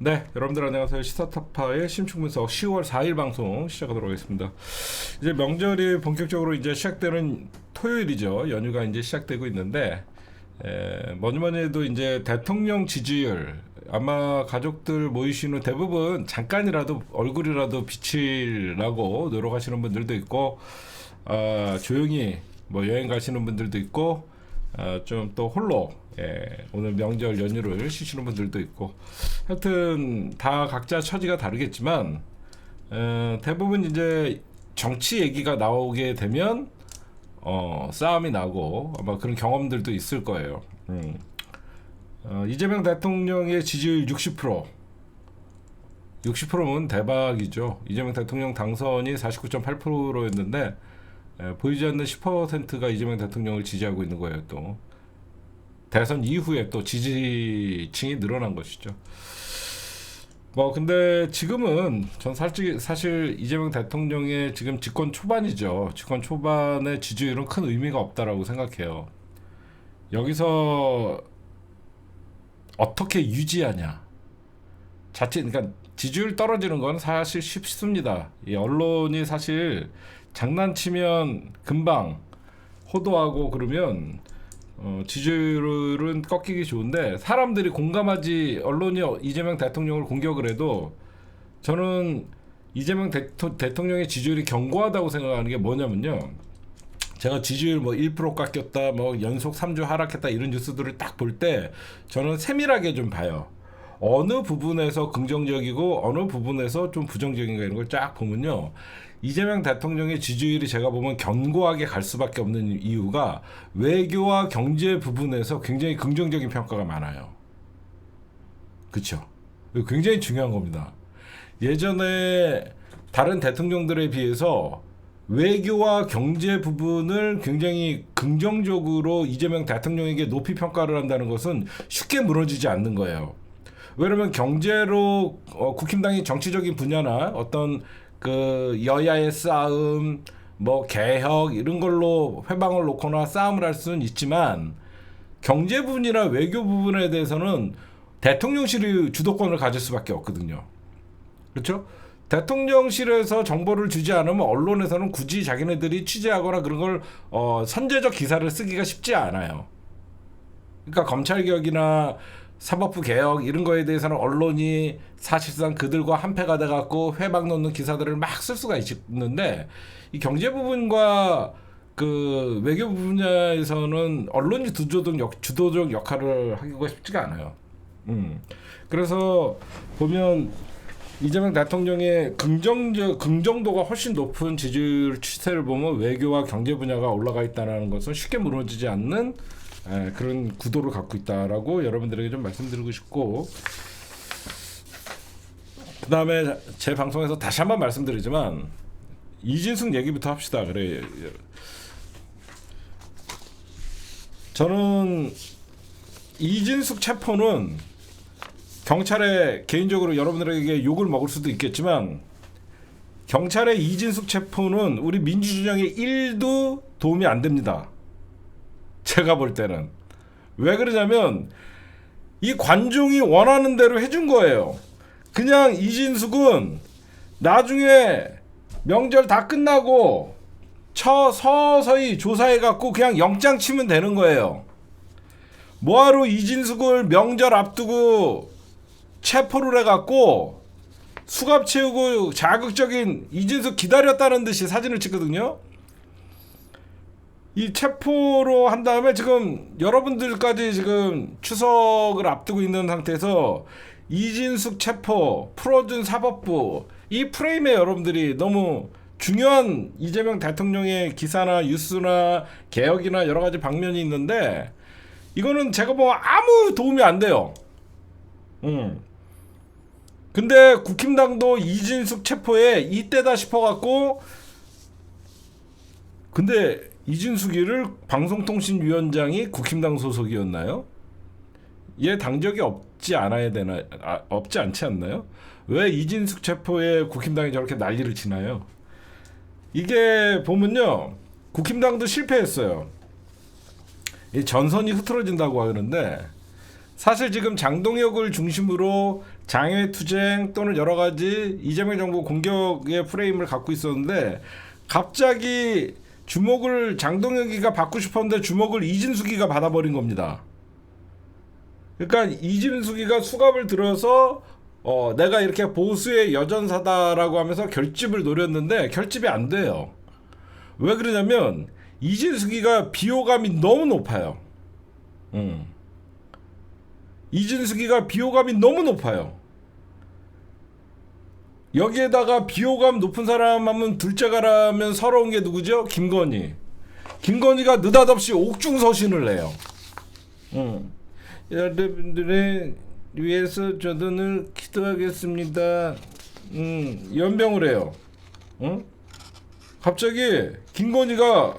네, 여러분들 안녕하세요. 시사타파의 심층분석 10월 4일 방송 시작하도록 하겠습니다. 이제 명절이 본격적으로 이제 시작되는 토요일이죠. 연휴가 이제 시작되고 있는데, 뭐니 뭐니 해도 이제 대통령 지지율, 아마 가족들 모이시는 대부분 잠깐이라도 얼굴이라도 비치려고 노력하시는 분들도 있고, 조용히 뭐 여행 가시는 분들도 있고, 좀 또 홀로 오늘 명절 연휴를 쉬시는 분들도 있고, 하여튼 다 각자 처지가 다르겠지만 대부분 이제 정치 얘기가 나오게 되면 싸움이 나고 아마 그런 경험들도 있을 거예요. 이재명 대통령의 지지율 60%면 대박이죠. 이재명 대통령 당선이 49.8%였는데 보이지 않는 10%가 이재명 대통령을 지지하고 있는 거예요. 또 대선 이후에 또 지지층이 늘어난 것이죠. 뭐 근데 지금은 전 사실 이재명 대통령의 지금 집권 초반이죠. 집권 초반의 지지율은 큰 의미가 없다라고 생각해요. 여기서 어떻게 유지하냐. 그러니까 지지율 떨어지는 건 사실 쉽습니다. 이 언론이 사실 장난치면 금방 호도하고 그러면 지지율은 꺾이기 좋은데, 사람들이 공감하지, 언론이 이재명 대통령을 공격을 해도 저는 이재명 대통령의 지지율이 견고하다고 생각하는 게 뭐냐면요, 제가 지지율 뭐 1% 깎였다, 뭐 연속 3주 하락했다 이런 뉴스들을 딱 볼 때 저는 세밀하게 좀 봐요. 어느 부분에서 긍정적이고 어느 부분에서 좀 부정적인가 이런 걸 쫙 보면요, 이재명 대통령의 지지율이 제가 보면 견고하게 갈 수밖에 없는 이유가 외교와 경제 부분에서 굉장히 긍정적인 평가가 많아요. 그렇죠? 굉장히 중요한 겁니다. 예전에 다른 대통령들에 비해서 외교와 경제 부분을 굉장히 긍정적으로 이재명 대통령에게 높이 평가를 한다는 것은 쉽게 무너지지 않는 거예요. 왜냐면 경제로 국힘당이 정치적인 분야나 어떤 그 여야의 싸움, 뭐 개혁 이런 걸로 회방을 놓거나 싸움을 할 수는 있지만, 경제 부분이나 외교 부분에 대해서는 대통령실이 주도권을 가질 수밖에 없거든요. 그렇죠? 대통령실에서 정보를 주지 않으면 언론에서는 굳이 자기네들이 취재하거나 그런 걸 선제적 기사를 쓰기가 쉽지 않아요. 그러니까 검찰개혁이나 사법부 개혁 이런 거에 대해서는 언론이 사실상 그들과 한패가 돼갖고 회방 놓는 기사들을 막 쓸 수가 있는데, 이 경제 부분과 그 외교 분야에서는 언론이 주도적 역할을 하기가 쉽지가 않아요. 그래서 보면 이재명 대통령의 긍정도가 훨씬 높은 지지율 추세를 보면 외교와 경제 분야가 올라가 있다는 것은 쉽게 무너지지 않는 그런 구도를 갖고 있다라고 여러분들에게 좀 말씀드리고 싶고, 그 다음에 제 방송에서 다시 한번 말씀드리지만 이진숙 얘기부터 합시다. 그래, 저는 이진숙 체포는 경찰에, 개인적으로 여러분들에게 욕을 먹을 수도 있겠지만, 경찰의 이진숙 체포는 우리 민주주의에 1도 도움이 안 됩니다. 제가 볼 때는. 왜 그러냐면 이 관종이 원하는 대로 해준 거예요. 그냥 이진숙은 나중에 명절 다 끝나고 서서히 조사해갖고 그냥 영장 치면 되는 거예요. 뭐하러 이진숙을 명절 앞두고 체포를 해갖고 수갑 채우고 자극적인, 이진숙 기다렸다는 듯이 사진을 찍거든요. 이 체포로 한 다음에 지금 여러분들까지 지금 추석을 앞두고 있는 상태에서 이진숙 체포, 풀어준 사법부, 이 프레임에 여러분들이 너무 중요한 이재명 대통령의 기사나 뉴스나 개혁이나 여러 가지 방면이 있는데, 이거는 제가 보면 아무 도움이 안 돼요. 근데 국힘당도 이진숙 체포에 이때다 싶어갖고, 근데 이진숙이를 방송통신위원장이 국힘당 소속이었나요? 얘 당적이 없지 않지 않나요? 왜 이진숙 체포에 국힘당이 저렇게 난리를 치나요? 이게 보면요, 국힘당도 실패했어요. 이 전선이 흐트러진다고 하는데 사실 지금 장동혁을 중심으로 장외투쟁 또는 여러 가지 이재명 정부 공격의 프레임을 갖고 있었는데 갑자기 주목을 장동혁이가 받고 싶었는데 주목을 이진숙이가 받아버린 겁니다. 그러니까 이진숙이가 수갑을 들어서 내가 이렇게 보수의 여전사다라고 하면서 결집을 노렸는데 결집이 안 돼요. 왜 그러냐면 이진숙이가 비호감이 너무 높아요. 이진숙이가 비호감이 너무 높아요. 여기에다가 비호감 높은 사람 하면 둘째가라면 서러운 게 누구죠? 김건희. 김건희가 느닷없이 옥중서신을 내요. 여러분들의 위해서 저도 늘 기도하겠습니다. 연병을 해요. 갑자기 김건희가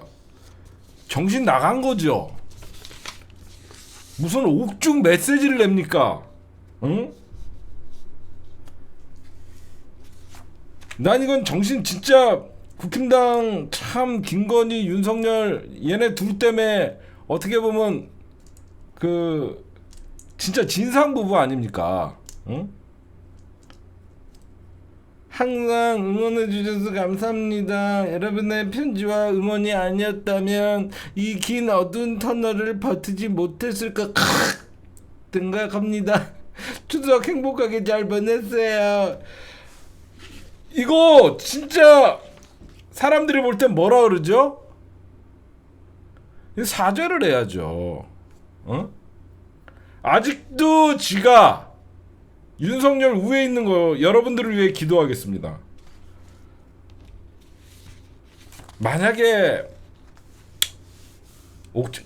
정신 나간 거죠. 무슨 옥중 메시지를 냅니까? 난 이건 정신 진짜 국힘당 참 김건희, 윤석열 얘네 둘 때문에 어떻게 보면 그 진짜 진상 부부 아닙니까? 항상 응원해 주셔서 감사합니다. 여러분의 편지와 응원이 아니었다면 이 긴 어두운 터널을 버티지 못했을 것 생각합니다. 추석 행복하게 잘 보냈어요. 이거 진짜 사람들이 볼 땐 뭐라 그러죠? 사죄를 해야죠. 아직도 지가 윤석열 우에 있는 거 여러분들을 위해 기도하겠습니다. 만약에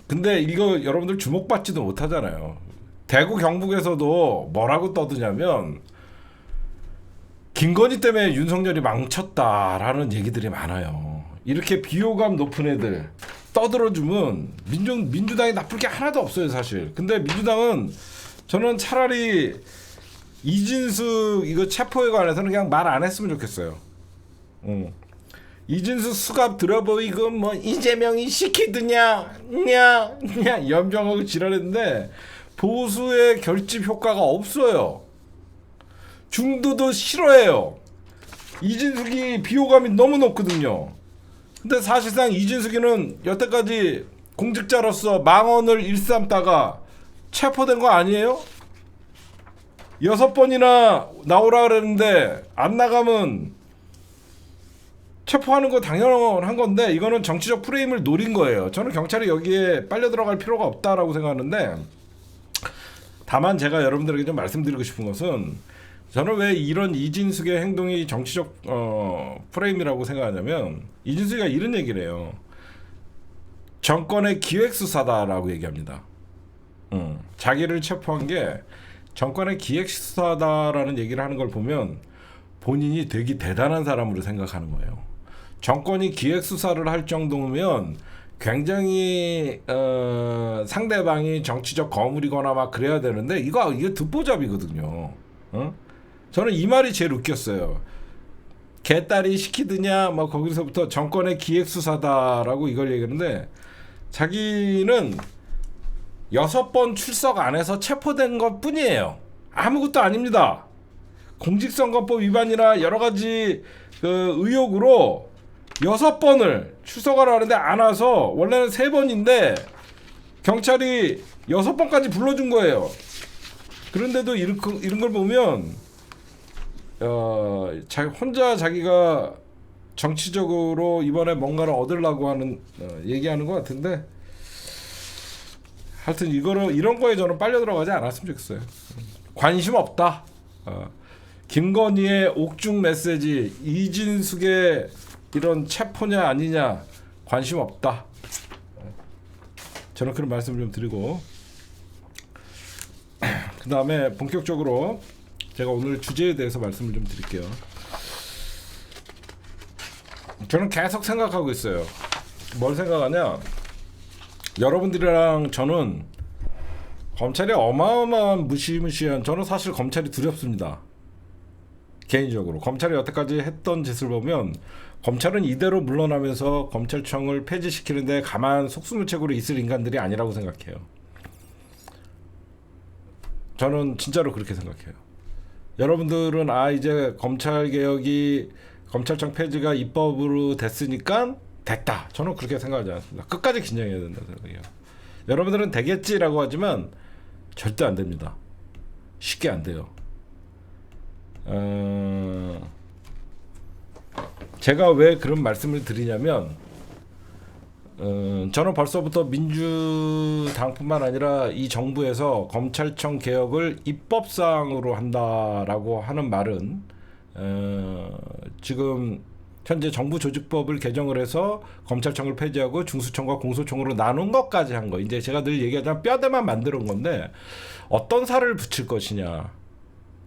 근데 이거 여러분들 주목받지도 못하잖아요. 대구 경북에서도 뭐라고 떠드냐면 김건희 때문에 윤석열이 망쳤다라는 얘기들이 많아요. 이렇게 비호감 높은 애들 떠들어주면 민주당이 나쁠 게 하나도 없어요 사실. 근데 민주당은 저는 차라리 이진숙 이거 체포에 관해서는 그냥 말 안 했으면 좋겠어요. 이진숙 수갑 들어보이고 뭐 이재명이 시키드냐 연병하고 지랄했는데 보수의 결집 효과가 없어요. 중도도 싫어해요. 이진숙이 비호감이 너무 높거든요. 근데 사실상 이진숙이는 여태까지 공직자로서 망언을 일삼다가 체포된 거 아니에요? 6번이나 나오라 그랬는데 안 나가면 체포하는 거 당연한 건데 이거는 정치적 프레임을 노린 거예요. 저는 경찰이 여기에 빨려 들어갈 필요가 없다라고 생각하는데 다만 제가 여러분들에게 좀 말씀드리고 싶은 것은 저는 왜 이런 이진숙의 행동이 정치적 프레임이라고 생각하냐면 이진숙이가 이런 얘기를 해요. 정권의 기획수사다라고 얘기합니다. 자기를 체포한 게 정권의 기획수사다라는 얘기를 하는 걸 보면 본인이 되게 대단한 사람으로 생각하는 거예요. 정권이 기획수사를 할 정도면 굉장히 상대방이 정치적 거물이거나 막 그래야 되는데 이거 듣보잡이거든요. 저는 이 말이 제일 웃겼어요. 개딸이 시키드냐 뭐 거기서부터 정권의 기획수사다라고 이걸 얘기하는데 자기는 6번 출석 안 해서 체포된 것 뿐이에요. 아무것도 아닙니다. 공직선거법 위반이나 여러 가지 그 의혹으로 6번을 출석을 하는데 안 와서 원래는 3번인데 경찰이 6번까지 불러준 거예요. 그런데도 이런 걸 보면 혼자 자기가 정치적으로 이번에 뭔가를 얻으려고 하는 얘기하는 것 같은데 하여튼 이런 거에 저는 빨려 들어가지 않았으면 좋겠어요. 관심 없다. 김건희의 옥중 메시지, 이진숙의 이런 체포냐 아니냐 관심 없다. 저는 그런 말씀을 좀 드리고 그 다음에 본격적으로 제가 오늘 주제에 대해서 말씀을 좀 드릴게요. 저는 계속 생각하고 있어요. 뭘 생각하냐? 여러분들이랑 저는 검찰이 어마어마한 무시무시한 저는 사실 검찰이 두렵습니다. 개인적으로 검찰이 여태까지 했던 짓을 보면 검찰은 이대로 물러나면서 검찰청을 폐지시키는데 가만 속수무책으로 있을 인간들이 아니라고 생각해요. 저는 진짜로 그렇게 생각해요. 여러분들은 이제 검찰청 폐지가 입법으로 됐으니까 됐다. 저는 그렇게 생각하지 않습니다. 끝까지 긴장해야 된다 생각해요. 여러분들은 되겠지라고 하지만 절대 안 됩니다. 쉽게 안 돼요. 제가 왜 그런 말씀을 드리냐면 저는 벌써부터 민주당뿐만 아니라 이 정부에서 검찰청 개혁을 입법사항으로 한다라고 하는 말은 지금 현재 정부조직법을 개정을 해서 검찰청을 폐지하고 중수청과 공소청으로 나눈 것까지 한 거. 이제 제가 늘 얘기하자면 뼈대만 만드는 건데 어떤 살을 붙일 것이냐.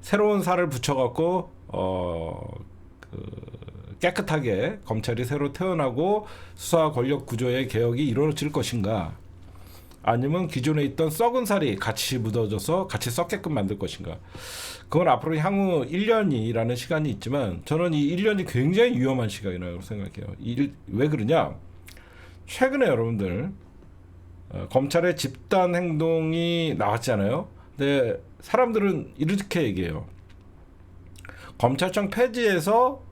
새로운 살을 붙여갖고 깨끗하게 검찰이 새로 태어나고 수사 권력 구조의 개혁이 이루어질 것인가, 아니면 기존에 있던 썩은 살이 같이 묻어져서 같이 썩게끔 만들 것인가. 그건 앞으로 향후 1년이라는 시간이 있지만 저는 이 1년이 굉장히 위험한 시간이라고 생각해요. 왜 그러냐, 최근에 여러분들 검찰의 집단 행동이 나왔잖아요. 근데 사람들은 이렇게 얘기해요. 검찰청 폐지에서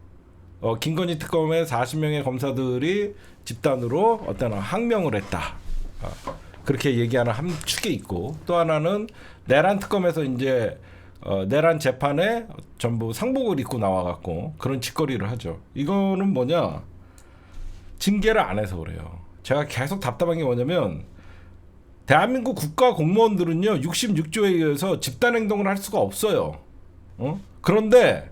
김건희 특검의 40명의 검사들이 집단으로 어떤 항명을 했다. 그렇게 얘기하는 한 축이 있고, 또 하나는 내란 특검에서 이제 내란 재판에 전부 상복을 입고 나와갖고 그런 짓거리를 하죠. 이거는 뭐냐? 징계를 안 해서 그래요. 제가 계속 답답한 게 뭐냐면 대한민국 국가 공무원들은요 66조에 의해서 집단 행동을 할 수가 없어요. 그런데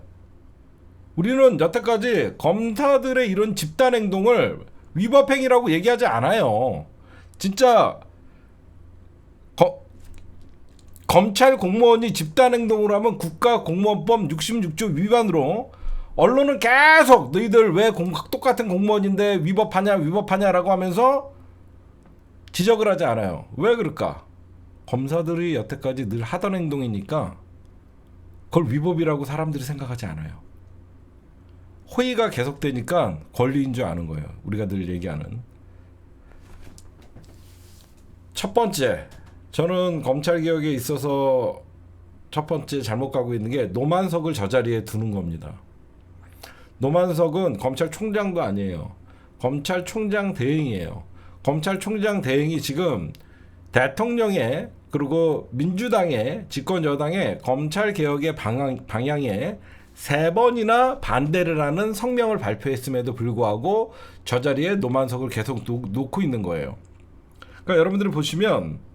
우리는 여태까지 검사들의 이런 집단 행동을 위법행위라고 얘기하지 않아요. 진짜 검찰 공무원이 집단 행동을 하면 국가공무원법 66조 위반으로 언론은 계속 너희들 왜 똑같은 공무원인데 위법하냐라고 하면서 지적을 하지 않아요. 왜 그럴까? 검사들이 여태까지 늘 하던 행동이니까 그걸 위법이라고 사람들이 생각하지 않아요. 호의가 계속되니까 권리인 줄 아는 거예요. 우리가 늘 얘기하는. 첫 번째, 저는 검찰개혁에 있어서 첫 번째 잘못 가고 있는 게 노만석을 저 자리에 두는 겁니다. 노만석은 검찰총장도 아니에요. 검찰총장 대행이에요. 검찰총장 대행이 지금 대통령의 그리고 민주당의 집권여당의 검찰개혁의 방향에 3번이나 반대를 하는 성명을 발표했음에도 불구하고 저 자리에 노만석을 계속 놓고 있는 거예요. 그러니까 여러분들이 보시면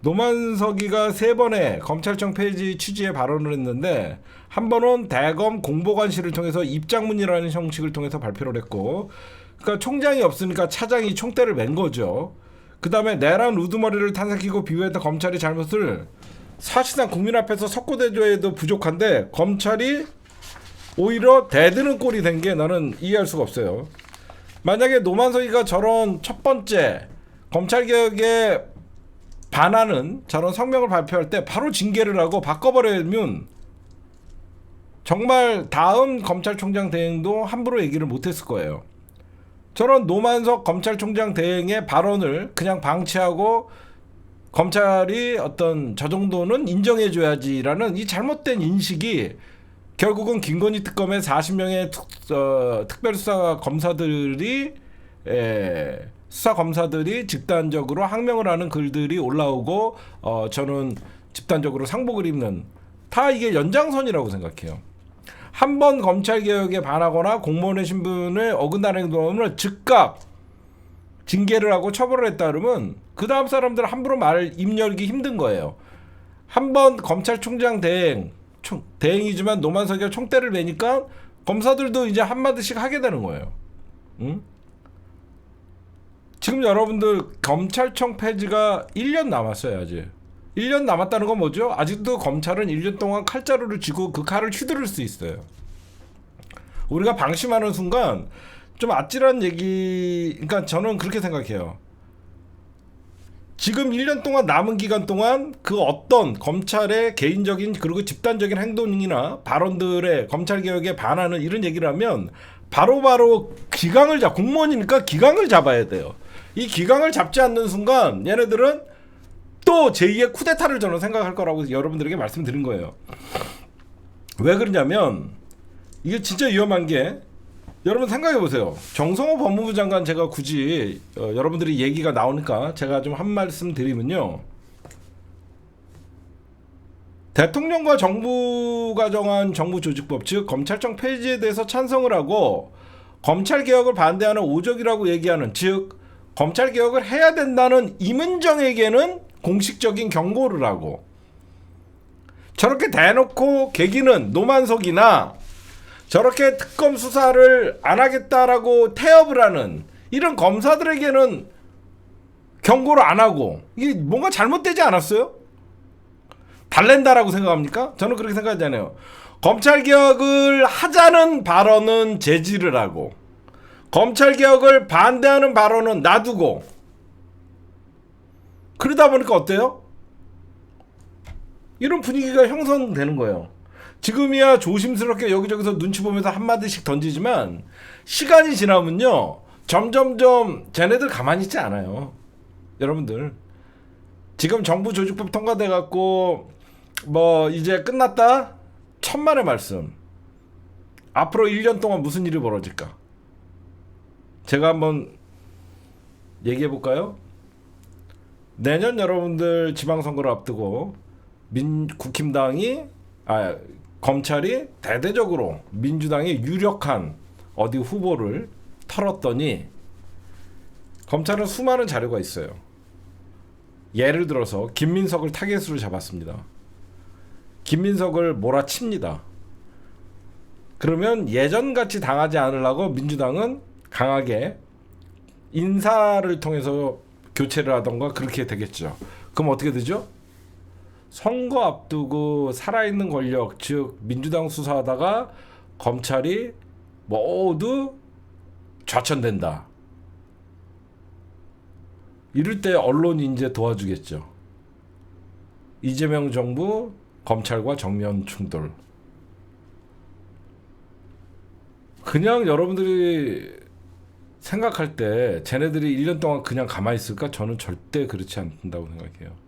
노만석이가 3번의 검찰청 폐지 취지의 발언을 했는데, 한 번은 대검 공보관실을 통해서 입장문이라는 형식을 통해서 발표를 했고, 그러니까 총장이 없으니까 차장이 총대를 맨 거죠. 그 다음에 내란 우두머리를 탄생시키고 비호했던 검찰의 잘못을 사실상 국민 앞에서 석고대조에도 부족한데 검찰이 오히려 대드는 꼴이 된 게 나는 이해할 수가 없어요. 만약에 노만석이가 저런 첫 번째 검찰개혁에 반하는 저런 성명을 발표할 때 바로 징계를 하고 바꿔버리면 정말 다음 검찰총장 대행도 함부로 얘기를 못했을 거예요. 저런 노만석 검찰총장 대행의 발언을 그냥 방치하고 검찰이 어떤 저 정도는 인정해줘야지라는 이 잘못된 인식이 결국은 김건희 특검의 40명의 특별수사 검사들이 수사 검사들이 집단적으로 항명을 하는 글들이 올라오고 저는 집단적으로 상복을 입는, 다 이게 연장선이라고 생각해요. 한 번 검찰개혁에 반하거나 공무원의 신분을 어긋나는 행동을 즉각 징계를 하고 처벌을 했다 그러면 그 다음 사람들 함부로 말 입 열기 힘든 거예요. 한 번 검찰총장 대행이지만 노만석이가 총대를 매니까 검사들도 이제 한마디씩 하게 되는 거예요. 응? 지금 여러분들 검찰청 폐지가 1년 남았어요. 아직 1년 남았다는 건 뭐죠? 아직도 검찰은 1년 동안 칼자루를 쥐고 그 칼을 휘두를 수 있어요. 우리가 방심하는 순간 좀 아찔한 얘기, 그러니까 저는 그렇게 생각해요. 지금 1년 동안 남은 기간 동안 그 어떤 검찰의 개인적인 그리고 집단적인 행동이나 발언들의 검찰개혁에 반하는 이런 얘기를 하면 바로바로 공무원이니까 기강을 잡아야 돼요. 이 기강을 잡지 않는 순간 얘네들은 또 제2의 쿠데타를 저는 생각할 거라고 여러분들에게 말씀드린 거예요. 왜 그러냐면 이게 진짜 위험한 게, 여러분 생각해 보세요. 정성호 법무부 장관, 제가 굳이 여러분들이 얘기가 나오니까 제가 좀 한 말씀 드리면요. 대통령과 정부가 정한 정부조직법, 즉 검찰청 폐지에 대해서 찬성을 하고 검찰개혁을 반대하는 오적이라고 얘기하는, 즉 검찰개혁을 해야 된다는 임은정에게는 공식적인 경고를 하고, 저렇게 대놓고 개기는 노만석이나 저렇게 특검 수사를 안 하겠다라고 태업을 하는 이런 검사들에게는 경고를 안 하고, 이게 뭔가 잘못되지 않았어요? 달랜다라고 생각합니까? 저는 그렇게 생각하지 않아요. 검찰개혁을 하자는 발언은 제지를 하고 검찰개혁을 반대하는 발언은 놔두고, 그러다 보니까 어때요? 이런 분위기가 형성되는 거예요. 지금이야 조심스럽게 여기저기서 눈치 보면서 한마디씩 던지지만 시간이 지나면요, 점점점 쟤네들 가만히 있지 않아요. 여러분들 지금 정부 조직법 통과돼 갖고 뭐 이제 끝났다? 천만의 말씀. 앞으로 1년 동안 무슨 일이 벌어질까? 제가 한번 얘기해 볼까요? 내년 여러분들 지방선거를 앞두고 국힘당이 검찰이 대대적으로 민주당의 유력한 어디 후보를 털었더니, 검찰은 수많은 자료가 있어요. 예를 들어서 김민석을 타겟으로 잡았습니다. 김민석을 몰아칩니다. 그러면 예전같이 당하지 않으려고 민주당은 강하게 인사를 통해서 교체를 하던가 그렇게 되겠죠. 그럼 어떻게 되죠? 선거 앞두고 살아있는 권력, 즉 민주당 수사하다가 검찰이 모두 좌천된다. 이럴 때 언론이 이제 도와주겠죠. 이재명 정부 검찰과 정면 충돌. 그냥 여러분들이 생각할 때 쟤네들이 1년 동안 그냥 가만히 있을까? 저는 절대 그렇지 않는다고 생각해요.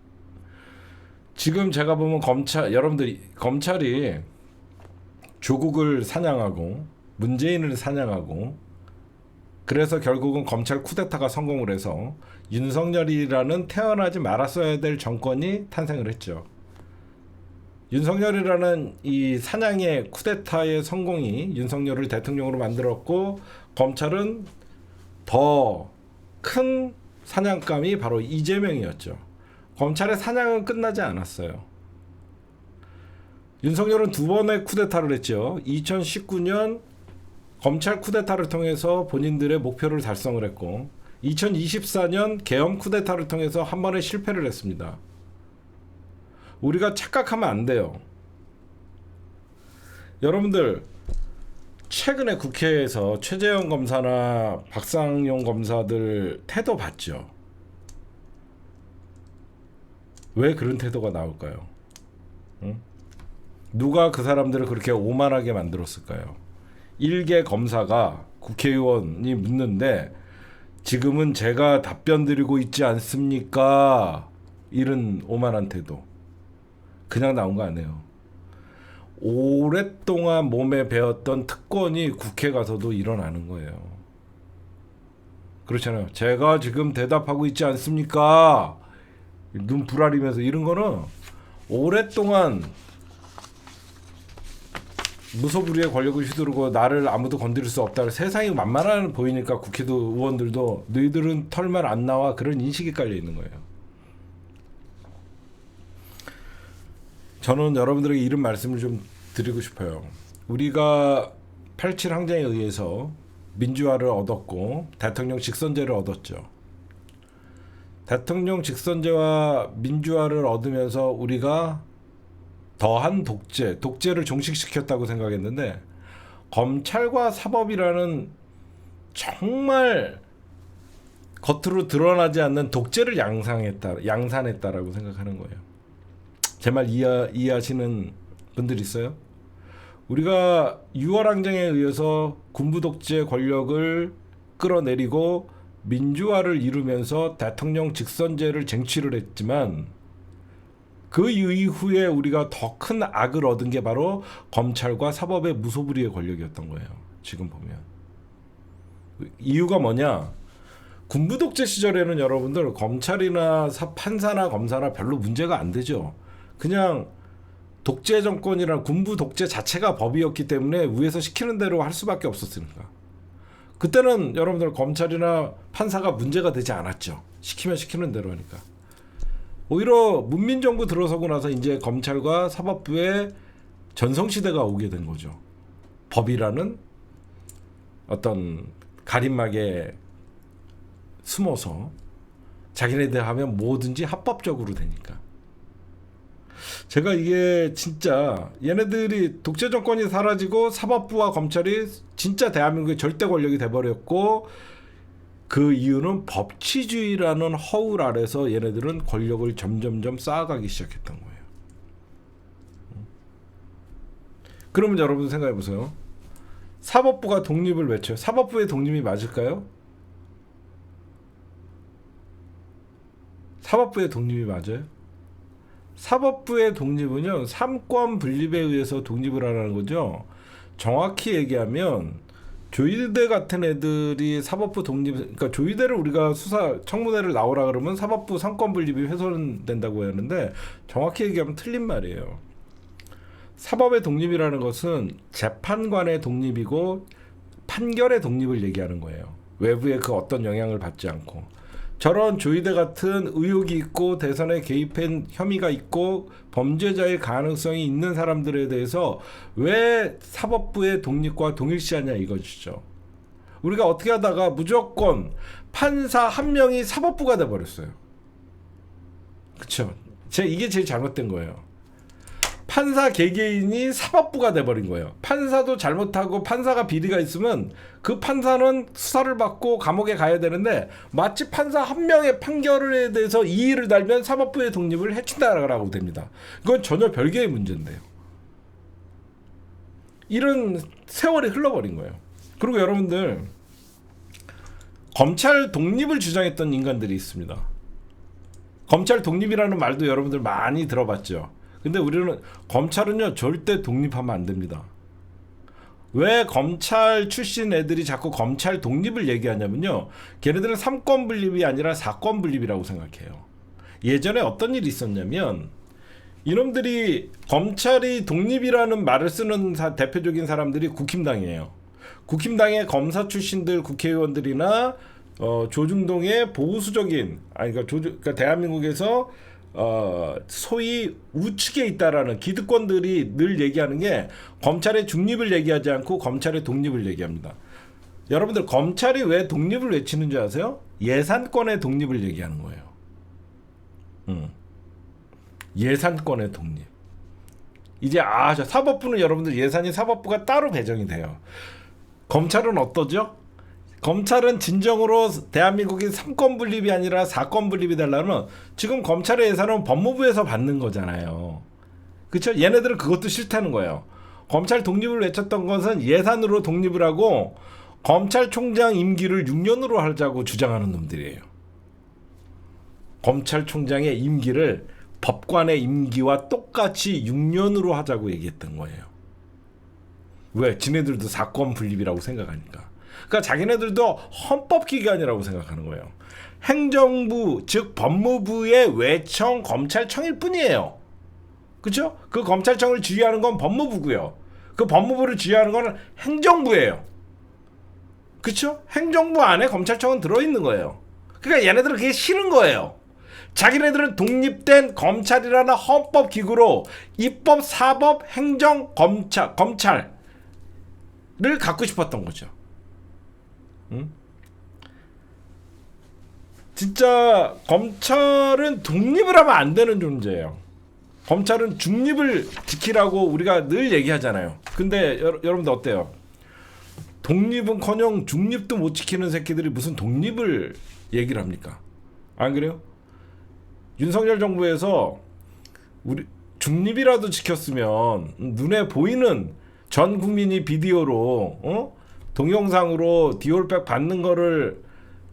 지금 제가 보면 검찰이 조국을 사냥하고 문재인을 사냥하고, 그래서 결국은 검찰 쿠데타가 성공을 해서 윤석열이라는 태어나지 말았어야 될 정권이 탄생을 했죠. 윤석열이라는 이 사냥의 쿠데타의 성공이 윤석열을 대통령으로 만들었고, 검찰은 더 큰 사냥감이 바로 이재명이었죠. 검찰의 사냥은 끝나지 않았어요. 윤석열은 두 번의 쿠데타를 했죠. 2019년 검찰 쿠데타를 통해서 본인들의 목표를 달성을 했고, 2024년 계엄 쿠데타를 통해서 한 번에 실패를 했습니다. 우리가 착각하면 안 돼요. 여러분들 최근에 국회에서 최재형 검사나 박상용 검사들 태도 봤죠? 왜 그런 태도가 나올까요? 응? 누가 그 사람들을 그렇게 오만하게 만들었을까요? 일개 검사가 국회의원이 묻는데 지금은 제가 답변 드리고 있지 않습니까? 이런 오만한 태도. 그냥 나온 거 아니에요. 오랫동안 몸에 배었던 특권이 국회 가서도 일어나는 거예요. 그렇잖아요. 제가 지금 대답하고 있지 않습니까? 눈 부라리면서 이런 거는 오랫동안 무소불위의 권력을 휘두르고 나를 아무도 건드릴 수 없다. 세상이 만만한 보이니까 국회도 의원들도 너희들은 털만 안 나와, 그런 인식이 깔려 있는 거예요. 저는 여러분들에게 이런 말씀을 좀 드리고 싶어요. 우리가 87 항쟁에 의해서 민주화를 얻었고 대통령 직선제를 얻었죠. 대통령 직선제와 민주화를 얻으면서 우리가 더한 독재를 종식시켰다고 생각했는데, 검찰과 사법이라는 정말 겉으로 드러나지 않는 독재를 양산했다라고 생각하는 거예요. 제 말 이해하시는 분들 있어요? 우리가 6월 항쟁에 의해서 군부 독재 권력을 끌어내리고 민주화를 이루면서 대통령 직선제를 쟁취를 했지만, 그 이후에 우리가 더 큰 악을 얻은 게 바로 검찰과 사법의 무소불위의 권력이었던 거예요. 지금 보면 이유가 뭐냐? 군부 독재 시절에는 여러분들 검찰이나 판사나 검사나 별로 문제가 안 되죠. 그냥 독재 정권이란 군부 독재 자체가 법이었기 때문에 위에서 시키는 대로 할 수밖에 없었으니까. 그때는 여러분들 검찰이나 판사가 문제가 되지 않았죠. 시키면 시키는 대로 하니까. 오히려 문민정부 들어서고 나서 이제 검찰과 사법부의 전성시대가 오게 된 거죠. 법이라는 어떤 가림막에 숨어서 자기네들 하면 뭐든지 합법적으로 되니까. 제가 이게 진짜 얘네들이 독재 정권이 사라지고 사법부와 검찰이 진짜 대한민국의 절대 권력이 돼버렸고, 그 이유는 법치주의라는 허울 아래서 얘네들은 권력을 점점점 쌓아가기 시작했던 거예요. 그러면 여러분 생각해 보세요. 사법부가 독립을 외쳐요. 사법부의 독립이 맞을까요? 사법부의 독립이 맞아요? 사법부의 독립은요, 삼권 분립에 의해서 독립을 하라는 거죠. 정확히 얘기하면 조이대 같은 애들이 사법부 독립, 그러니까 조이대를 우리가 수사 청문회를 나오라 그러면 사법부 삼권 분립이 훼손된다고 하는데, 정확히 얘기하면 틀린 말이에요. 사법의 독립이라는 것은 재판관의 독립이고 판결의 독립을 얘기하는 거예요. 외부의 그 어떤 영향을 받지 않고. 저런 조이대 같은 의혹이 있고 대선에 개입한 혐의가 있고 범죄자의 가능성이 있는 사람들에 대해서 왜 사법부의 독립과 동일시하냐 이것이죠. 우리가 어떻게 하다가 무조건 판사 한 명이 사법부가 돼버렸어요. 그쵸? 이게 제일 잘못된 거예요. 판사 개개인이 사법부가 돼버린 거예요. 판사도 잘못하고 판사가 비리가 있으면 그 판사는 수사를 받고 감옥에 가야 되는데, 마치 판사 한 명의 판결에 대해서 이의를 달면 사법부의 독립을 해친다라고 됩니다. 그건 전혀 별개의 문제인데요. 이런 세월이 흘러버린 거예요. 그리고 여러분들, 검찰 독립을 주장했던 인간들이 있습니다. 검찰 독립이라는 말도 여러분들 많이 들어봤죠. 근데 우리는 검찰은요 절대 독립하면 안 됩니다. 왜 검찰 출신 애들이 자꾸 검찰 독립을 얘기하냐면요, 걔네들은 삼권 분립이 아니라 사권 분립이라고 생각해요. 예전에 어떤 일이 있었냐면, 이놈들이 검찰이 독립이라는 말을 쓰는 대표적인 사람들이 국힘당이에요. 국힘당의 검사 출신들 국회의원들이나 조중동의 보수적인, 그러니까 대한민국에서 소위 우측에 있다라는 기득권들이 늘 얘기하는 게, 검찰의 중립을 얘기하지 않고 검찰의 독립을 얘기합니다. 여러분들, 검찰이 왜 독립을 외치는지 아세요? 예산권의 독립을 얘기하는 거예요. 예산권의 독립. 이제 저 사법부는 여러분들 예산이 사법부가 따로 배정이 돼요. 검찰은 어떠죠? 검찰은 진정으로 대한민국이 삼권 분립이 아니라 사권 분립이 되려면 지금 검찰의 예산은 법무부에서 받는 거잖아요. 그렇죠? 얘네들은 그것도 싫다는 거예요. 검찰 독립을 외쳤던 것은 예산으로 독립을 하고 검찰총장 임기를 6년으로 하자고 주장하는 놈들이에요. 검찰총장의 임기를 법관의 임기와 똑같이 6년으로 하자고 얘기했던 거예요. 왜? 지네들도 사권 분립이라고 생각하니까. 그러니까 자기네들도 헌법기관이라고 생각하는 거예요. 행정부, 즉 법무부의 외청 검찰청일 뿐이에요. 그렇죠? 그 검찰청을 지휘하는 건 법무부고요. 그 법무부를 지휘하는 건 행정부예요. 그렇죠? 행정부 안에 검찰청은 들어있는 거예요. 그러니까 얘네들은 그게 싫은 거예요. 자기네들은 독립된 검찰이라는 헌법기구로 입법, 사법, 행정, 검찰을 갖고 싶었던 거죠. 진짜 검찰은 독립을 하면 안 되는 존재예요. 검찰은 중립을 지키라고 우리가 늘 얘기하잖아요. 근데 여러분들 어때요? 독립은커녕 중립도 못 지키는 새끼들이 무슨 독립을 얘기를 합니까? 안 그래요? 윤석열 정부에서 우리 중립이라도 지켰으면 눈에 보이는 전 국민이 비디오로 동영상으로 디올백 받는 거를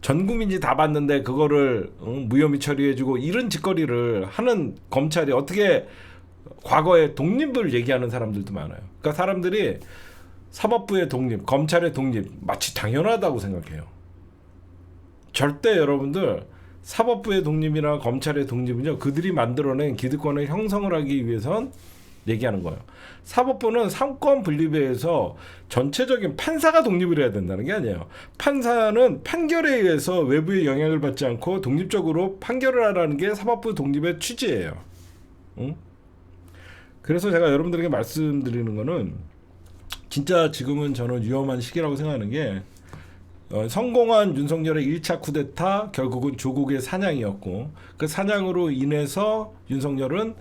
전 국민이 다 봤는데 그거를 무혐의 처리해주고 이런 짓거리를 하는 검찰이 어떻게 과거에 독립을 얘기하는 사람들도 많아요. 그러니까 사람들이 사법부의 독립, 검찰의 독립 마치 당연하다고 생각해요. 절대 여러분들 사법부의 독립이나 검찰의 독립은요, 그들이 만들어낸 기득권을 형성을 하기 위해선 얘기하는 거예요. 사법부는 상권 분립에 의해서 전체적인 판사가 독립을 해야 된다는 게 아니에요. 판사는 판결에 의해서 외부의 영향을 받지 않고 독립적으로 판결을 하라는 게 사법부 독립의 취지예요. 응? 그래서 제가 여러분들에게 말씀드리는 거는 진짜 지금은 저는 위험한 시기라고 생각하는 게 성공한 윤석열의 1차 쿠데타 결국은 조국의 사냥이었고 그 사냥으로 인해서 윤석열은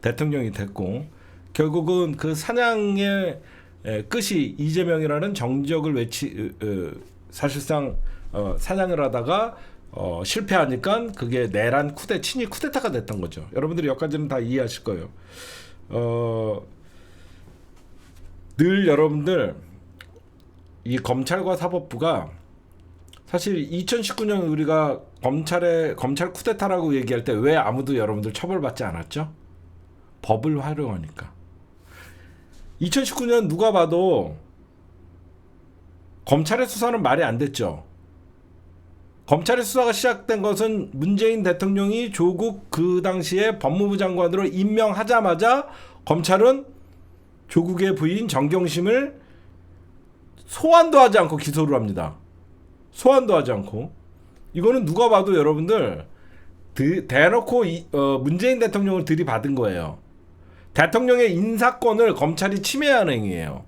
대통령이 됐고 결국은 그 사냥의 끝이 이재명이라는 정적을 사실상 사냥을 하다가 실패하니까 그게 내란 친위 쿠데타가 됐던 거죠. 여러분들이 여기까지는 다 이해하실 거예요. 늘 여러분들 이 검찰과 사법부가 사실 2019년 우리가 검찰 쿠데타라고 얘기할 때 왜 아무도 여러분들 처벌받지 않았죠? 법을 활용하니까. 2019년 누가 봐도 검찰의 수사는 말이 안 됐죠. 검찰의 수사가 시작된 것은 문재인 대통령이 조국 그 당시에 법무부 장관으로 임명하자마자 검찰은 조국의 부인 정경심을 소환도 하지 않고 기소를 합니다. 소환도 하지 않고. 이거는 누가 봐도 여러분들 대놓고 문재인 대통령을 들이받은 거예요. 대통령의 인사권을 검찰이 침해하는 행위예요.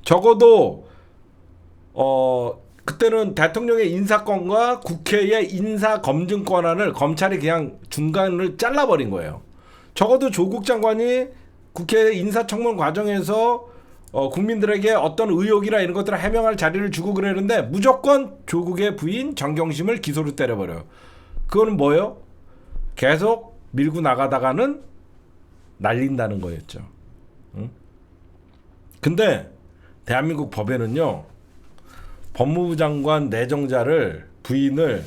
적어도 그때는 대통령의 인사권과 국회의 인사검증 권한을 검찰이 그냥 중간을 잘라버린 거예요. 적어도 조국 장관이 국회 인사청문 과정에서 국민들에게 어떤 의혹이나 이런 것들을 해명할 자리를 주고 그러는데 무조건 조국의 부인 정경심을 기소로 때려버려요. 그거는 뭐예요? 계속 밀고 나가다가는 날린다는 거였죠. 응? 근데 대한민국 법에는요, 법무부 장관 내정자를 부인을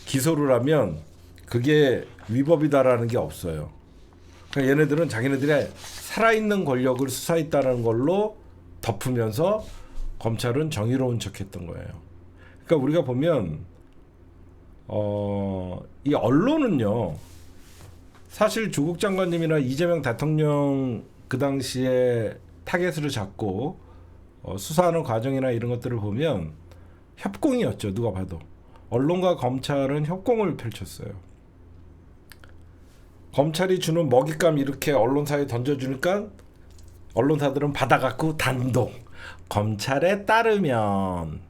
기소를 하면 그게 위법이다라는 게 없어요. 그러니까 얘네들은 자기네들의 살아있는 권력을 수사했다는 걸로 덮으면서 검찰은 정의로운 척했던 거예요. 그러니까 우리가 보면 이 언론은요, 사실 조국 장관님이나 이재명 대통령 그 당시에 타겟을 잡고 수사하는 과정이나 이런 것들을 보면 협공이었죠. 누가 봐도 언론과 검찰은 협공을 펼쳤어요. 검찰이 주는 먹잇감 이렇게 언론사에 던져주니까 언론사들은 받아갖고 단독 검찰에 따르면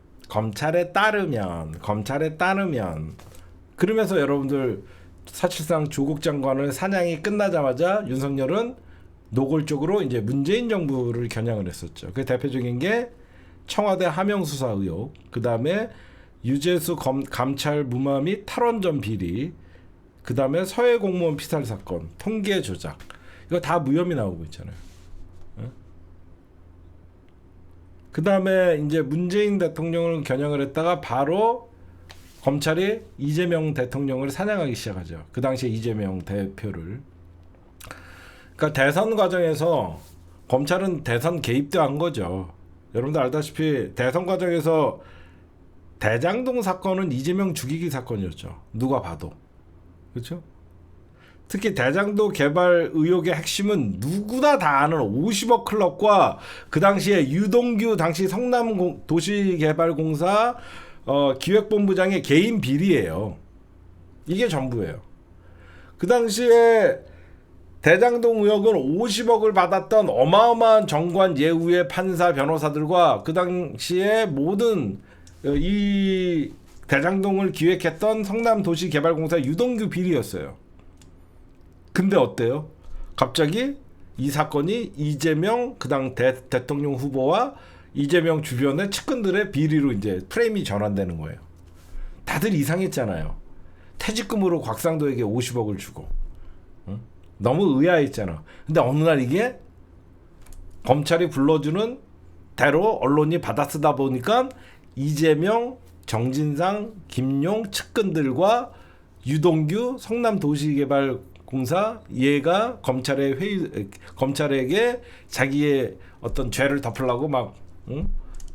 그러면서 여러분들 사실상 조국 장관을 사냥이 끝나자마자 윤석열은 노골적으로 이제 문재인 정부를 겨냥을 했었죠. 그 대표적인 게 청와대 하명 수사 의혹, 그 다음에 유재수 감찰 무마 및 탈원전 비리, 그 다음에 서해 공무원 피살 사건, 통계 조작, 이거 다 무혐의 나오고 있잖아요. 그 다음에 이제 문재인 대통령을 겨냥을 했다가 바로 검찰이 이재명 대통령을 사냥하기 시작하죠. 그 당시에 이재명 대표를. 그러니까 대선 과정에서 검찰은 대선 개입도 한 거죠. 여러분들 알다시피 대선 과정에서 대장동 사건은 이재명 죽이기 사건이었죠. 누가 봐도. 그렇죠? 특히 대장도 개발 의혹의 핵심은 누구나 다 아는 50억 클럽과 그 당시에 유동규 당시 성남 도시개발공사 기획본부장의 개인 비리예요. 이게 전부예요. 그 당시에 대장동 의혹은 50억을 받았던 어마어마한 정관 예우의 판사 변호사들과 그 당시에 모든 이 대장동을 기획했던 성남도시개발공사 유동규 비리였어요. 근데 어때요? 갑자기 이 사건이 이재명 그당 대통령 후보와 이재명 주변의 측근들의 비리로 이제 프레임이 전환되는 거예요. 다들 이상했잖아요. 퇴직금으로 곽상도에게 50억을 주고. 응? 너무 의아했잖아. 근데 어느 날 이게 검찰이 불러주는 대로 언론이 받아쓰다 보니까 이재명 정진상, 김용 측근들과 유동규 성남도시개발공사 얘가 검찰에게 자기의 어떤 죄를 덮으려고 막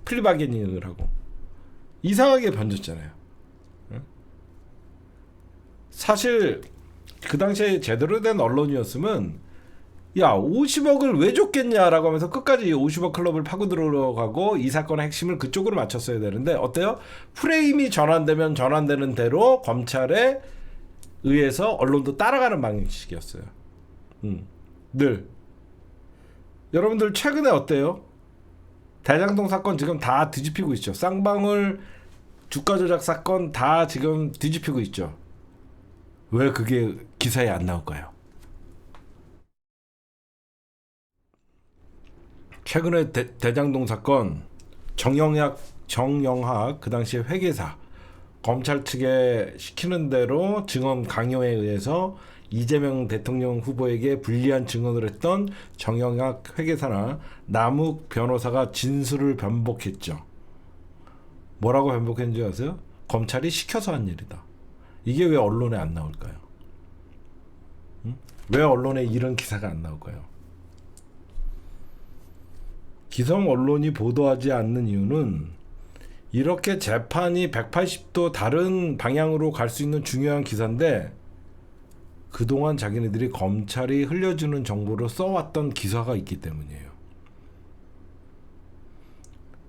플리바게닝을 하고 이상하게 번졌잖아요. 사실 그 당시에 제대로 된 언론이었으면 야 50억을 왜 줬겠냐라고 하면서 끝까지 50억 클럽을 파고 들어가고 이 사건의 핵심을 그쪽으로 맞췄어야 되는데 어때요? 프레임이 전환되면 전환되는 대로 검찰에 의해서 언론도 따라가는 방식이었어요. 늘 여러분들 최근에 어때요? 대장동 사건 지금 다 뒤집히고 있죠. 쌍방울 주가 조작 사건 다 지금 뒤집히고 있죠. 왜 그게 기사에 안 나올까요? 최근에 대장동 사건 정영학 그 당시에 회계사 검찰 측에 시키는 대로 증언 강요에 의해서 이재명 대통령 후보에게 불리한 증언을 했던 정영학 회계사나 남욱 변호사가 진술을 변복했죠. 뭐라고 변복했는지 아세요? 검찰이 시켜서 한 일이다. 이게 왜 언론에 안 나올까요? 왜 언론에 이런 기사가 안 나올까요? 기성 언론이 보도하지 않는 이유는 이렇게 재판이 180도 다른 방향으로 갈 수 있는 중요한 기사인데 그동안 자기네들이 검찰이 흘려주는 정보를 써왔던 기사가 있기 때문이에요.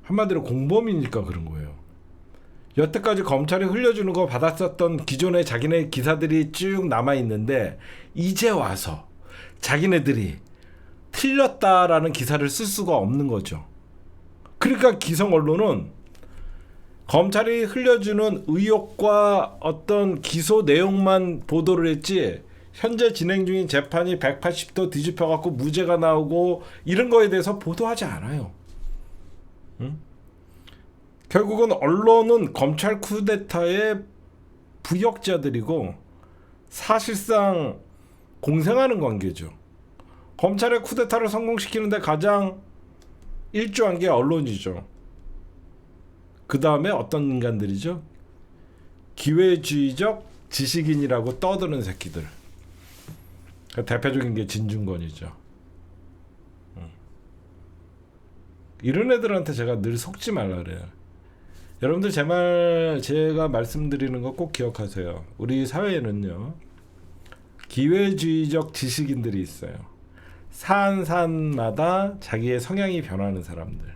한마디로 공범이니까 그런 거예요. 여태까지 검찰이 흘려주는 거 받았었던 기존의 자기네 기사들이 쭉 남아있는데 이제 와서 자기네들이 틀렸다라는 기사를 쓸 수가 없는 거죠. 그러니까 기성 언론은 검찰이 흘려주는 의혹과 어떤 기소 내용만 보도를 했지 현재 진행 중인 재판이 180도 뒤집혀갖고 무죄가 나오고 이런 거에 대해서 보도하지 않아요. 결국은 언론은 검찰 쿠데타의 부역자들이고 사실상 공생하는 관계죠. 검찰의 쿠데타를 성공시키는데 가장 일조한 게 언론이죠. 그 다음에 어떤 인간들이죠? 기회주의적 지식인이라고 떠드는 새끼들. 대표적인 게 진중권이죠. 이런 애들한테 제가 늘 속지 말라 그래요. 여러분들 제가 말씀드리는 거 꼭 기억하세요. 우리 사회에는요 기회주의적 지식인들이 있어요. 산마다 자기의 성향이 변하는 사람들.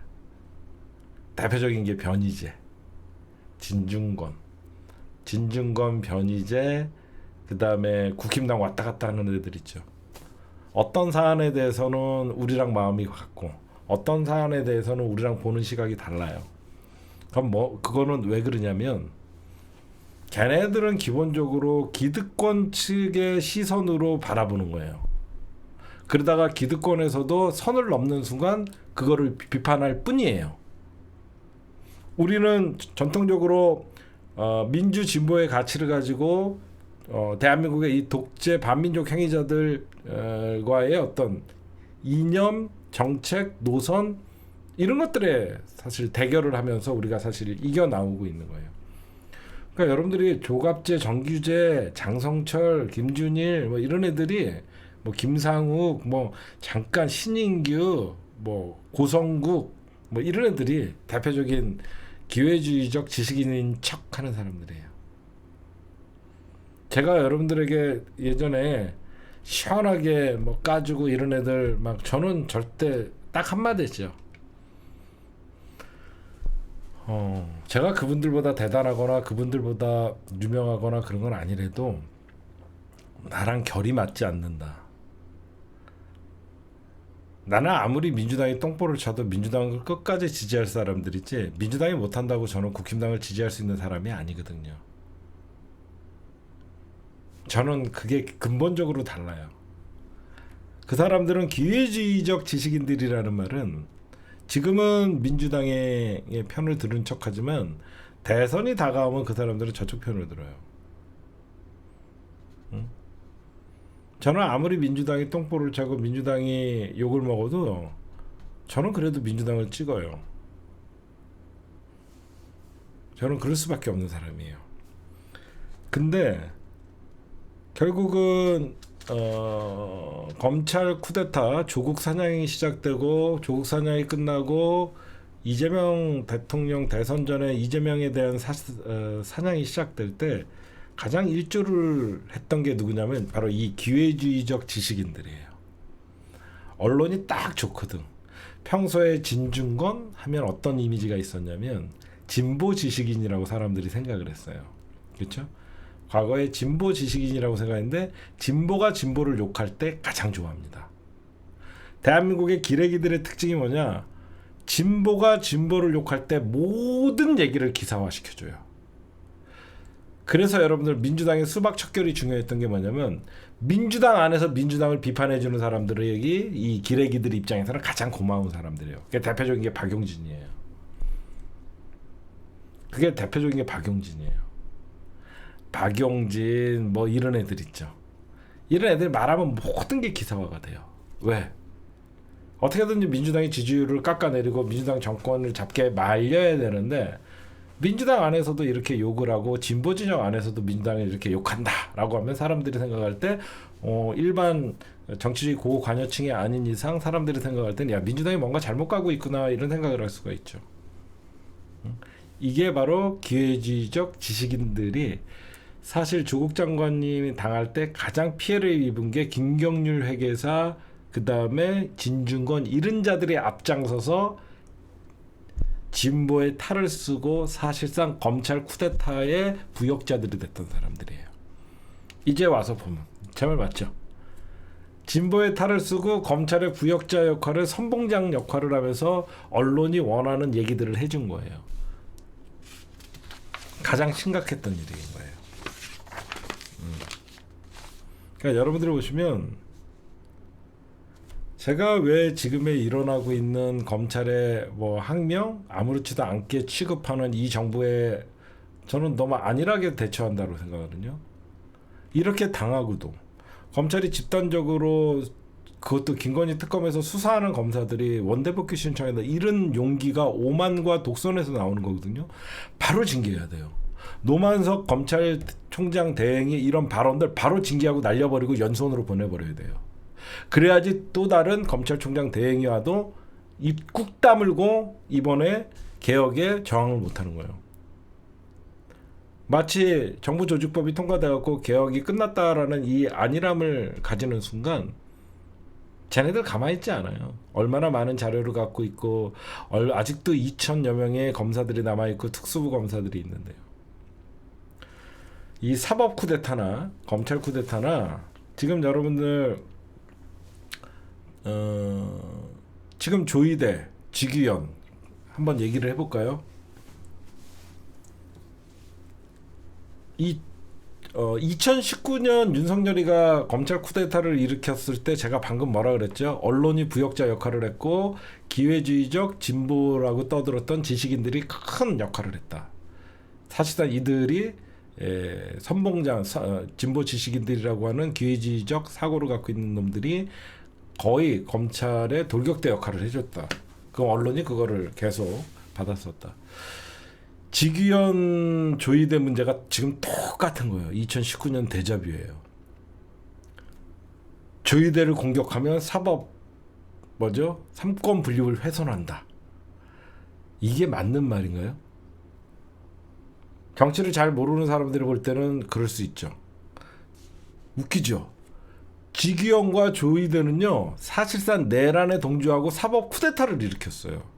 대표적인 게 변희재, 진중권, 변희재, 그 다음에 국힘당 왔다 갔다 하는 애들 있죠. 어떤 사안에 대해서는 우리랑 마음이 같고 어떤 사안에 대해서는 우리랑 보는 시각이 달라요. 그럼 그거는 왜 그러냐면 걔네들은 기본적으로 기득권 측의 시선으로 바라보는 거예요. 그러다가 기득권에서도 선을 넘는 순간 그거를 비판할 뿐이에요. 우리는 전통적으로 민주 진보의 가치를 가지고 대한민국의 이 독재 반민족 행위자들과의 어떤 이념, 정책, 노선 이런 것들에 사실 대결을 하면서 우리가 사실 이겨 나오고 있는 거예요. 그러니까 여러분들이 조갑재, 정규재, 장성철, 김준일 뭐 이런 애들이 뭐 김상욱, 뭐 잠깐 신인규, 뭐 고성국 뭐 이런 애들이 대표적인 기회주의적 지식인인 척하는 사람들이에요. 제가 여러분들에게 예전에 시원하게 뭐 까주고 이런 애들 막 저는 절대 딱 한마디죠. 제가 그분들보다 대단하거나 그분들보다 유명하거나 그런 건 아니래도 나랑 결이 맞지 않는다. 나는 아무리 민주당이 똥볼을 쳐도 민주당을 끝까지 지지할 사람들이지 민주당이 못한다고 저는 국힘당을 지지할 수 있는 사람이 아니거든요. 저는 그게 근본적으로 달라요. 그 사람들은 기회주의적 지식인들이라는 말은 지금은 민주당의 편을 들은 척하지만 대선이 다가오면 그 사람들은 저쪽 편을 들어요. 저는 아무리 민주당이 똥볼을 차고 민주당이 욕을 먹어도 저는 그래도 민주당을 찍어요. 저는 그럴 수밖에 없는 사람이에요. 근데 결국은 검찰 쿠데타 조국 사냥이 시작되고 조국 사냥이 끝나고 이재명 대통령 대선 전에 이재명에 대한 사냥이 시작될 때 가장 일조를 했던 게 누구냐면 바로 이 기회주의적 지식인들이에요. 언론이 딱 좋거든. 평소에 진중권 하면 어떤 이미지가 있었냐면 진보 지식인이라고 사람들이 생각을 했어요. 그렇죠? 과거에 진보 지식인이라고 생각했는데 진보가 진보를 욕할 때 가장 좋아합니다. 대한민국의 기레기들의 특징이 뭐냐? 진보가 진보를 욕할 때 모든 얘기를 기사화시켜줘요. 그래서 여러분들 민주당의 수박 척결이 중요했던 게 뭐냐면 민주당 안에서 민주당을 비판해주는 사람들이 이 기레기들 입장에서는 가장 고마운 사람들이에요. 그게 대표적인 게 박용진이에요. 그게 대표적인 게 박용진이에요. 박용진 뭐 이런 애들 있죠. 이런 애들 말하면 모든 게 기사화가 돼요. 왜? 어떻게든지 민주당의 지지율을 깎아내리고 민주당 정권을 잡게 말려야 되는데 민주당 안에서도 이렇게 욕을 하고 진보 진영 안에서도 민주당을 이렇게 욕한다라고 하면 사람들이 생각할 때 일반 정치주의 고관여층이 아닌 이상 사람들이 생각할 때는 야 민주당이 뭔가 잘못 가고 있구나 이런 생각을 할 수가 있죠. 이게 바로 기회주의적 지식인들이 사실 조국 장관님이 당할 때 가장 피해를 입은 게 김경률 회계사 그 다음에 진중권 이런 자들이 앞장서서 진보의 탈을 쓰고 사실상 검찰 쿠데타의 부역자들이 됐던 사람들이에요. 이제 와서 보면 제 말 맞죠? 진보의 탈을 쓰고 검찰의 부역자 역할을 선봉장 역할을 하면서 언론이 원하는 얘기들을 해준 거예요. 가장 심각했던 일인 거예요. 그러니까 여러분들이 보시면 제가 왜 지금에 일어나고 있는 검찰의 뭐 항명 아무렇지도 않게 취급하는 이 정부에 저는 너무 안일하게 대처한다고 생각하거든요. 이렇게 당하고도 검찰이 집단적으로 그것도 김건희 특검에서 수사하는 검사들이 원대복귀 신청한다 이런 용기가 오만과 독선에서 나오는 거거든요. 바로 징계해야 돼요. 노만석 검찰총장 대행이 이런 발언들 바로 징계하고 날려버리고 연수원으로 보내버려야 돼요. 그래야지 또 다른 검찰총장 대행이 와도 입 꾹 다물고 이번에 개혁에 저항을 못하는 거예요. 마치 정부조직법이 통과돼갖고 개혁이 끝났다라는 이 안일함을 가지는 순간 쟤네들 가만히 있지 않아요. 얼마나 많은 자료를 갖고 있고 아직도 2,000여 명의 검사들이 남아있고 특수부 검사들이 있는데요. 이 사법 쿠데타나 검찰 쿠데타나 지금 여러분들 지금 조이대 직위원 한번 얘기를 해볼까요? 2019년 윤석열이가 검찰 쿠데타를 일으켰을 때 제가 방금 뭐라 그랬죠? 언론이 부역자 역할을 했고 기회주의적 진보라고 떠들었던 지식인들이 큰 역할을 했다. 사실상 이들이 선봉장 진보 지식인들이라고 하는 기회주의적 사고를 갖고 있는 놈들이 거의 검찰의 돌격대 역할을 해줬다. 그럼 언론이 그거를 계속 받았었다. 직위원 조이대 문제가 지금 똑같은 거예요. 2019년 데자뷰예요. 조이대를 공격하면 사법 삼권 분립을 훼손한다. 이게 맞는 말인가요? 정치를 잘 모르는 사람들이 볼 때는 그럴 수 있죠. 웃기죠. 직위원과 조이대는요 사실상 내란에 동조하고 사법 쿠데타를 일으켰어요.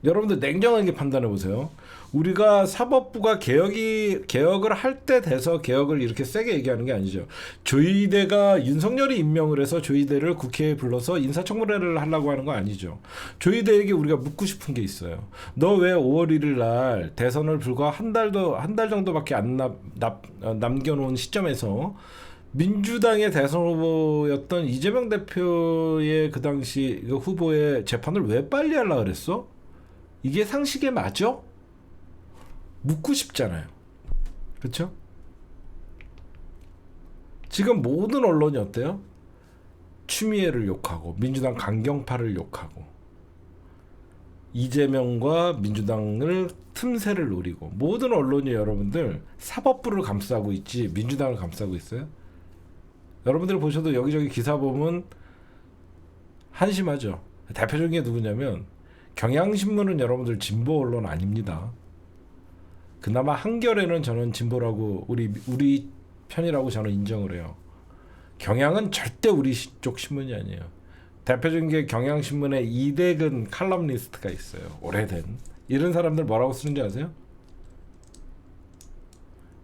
여러분들 냉정하게 판단해 보세요. 우리가 사법부가 개혁을 할 때 돼서 개혁을 이렇게 세게 얘기하는 게 아니죠. 조이대가 윤석열이 임명을 해서 조이대를 국회에 불러서 인사청문회를 하려고 하는 거 아니죠. 조이대에게 우리가 묻고 싶은 게 있어요. 너 왜 5월 1일 날 대선을 불과 한 달 정도밖에 안 남겨놓은 시점에서 민주당의 대선 후보였던 이재명 대표의 그 당시 그 후보의 재판을 왜 빨리 하려고 그랬어? 이게 상식에 맞아? 묻고 싶잖아요. 그렇죠? 지금 모든 언론이 어때요? 추미애를 욕하고 민주당 강경파를 욕하고 이재명과 민주당을 틈새를 노리고 모든 언론이 여러분들 사법부를 감싸고 있지 민주당을 감싸고 있어요? 여러분들 보셔도 여기저기 기사 보면 한심하죠. 대표적인 게 누구냐면 경향신문은 여러분들 진보 언론 아닙니다. 그나마 한겨레는 저는 진보라고 우리 편이라고 저는 인정을 해요. 경향은 절대 우리 쪽 신문이 아니에요. 대표적인 게 경향신문에 이대근 칼럼니스트가 있어요. 오래된. 이런 사람들 뭐라고 쓰는지 아세요?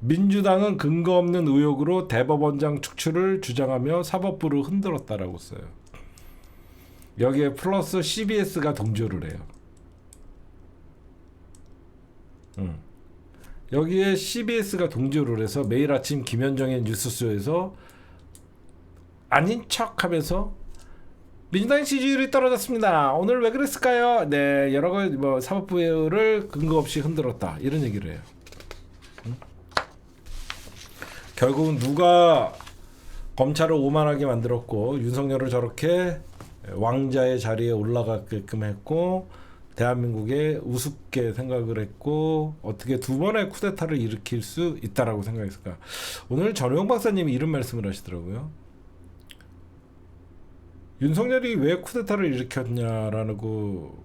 민주당은 근거 없는 의혹으로 대법원장 축출을 주장하며 사법부를 흔들었다라고 써요. 여기에 플러스 CBS가 동조를 해요. 여기에 CBS가 동조를 해서 매일 아침 김현정의 뉴스쇼에서 아닌 척하면서 민주당 지지율이 떨어졌습니다. 오늘 왜 그랬을까요? 네, 여러 가지 사법부를 근거 없이 흔들었다 이런 얘기를 해요. 결국은 누가 검찰을 오만하게 만들었고 윤석열을 저렇게 왕자의 자리에 올라가게끔 했고 대한민국에 우습게 생각을 했고 어떻게 두 번의 쿠데타를 일으킬 수 있다라고 생각했을까? 오늘 전우영 박사님이 이런 말씀을 하시더라고요. 윤석열이 왜 쿠데타를 일으켰냐라고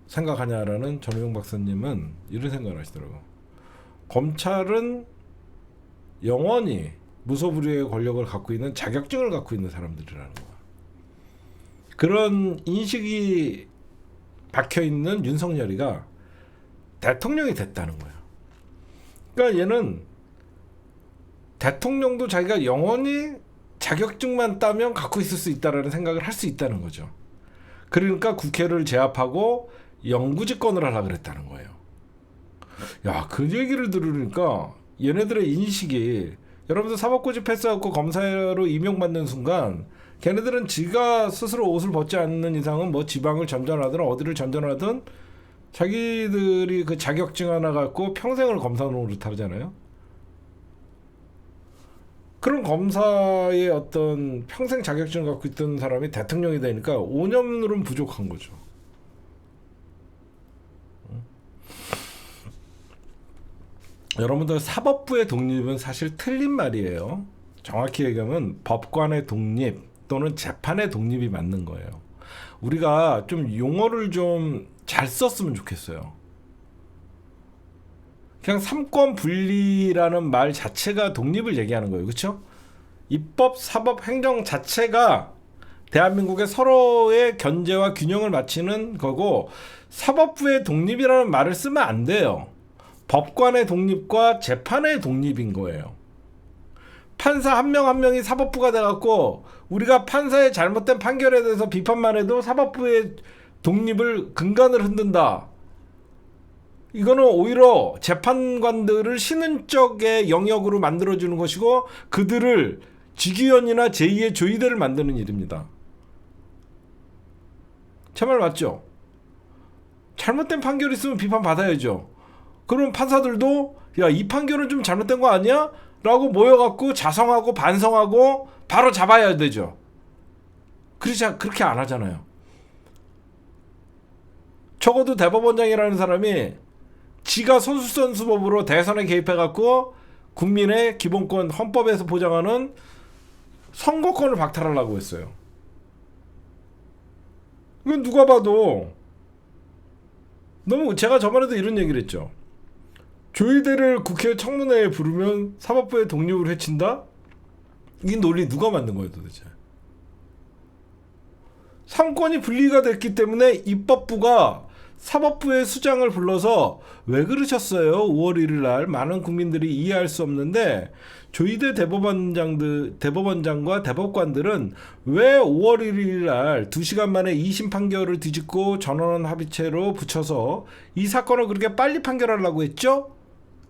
생각하냐라는 전우영 박사님은 이런 생각을 하시더라고요. 검찰은 영원히 무소불위의 권력을 갖고 있는 자격증을 갖고 있는 사람들이라는 거야. 그런 인식이 박혀있는 윤석열이가 대통령이 됐다는 거예요. 그러니까 얘는 대통령도 자기가 영원히 자격증만 따면 갖고 있을 수 있다라는 생각을 할 수 있다는 거죠. 그러니까 국회를 제압하고 영구집권을 하려고 그랬다는 거예요. 야, 그 얘기를 들으니까 얘네들의 인식이 여러분들 사법고지 패스하고 검사로 임용받는 순간 걔네들은 지가 스스로 옷을 벗지 않는 이상은 뭐 지방을 전전하든 어디를 전전하든 자기들이 그 자격증 하나 갖고 평생을 검사 노릇 하잖아요. 그런 검사의 어떤 평생 자격증을 갖고 있던 사람이 대통령이 되니까 5년은 부족한 거죠. 여러분들 사법부의 독립은 사실 틀린 말이에요. 정확히 얘기하면 법관의 독립 또는 재판의 독립이 맞는 거예요. 우리가 좀 용어를 좀 잘 썼으면 좋겠어요. 그냥 삼권 분리라는 말 자체가 독립을 얘기하는 거예요. 그렇죠? 입법, 사법, 행정 자체가 대한민국의 서로의 견제와 균형을 맞추는 거고 사법부의 독립이라는 말을 쓰면 안 돼요. 법관의 독립과 재판의 독립인 거예요. 판사 한 명 한 명이 사법부가 돼갖고 우리가 판사의 잘못된 판결에 대해서 비판만 해도 사법부의 독립을 근간을 흔든다. 이거는 오히려 재판관들을 신은적의 영역으로 만들어주는 것이고 그들을 직위원이나 제2의 조이대를 만드는 일입니다. 제 말 맞죠? 잘못된 판결이 있으면 비판받아야죠. 그럼 판사들도 야, 이 판결은 좀 잘못된 거 아니야? 라고 모여갖고 자성하고 반성하고 바로 잡아야 되죠. 그렇게 안 하잖아요. 적어도 대법원장이라는 사람이 지가 선수선수법으로 대선에 개입해갖고 국민의 기본권 헌법에서 보장하는 선거권을 박탈하려고 했어요. 이건 누가 봐도 너무 제가 저번에도 이런 얘기를 했죠. 조이대를 국회 청문회에 부르면 사법부의 독립을 해친다? 이 논리 누가 만든 거예요 도대체? 삼권이 분리가 됐기 때문에 입법부가 사법부의 수장을 불러서 왜 그러셨어요? 5월 1일 날 많은 국민들이 이해할 수 없는데 조이대 대법원장과 대법관들은 왜 5월 1일 날 2시간 만에 2심 판결을 뒤집고 전원 합의체로 붙여서 이 사건을 그렇게 빨리 판결하려고 했죠?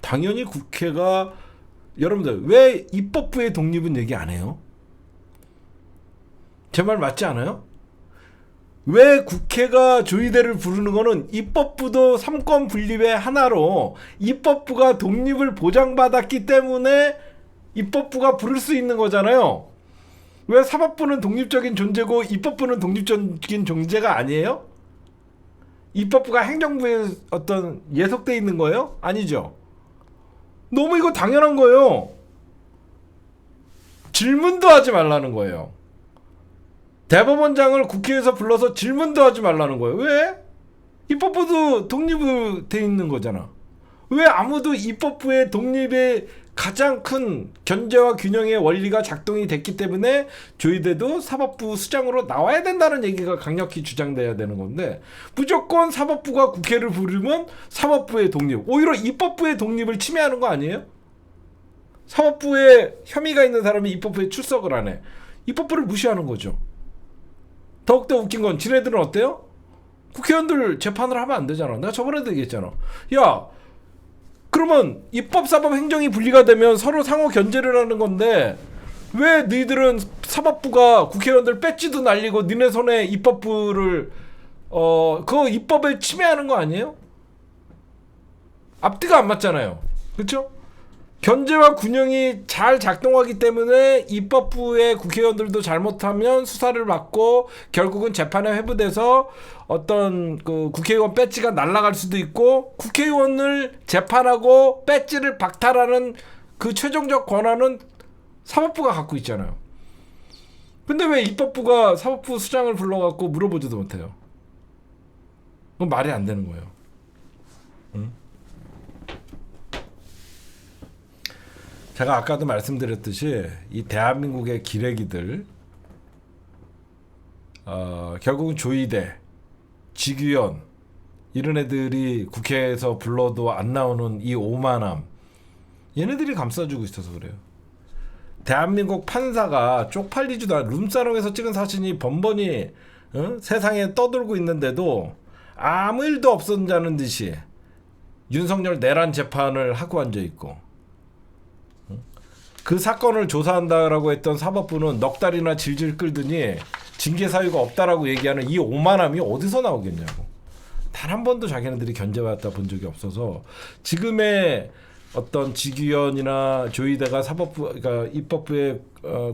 당연히 국회가 여러분들 왜 입법부의 독립은 얘기 안 해요? 제 말 맞지 않아요? 왜 국회가 조이대를 부르는 거는 입법부도 삼권 분립의 하나로 입법부가 독립을 보장받았기 때문에 입법부가 부를 수 있는 거잖아요. 왜 사법부는 독립적인 존재고 입법부는 독립적인 존재가 아니에요? 입법부가 행정부에 어떤 예속돼 있는 거예요? 아니죠. 너무 이거 당연한 거예요. 질문도 하지 말라는 거예요. 대법원장을 국회에서 불러서 질문도 하지 말라는 거예요. 왜? 입법부도 독립이 돼 있는 거잖아. 왜 아무도 입법부의 독립의 가장 큰 견제와 균형의 원리가 작동이 됐기 때문에 조이대도 사법부 수장으로 나와야 된다는 얘기가 강력히 주장돼야 되는 건데, 무조건 사법부가 국회를 부르면 사법부의 독립, 오히려 입법부의 독립을 침해하는 거 아니에요? 사법부에 혐의가 있는 사람이 입법부에 출석을 안 해. 입법부를 무시하는 거죠. 더욱더 웃긴 건 지네들은 어때요? 국회의원들 재판을 하면 안 되잖아. 내가 저번에도 얘기했잖아. 야, 그러면 입법, 사법, 행정이 분리가 되면 서로 상호 견제를 하는 건데 왜 너희들은 사법부가 국회의원들 배지도 날리고 니네 손에 입법부를 그 입법을 침해하는 거 아니에요? 앞뒤가 안 맞잖아요. 그렇죠? 견제와 균형이 잘 작동하기 때문에 입법부의 국회의원들도 잘못하면 수사를 받고 결국은 재판에 회부돼서 어떤 그 국회의원 배지가 날아갈 수도 있고, 국회의원을 재판하고 배지를 박탈하는 그 최종적 권한은 사법부가 갖고 있잖아요. 근데 왜 입법부가 사법부 수장을 불러갖고 물어보지도 못해요? 그건 말이 안 되는 거예요. 응? 제가 아까도 말씀드렸듯이 이 대한민국의 기레기들, 결국은 조이대, 지규현 이런 애들이 국회에서 불러도 안 나오는 이 오만함, 얘네들이 감싸주고 있어서 그래요. 대한민국 판사가 쪽팔리지도 않아. 룸사롱에서 찍은 사진이 번번이 세상에 떠돌고 있는데도 아무 일도 없었다는 듯이 윤석열 내란 재판을 하고 앉아있고, 그 사건을 조사한다라고 했던 사법부는 넉 달이나 질질 끌더니 징계 사유가 없다라고 얘기하는 이 오만함이 어디서 나오겠냐고. 단 한 번도 자기네들이 견제받았다 본 적이 없어서 지금의 어떤 지규현이나 조이대가 사법부, 그러니까 입법부에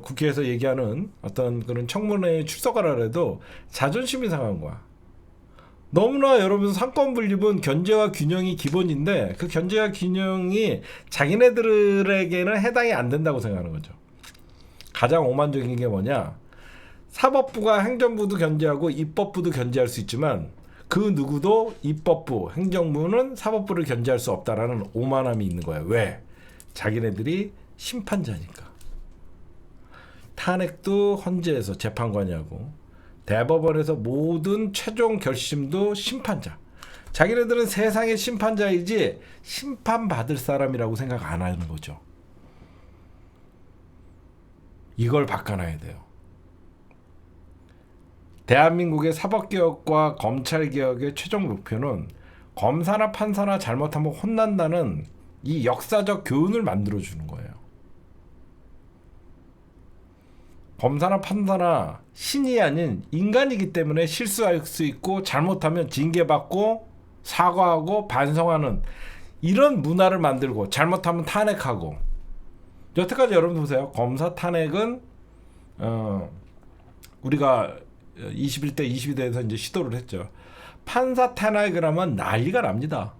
국회에서 얘기하는 어떤 그런 청문회에 출석하라 해도 자존심이 상한 거야. 너무나 여러분, 상권 분립은 견제와 균형이 기본인데 그 견제와 균형이 자기네들에게는 해당이 안 된다고 생각하는 거죠. 가장 오만적인 게 뭐냐? 사법부가 행정부도 견제하고 입법부도 견제할 수 있지만 그 누구도 입법부, 행정부는 사법부를 견제할 수 없다라는 오만함이 있는 거예요. 왜? 자기네들이 심판자니까. 탄핵도 헌재에서 재판관이 하고, 대법원에서 모든 최종 결심도 심판자. 자기네들은 세상의 심판자이지 심판받을 사람이라고 생각 안 하는 거죠. 이걸 바꿔놔야 돼요. 대한민국의 사법개혁과 검찰개혁의 최종 목표는 검사나 판사나 잘못하면 혼난다는 이 역사적 교훈을 만들어주는 거예요. 검사나 판사나 신이 아닌 인간이기 때문에 실수할 수 있고, 잘못하면 징계받고 사과하고 반성하는 이런 문화를 만들고, 잘못하면 탄핵하고. 여태까지 여러분 보세요. 검사 탄핵은 우리가 21대 22대에서 이제 시도를 했죠. 판사 탄핵을 하면 난리가 납니다.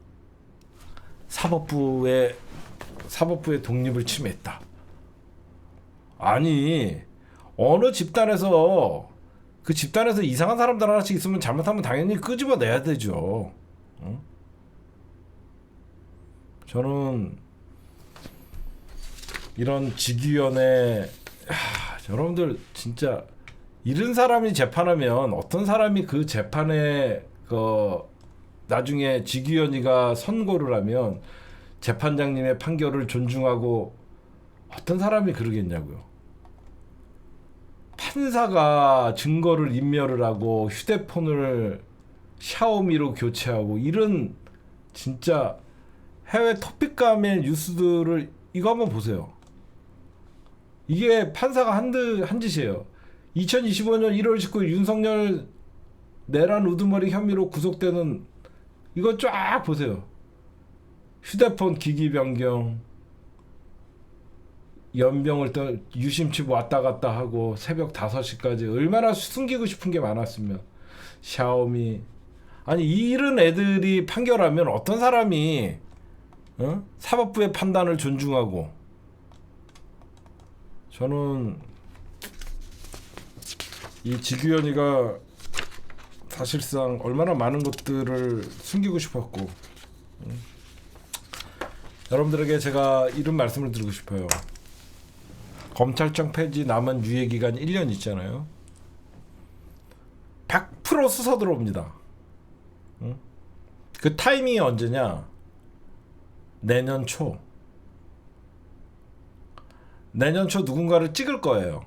사법부의 독립을 침해했다. 아니, 어느 집단에서 그 집단에서 이상한 사람들 하나씩 있으면 잘못하면 당연히 끄집어내야 되죠. 응? 저는 이런 직위원회, 여러분들 진짜 이런 사람이 재판하면 어떤 사람이 그 재판에 나중에 직위원회가 선고를 하면 재판장님의 판결을 존중하고 어떤 사람이 그러겠냐고요. 판사가 증거를 인멸을 하고 휴대폰을 샤오미로 교체하고 이런 진짜 해외 토픽감의 뉴스들을 이거 한번 보세요. 이게 판사가 한 짓이에요. 2025년 1월 19일 윤석열 내란 우두머리 혐의로 구속되는 이거 쫙 보세요. 휴대폰 기기 변경, 연병을 또 유심칩 왔다 갔다 하고 새벽 5시까지 얼마나 숨기고 싶은 게 많았으면 샤오미. 아니 이런 애들이 판결하면 어떤 사람이 사법부의 판단을 존중하고. 저는 이 지규현이가 사실상 얼마나 많은 것들을 숨기고 싶었고, 여러분들에게 제가 이런 말씀을 드리고 싶어요. 검찰청 폐지 남은 유예기간 1년 있잖아요. 100% 수사 들어옵니다. 그 타이밍이 언제냐? 내년 초. 내년 초 누군가를 찍을 거예요.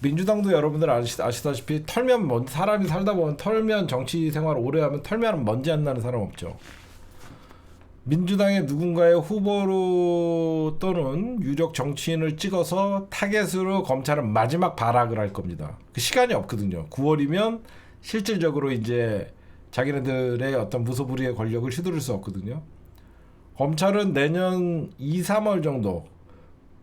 민주당도 여러분들 아시다시피 털면 먼지, 사람이 살다 보면 털면 정치 생활 오래 하면 털면 먼지 안 나는 사람 없죠. 민주당의 누군가의 후보로 또는 유력 정치인을 찍어서 타겟으로 검찰은 마지막 발악을 할 겁니다. 그 시간이 없거든요. 9월이면 실질적으로 이제 자기네들의 어떤 무소불위의 권력을 휘두를 수 없거든요. 검찰은 내년 2, 3월 정도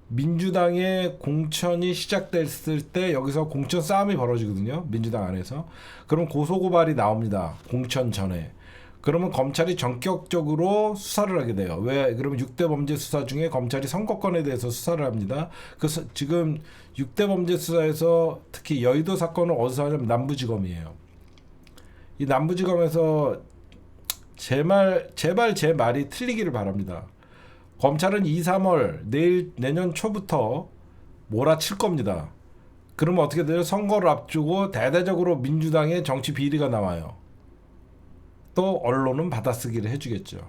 민주당의 공천이 시작됐을 때 여기서 공천 싸움이 벌어지거든요. 민주당 안에서. 그럼 고소고발이 나옵니다. 공천 전에. 그러면 검찰이 전격적으로 수사를 하게 돼요. 왜? 그러면 6대 범죄 수사 중에 검찰이 선거권에 대해서 수사를 합니다. 그래서 지금 6대 범죄 수사에서 특히 여의도 사건을 어디서 하냐면 남부지검이에요. 이 남부지검에서 제발 제 말이 틀리기를 바랍니다. 검찰은 2, 3월 내년 초부터 몰아칠 겁니다. 그러면 어떻게 돼요? 선거를 앞두고 대대적으로 민주당의 정치 비리가 나와요. 또 언론은 받아쓰기를 해주겠죠.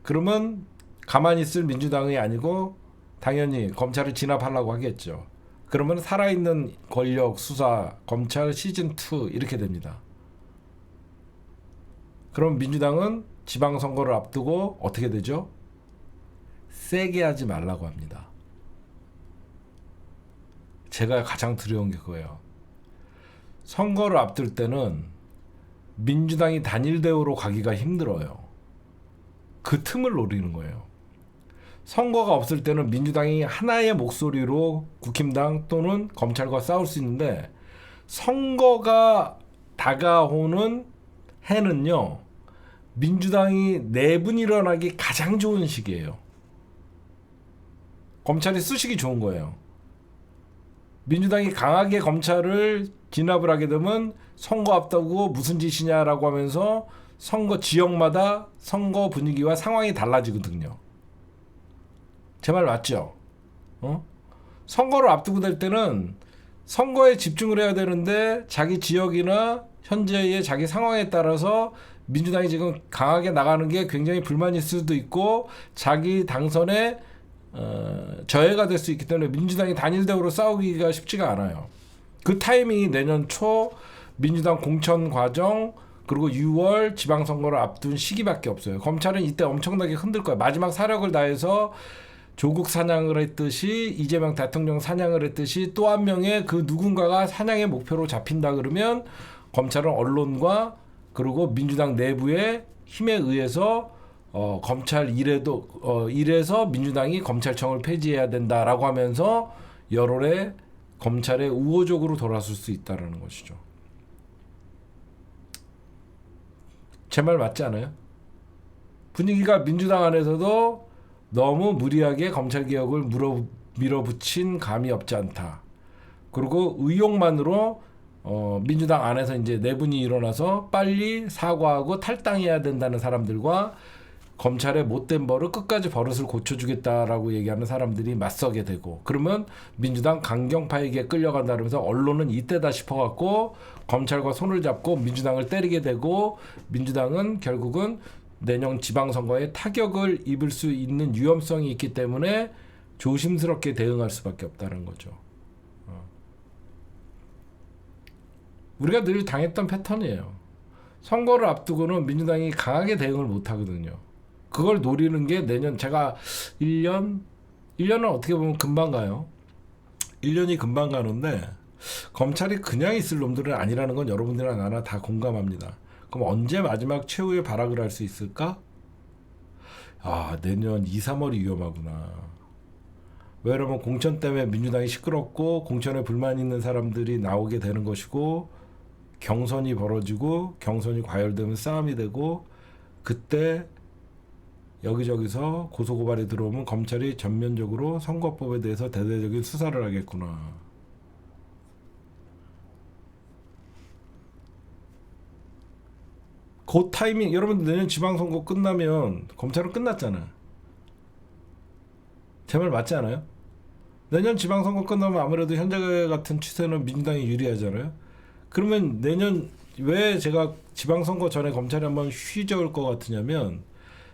그러면 가만히 있을 민주당이 아니고 당연히 검찰을 진압하려고 하겠죠. 그러면 살아있는 권력 수사 검찰 시즌2 이렇게 됩니다. 그럼 민주당은 지방선거를 앞두고 어떻게 되죠? 세게 하지 말라고 합니다. 제가 가장 두려운 게 그거예요. 선거를 앞둘 때는 민주당이 단일 대우로 가기가 힘들어요. 그 틈을 노리는 거예요. 선거가 없을 때는 민주당이 하나의 목소리로 국힘당 또는 검찰과 싸울 수 있는데, 선거가 다가오는 해는요, 민주당이 내분 일어나기 가장 좋은 시기예요. 검찰이 쑤시기 좋은 거예요. 민주당이 강하게 검찰을 진압을 하게 되면 선거 앞두고 무슨 짓이냐라고 하면서 선거 지역마다 선거 분위기와 상황이 달라지거든요. 제 말 맞죠? 선거를 앞두고 될 때는 선거에 집중을 해야 되는데 자기 지역이나 현재의 자기 상황에 따라서 민주당이 지금 강하게 나가는 게 굉장히 불만일 수도 있고 자기 당선에 저해가 될 수 있기 때문에 민주당이 단일대우로 싸우기가 쉽지가 않아요. 그 타이밍이 내년 초 민주당 공천 과정 그리고 6월 지방선거를 앞둔 시기밖에 없어요. 검찰은 이때 엄청나게 흔들 거예요. 마지막 사력을 다해서 조국 사냥을 했듯이 이재명 대통령 사냥을 했듯이 또 한 명의 그 누군가가 사냥의 목표로 잡힌다 그러면 검찰은 언론과 그리고 민주당 내부의 힘에 의해서 검찰 일에서 민주당이 검찰청을 폐지해야 된다라고 하면서 여론에 검찰에 우호적으로 돌아설 수 있다라는 것이죠. 제 말 맞지 않아요? 분위기가 민주당 안에서도 너무 무리하게 검찰개혁을 밀어붙인 감이 없지 않다. 그리고 의욕만으로 민주당 안에서 이제 내분이 일어나서 빨리 사과하고 탈당해야 된다는 사람들과 검찰의 못된 버릇을 고쳐주겠다라고 얘기하는 사람들이 맞서게 되고, 그러면 민주당 강경파에게 끌려간다면서 언론은 이때다 싶어갖고 검찰과 손을 잡고 민주당을 때리게 되고, 민주당은 결국은 내년 지방선거에 타격을 입을 수 있는 위험성이 있기 때문에 조심스럽게 대응할 수밖에 없다는 거죠. 우리가 늘 당했던 패턴이에요. 선거를 앞두고는 민주당이 강하게 대응을 못 하거든요. 그걸 노리는 게 내년, 제가 1년은 어떻게 보면 금방 가요. 1년이 금방 가는데 검찰이 그냥 있을 놈들은 아니라는 건 여러분들이나 나나 다 공감합니다. 그럼 언제 마지막 최후의 발악을 할 수 있을까? 내년 2, 3월이 위험하구나. 왜 그러면 공천 때문에 민주당이 시끄럽고 공천에 불만 있는 사람들이 나오게 되는 것이고, 경선이 벌어지고 경선이 과열되면 싸움이 되고 그때 여기저기서 고소고발이 들어오면 검찰이 전면적으로 선거법에 대해서 대대적인 수사를 하겠구나. 그 타이밍 여러분 내년 지방선거 끝나면 검찰은 끝났잖아. 제 말 맞지 않아요? 내년 지방선거 끝나면 아무래도 현재 같은 추세는 민주당이 유리하잖아요. 그러면 내년 왜 제가 지방선거 전에 검찰이 한번 휘저을 것 같으냐면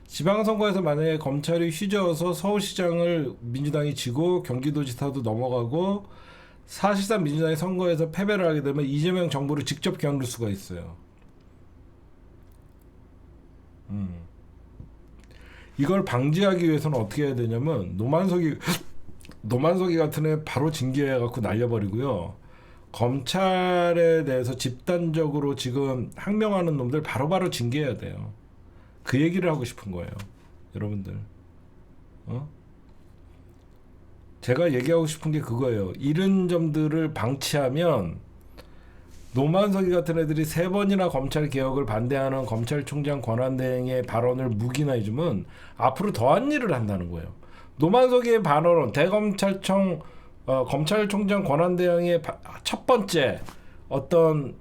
지방선거에서 만약에 검찰이 휘저어서 서울시장을 민주당이 지고 경기도지사도 넘어가고 사실상 민주당이 선거에서 패배를 하게 되면 이재명 정부를 직접 겨눌 수가 있어요. 이걸 방지하기 위해서는 어떻게 해야 되냐면 노만석이 같은 애 바로 징계해 갖고 날려버리고요. 검찰에 대해서 집단적으로 지금 항명하는 놈들 바로바로 징계해야 돼요. 그 얘기를 하고 싶은 거예요. 여러분들. 제가 얘기하고 싶은 게 그거예요. 이런 점들을 방치하면 노만석이 같은 애들이 3번이나 검찰 개혁을 반대하는 검찰총장 권한대행의 발언을 묵인해주면 앞으로 더한 일을 한다는 거예요. 노만석의 발언은 검찰총장 권한대행의 첫 번째 어떤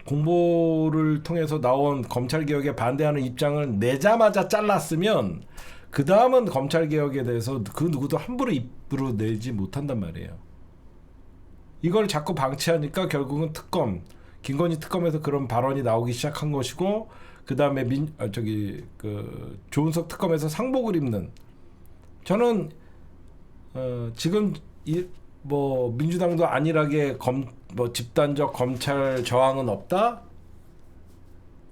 공보를 통해서 나온 검찰개혁에 반대하는 입장을 내자마자 잘랐으면 그 다음은 검찰개혁에 대해서 그 누구도 함부로 입으로 내지 못한단 말이에요. 이걸 자꾸 방치하니까 결국은 김건희 특검에서 그런 발언이 나오기 시작한 것이고 그 다음에 조은석 특검에서 상복을 입는 저는 지금 민주당도 안일하게 집단적 검찰 저항은 없다?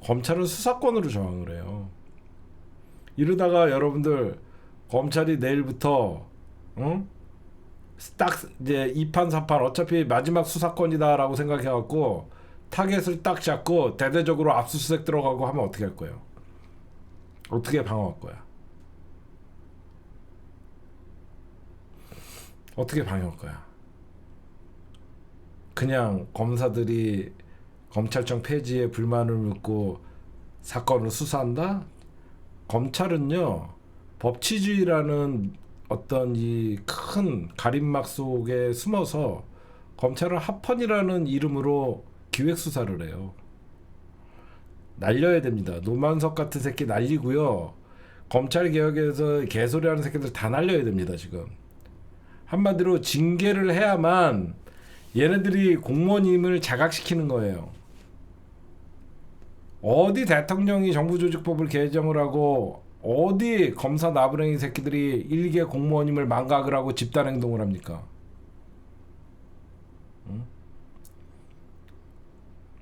검찰은 수사권으로 저항을 해요. 이러다가 여러분들 검찰이 내일부터 딱 이제 2판 4판 어차피 마지막 수사권이다라고 생각해갖고 타겟을 딱 잡고 대대적으로 압수수색 들어가고 하면 어떻게 할 거예요? 어떻게 방어할 거야? 어떻게 방어할 거야? 그냥 검사들이 검찰청 폐지에 불만을 묻고 사건을 수사한다? 검찰은요 법치주의라는 어떤 이 큰 가림막 속에 숨어서 검찰은 합헌이라는 이름으로 기획 수사를 해요. 날려야 됩니다. 노만석 같은 새끼 날리고요. 검찰 개혁에서 개소리하는 새끼들 다 날려야 됩니다. 지금 한마디로 징계를 해야만 얘네들이 공무원임을 자각시키는 거예요. 어디 대통령이 정부조직법을 개정을 하고 어디 검사 나부랭이 새끼들이 일개 공무원임을 망각을 하고 집단행동을 합니까?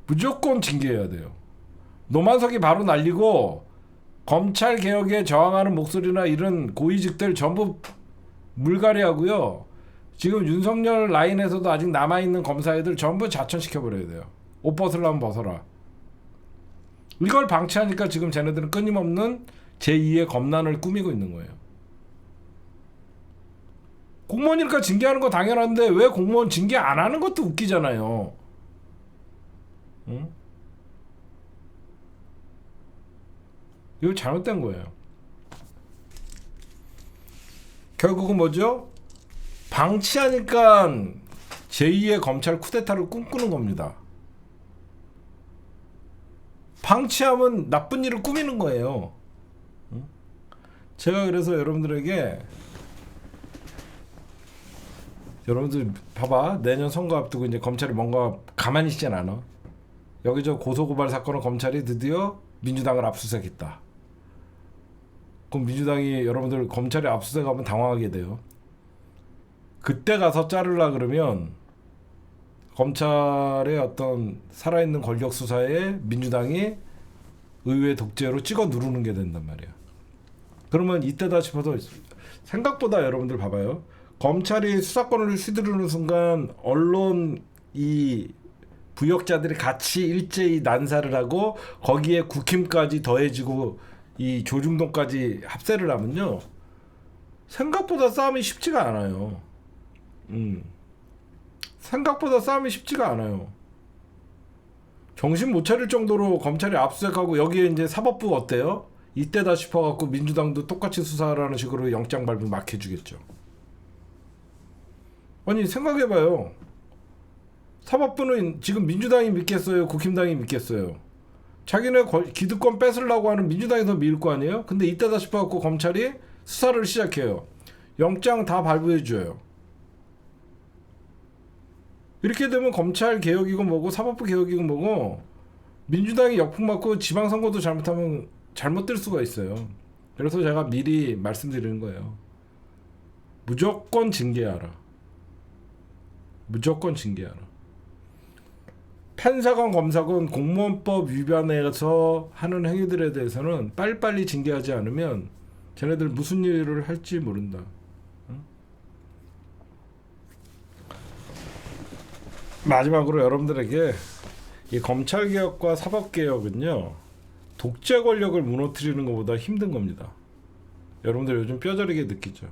무조건 징계해야 돼요. 노만석이 바로 날리고 검찰 개혁에 저항하는 목소리나 이런 고위직들 전부 물갈이하고요. 지금 윤석열 라인에서도 아직 남아있는 검사애들 전부 자천시켜버려야 돼요. 옷 벗으려면 벗어라. 이걸 방치하니까 지금 쟤네들은 끊임없는 제2의 검난을 꾸미고 있는 거예요. 공무원이니까 징계하는 거 당연한데 왜 공무원 징계 안 하는 것도 웃기잖아요. 응? 이거 잘못된 거예요. 결국은 뭐죠? 방치하니까 제2의 검찰 쿠데타를 꿈꾸는 겁니다. 방치하면 나쁜 일을 꾸미는 거예요. 제가 그래서 여러분들에게 여러분들 봐봐 내년 선거 앞두고 이제 검찰이 뭔가 가만히 있진 않아. 여기저 고소고발 사건을 검찰이 드디어 민주당을 압수수색했다. 그럼 민주당이 여러분들 검찰이 압수수색하면 당황하게 돼요. 그때 가서 자르려 그러면 검찰의 어떤 살아있는 권력 수사에 민주당이 의회 독재로 찍어 누르는 게 된단 말이야. 그러면 이때다 싶어서 생각보다 여러분들 봐봐요. 검찰이 수사권을 휘두르는 순간 언론 이 부역자들이 같이 일제히 난사를 하고 거기에 국힘까지 더해지고 이 조중동까지 합세를 하면요. 생각보다 싸움이 쉽지가 않아요. 생각보다 싸움이 쉽지가 않아요. 정신 못 차릴 정도로 검찰이 압수수색하고 여기에 이제 사법부 어때요? 이때다 싶어갖고 민주당도 똑같이 수사하라는 식으로 영장 발부 막 해주겠죠. 아니 생각해봐요. 사법부는 지금 민주당이 믿겠어요? 국힘당이 믿겠어요? 자기네 기득권 뺏으려고 하는 민주당이 더 믿을 거 아니에요? 근데 이때다 싶어갖고 검찰이 수사를 시작해요. 영장 다 발부해줘요. 이렇게 되면 검찰 개혁이고 뭐고 사법부 개혁이고 뭐고 민주당이 역풍 맞고 지방선거도 잘못하면 잘못될 수가 있어요. 그래서 제가 미리 말씀드리는 거예요. 무조건 징계하라. 무조건 징계하라. 판사건 검사건 공무원법 위반해서 하는 행위들에 대해서는 빨리빨리 징계하지 않으면 쟤네들 무슨 일을 할지 모른다. 마지막으로 여러분들에게 이 검찰개혁과 사법개혁은요 독재 권력을 무너뜨리는 것보다 힘든 겁니다. 여러분들 요즘 뼈저리게 느끼죠.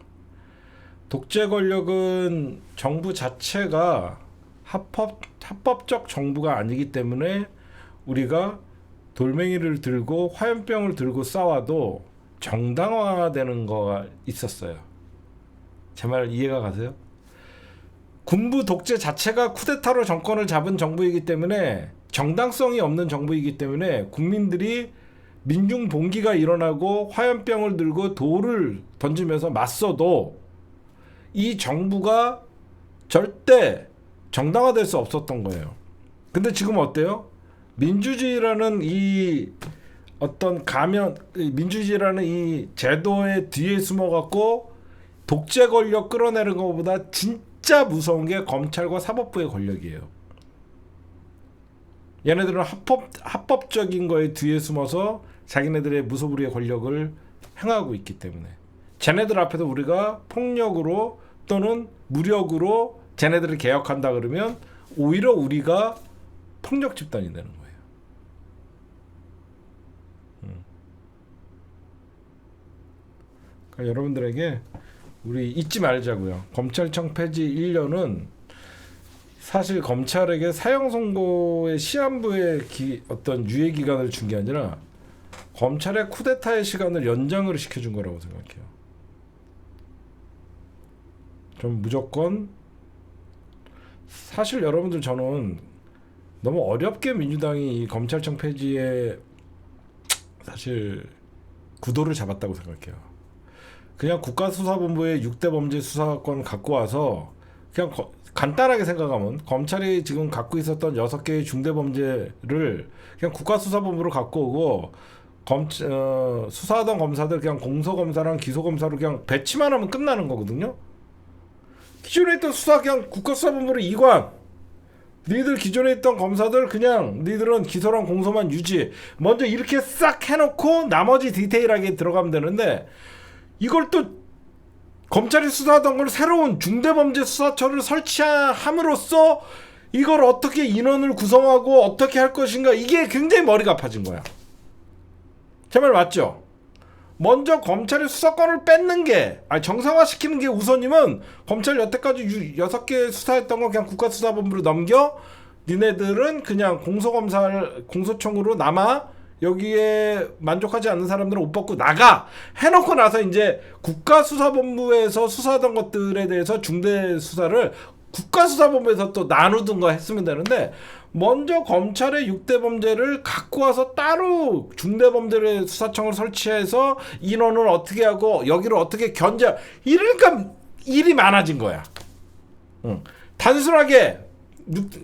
독재 권력은 정부 자체가 합법적 정부가 아니기 때문에 우리가 돌멩이를 들고 화염병을 들고 싸워도 정당화되는 거가 있었어요. 제 말 이해가 가세요? 군부 독재 자체가 쿠데타로 정권을 잡은 정부이기 때문에 정당성이 없는 정부이기 때문에 국민들이 민중 봉기가 일어나고 화염병을 들고 돌을 던지면서 맞서도 이 정부가 절대 정당화될 수 없었던 거예요. 근데 지금 어때요? 민주주의라는 이 어떤 민주주의라는 이 제도의 뒤에 숨어갖고 독재 권력 끌어내는 것보다 진짜 무서운 게 검찰과 사법부의 권력이에요. 얘네들은 합법적인 거에 뒤에 숨어서 자기네들의 무소불위의 권력을 행하고 있기 때문에 쟤네들 앞에서 우리가 폭력으로 또는 무력으로 쟤네들을 개혁한다 그러면 오히려 우리가 폭력 집단이 되는 거예요. 그러니까 여러분들에게 우리 잊지 말자고요. 검찰청 폐지 1년은 사실 검찰에게 사형 선고의 시한부의 어떤 유예 기간을 준 게 아니라 검찰의 쿠데타의 시간을 연장을 시켜준 거라고 생각해요. 좀 무조건 사실 여러분들 저는 너무 어렵게 민주당이 이 검찰청 폐지에 사실 구도를 잡았다고 생각해요. 그냥 국가수사본부의 6대 범죄 수사권 갖고 와서 그냥 간단하게 생각하면 검찰이 지금 갖고 있었던 6개의 중대범죄를 그냥 국가수사본부로 갖고 오고 수사하던 검사들 그냥 공소검사랑 기소검사로 그냥 배치만 하면 끝나는 거거든요. 기존에 있던 수사 그냥 국가수사본부로 이관. 니들 기존에 있던 검사들 그냥 니들은 기소랑 공소만 유지. 먼저 이렇게 싹 해놓고 나머지 디테일하게 들어가면 되는데 이걸 또 검찰이 수사하던 걸 새로운 중대범죄 수사처를 설치함으로써 이걸 어떻게 인원을 구성하고 어떻게 할 것인가 이게 굉장히 머리가 아파진 거야. 제 말 맞죠? 먼저 검찰의 수사권을 뺏는 게 정상화시키는 게 우선이면 검찰 여태까지 6개 수사했던 거 그냥 국가수사본부로 넘겨 니네들은 그냥 공소청으로 남아 여기에 만족하지 않는 사람들은 옷 벗고 나가 해놓고 나서 이제 국가수사본부에서 수사하던 것들에 대해서 중대 수사를 국가수사본부에서 또 나누든가 했으면 되는데 먼저 검찰의 6대 범죄를 갖고 와서 따로 중대범죄의 수사청을 설치해서 인원을 어떻게 하고 여기를 어떻게 이러니까 일이 많아진 거야. 단순하게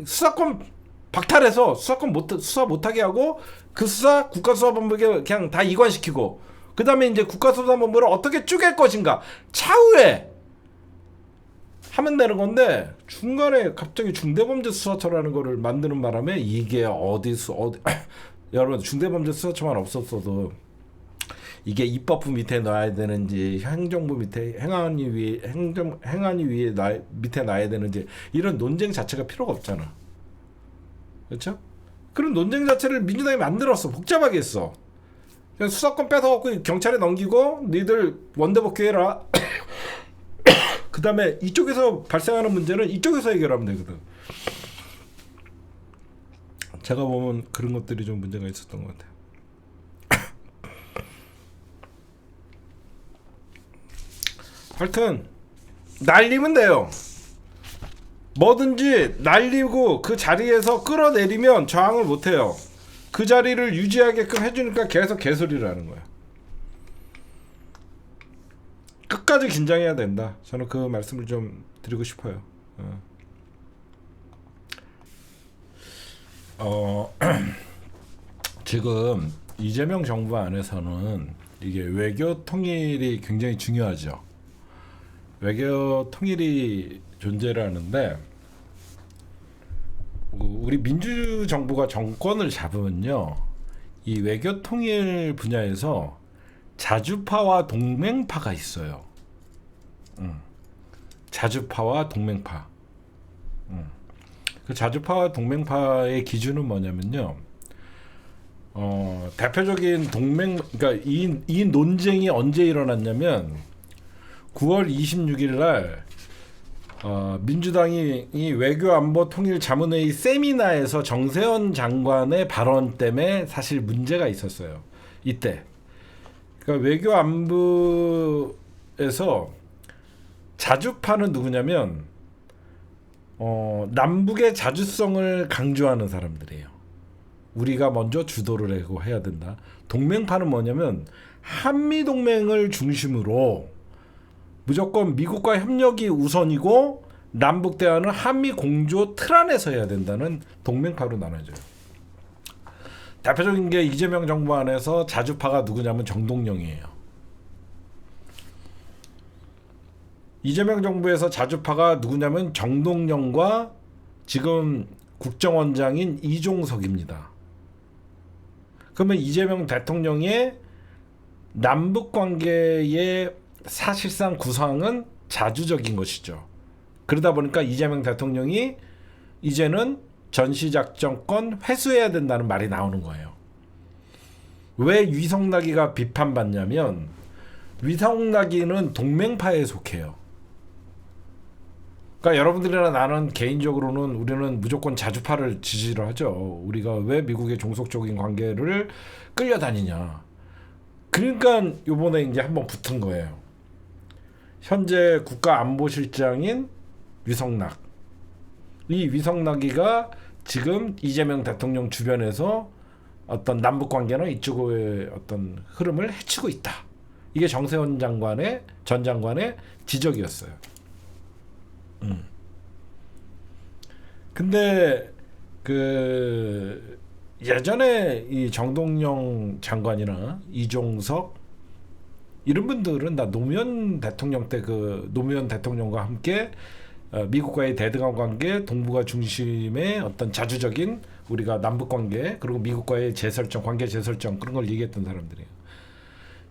수사권 박탈해서 수사 못하게 하고 그 수사 국가수사본부에 그냥 다 이관시키고 그 다음에 이제 국가수사본부를 어떻게 쪼갤 것인가 차후에 하면 되는 건데 중간에 갑자기 중대범죄수사처라는 거를 만드는 바람에 이게 어디 여러분 중대범죄 수사처만 없었어도 이게 입법부 밑에 놔야 되는지 행정부 밑에 행안위 위에 밑에 놔야 되는지 이런 논쟁 자체가 필요가 없잖아. 그렇죠? 그런 논쟁 자체를 민주당이 만들었어. 복잡하게 했어. 그냥 수사권 뺏어갖고 경찰에 넘기고 니들 원대복귀해라. 그 다음에 이쪽에서 발생하는 문제는 이쪽에서 해결하면 되거든. 제가 보면 그런 것들이 좀 문제가 있었던 것 같아요. 하여튼 날리면 돼요. 뭐든지 날리고 그 자리에서 끌어내리면 저항을 못해요. 그 자리를 유지하게끔 해주니까 계속 개소리를 하는 거야. 끝까지 긴장해야 된다. 저는 그 말씀을 좀 드리고 싶어요. 지금 이재명 정부 안에서는 이게 외교 통일이 굉장히 중요하죠. 외교 통일이 존재를 하는데 우리 민주정부가 정권을 잡으면요, 이 외교 통일 분야에서 자주파와 동맹파가 있어요. 자주파와 동맹파. 그 자주파와 동맹파의 기준은 뭐냐면요, 대표적인 그러니까 이 논쟁이 언제 일어났냐면 9월 26일 날 민주당이 이 외교안보 통일 자문회의 세미나에서 정세현 장관의 발언 때문에 사실 문제가 있었어요. 이때 그러니까 외교안보에서 자주파는 누구냐면 남북의 자주성을 강조하는 사람들이에요. 우리가 먼저 주도를 하고 해야 된다. 동맹파는 뭐냐면 한미동맹을 중심으로 무조건 미국과 협력이 우선이고 남북 대화는 한미 공조 틀 안에서 해야 된다는 동맹파로 나눠져요. 대표적인 게 이재명 정부 안에서 자주파가 누구냐면 정동영이에요. 이재명 정부에서 자주파가 누구냐면 정동영과 지금 국정원장인 이종석입니다. 그러면 이재명 대통령의 남북 관계의 사실상 구상은 자주적인 것이죠. 그러다 보니까 이재명 대통령이 이제는 전시작전권 회수해야 된다는 말이 나오는 거예요. 왜 위성나기가 비판받냐면 위성나기는 동맹파에 속해요. 그러니까 여러분들이나 나는 개인적으로는 우리는 무조건 자주파를 지지를 하죠. 우리가 왜 미국의 종속적인 관계를 끌려다니냐. 그러니까 이번에 이제 한번 붙은 거예요. 현재 국가안보실장인 위성락. 이 위성락이가 지금 이재명 대통령 주변에서 어떤 남북 관계나 이쪽의 어떤 흐름을 해치고 있다. 이게 정세현 전 장관의 지적이었어요. 근데 그 예전에 이 정동영 장관이나 이종석 이런 분들은 다 노무현 대통령 때 그 노무현 대통령과 함께 미국과의 대등한 관계, 동북아 중심의 어떤 자주적인 우리가 남북 관계 그리고 미국과의 재설정, 관계 재설정 그런 걸 얘기했던 사람들이에요.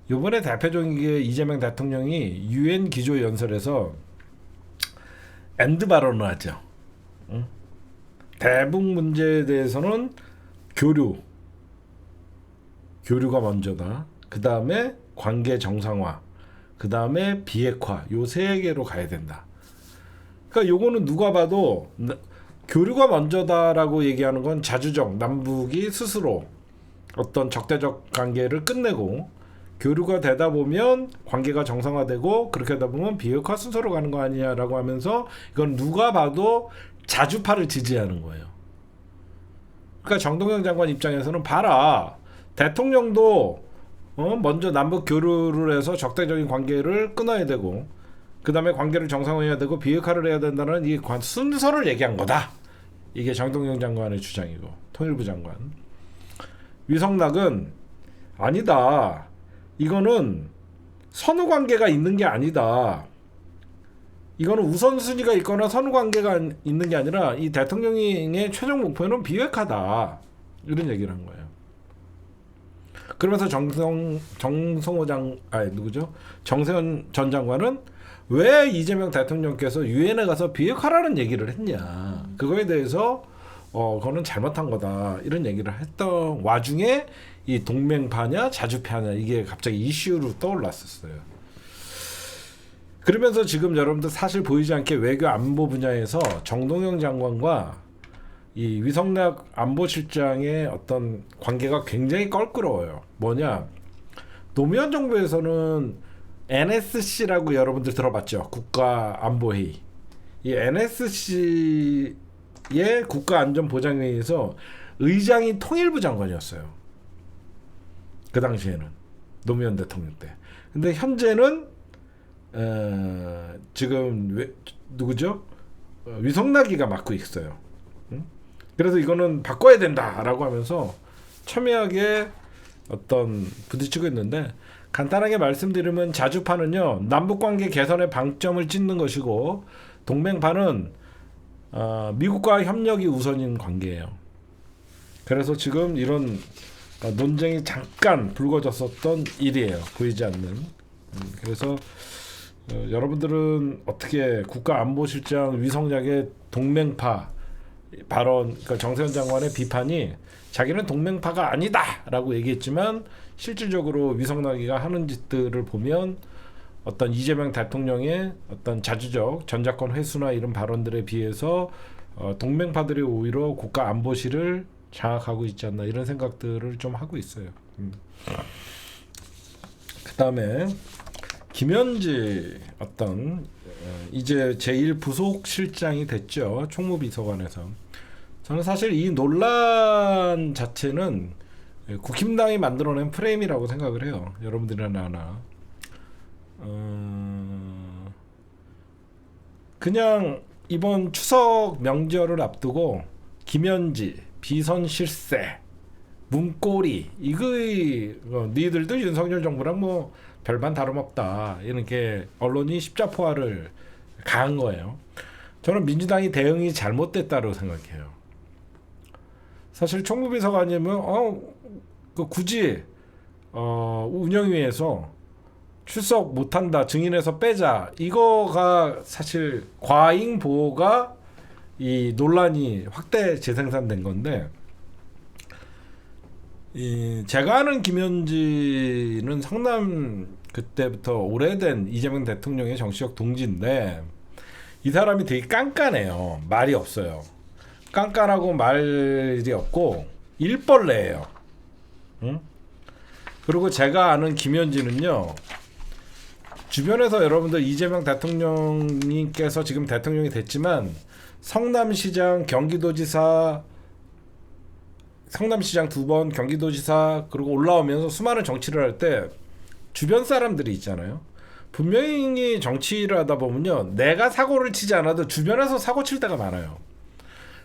이번에 대표적인 게 이재명 대통령이 유엔 기조 연설에서 엔드 발언을 하죠. 대북 문제에 대해서는 교류가 먼저다. 그 다음에 관계 정상화, 그 다음에 비핵화, 요 세 개로 가야 된다. 그러니까 요거는 누가 봐도 교류가 먼저다라고 얘기하는 건 자주적, 남북이 스스로 어떤 적대적 관계를 끝내고 교류가 되다 보면 관계가 정상화되고 그렇게 하다 보면 비핵화 순서로 가는 거 아니냐라고 하면서 이건 누가 봐도 자주파를 지지하는 거예요. 그러니까 정동영 장관 입장에서는 봐라. 대통령도 먼저 남북 교류를 해서 적대적인 관계를 끊어야 되고 그 다음에 관계를 정상화해야 되고 비핵화를 해야 된다는 이 순서를 얘기한 거다. 이게 정동영 장관의 주장이고 통일부 장관. 위성락은 아니다. 이거는 선후 관계가 있는 게 아니다. 이거는 우선순위가 있거나 선후 관계가 있는 게 아니라 이 대통령의 최종 목표는 비핵화다. 이런 얘기를 한 거예요. 그러면서 정세현 전 장관은 왜 이재명 대통령께서 유엔에 가서 비핵화라는 얘기를 했냐. 그거에 대해서 그거는 잘못한 거다. 이런 얘기를 했던 와중에 이 동맹파냐 자주파냐 이게 갑자기 이슈로 떠올랐었어요. 그러면서 지금 여러분들 사실 보이지 않게 외교 안보 분야에서 정동영 장관과 이 위성락 안보실장의 어떤 관계가 굉장히 껄끄러워요. 뭐냐? 노무현 정부에서는 NSC라고 여러분들 들어봤죠? 국가안보회의. 이 NSC의 국가안전보장회의에서 의장이 통일부 장관이었어요. 그 당시에는 노무현 대통령 때. 근데 현재는 지금 누구죠? 위성락이가 맡고 있어요. 그래서 이거는 바꿔야 된다라고 하면서 첨예하게 어떤 부딪히고 있는데, 간단하게 말씀드리면 자주파는요 남북관계 개선에 방점을 찍는 것이고, 동맹파는 미국과 협력이 우선인 관계예요. 그래서 지금 이런 논쟁이 잠깐 불거졌었던 일이에요. 보이지 않는. 그래서 여러분들은 어떻게 국가안보실장 위성락의 동맹파 발언, 그러니까 정세현 장관의 비판이 자기는 동맹파가 아니다라고 얘기했지만 실질적으로 위성락이가 하는 짓들을 보면 어떤 이재명 대통령의 어떤 자주적 전작권 회수나 이런 발언들에 비해서 동맹파들이 오히려 국가안보실을 장악하고 있지 않나, 이런 생각들을 좀 하고 있어요. 그다음에 김현지 어떤 이제 제1부속실장이 됐죠. 총무비서관에서. 저는 사실 이 논란 자체는 국힘당이 만들어낸 프레임이라고 생각을 해요. 여러분들이나 나나. 그냥 이번 추석 명절을 앞두고 김현지, 비선 실세, 문고리, 이거 니들도 윤석열 정부랑 뭐 별반 다름없다, 이렇게 언론이 십자포화를 가한 거예요. 저는 민주당이 대응이 잘못됐다고 생각해요. 사실 총무비서관님은 굳이 운영위에서 출석 못한다, 증인에서 빼자, 이거가 사실 과잉 보호가 이 논란이 확대 재생산된 건데, 제가 아는 김현지는 성남 그때부터 오래된 이재명 대통령의 정치적 동지인데, 이 사람이 되게 깐깐해요. 말이 없어요. 깐깐하고 말이 없고 일벌레예요. 응? 그리고 제가 아는 김현지는요, 주변에서 여러분들 이재명 대통령님께서 지금 대통령이 됐지만 성남시장, 경기도지사, 성남시장 2번, 경기도지사, 그리고 올라오면서 수많은 정치를 할 때 주변 사람들이 있잖아요. 분명히 정치를 하다 보면요, 내가 사고를 치지 않아도 주변에서 사고 칠 때가 많아요.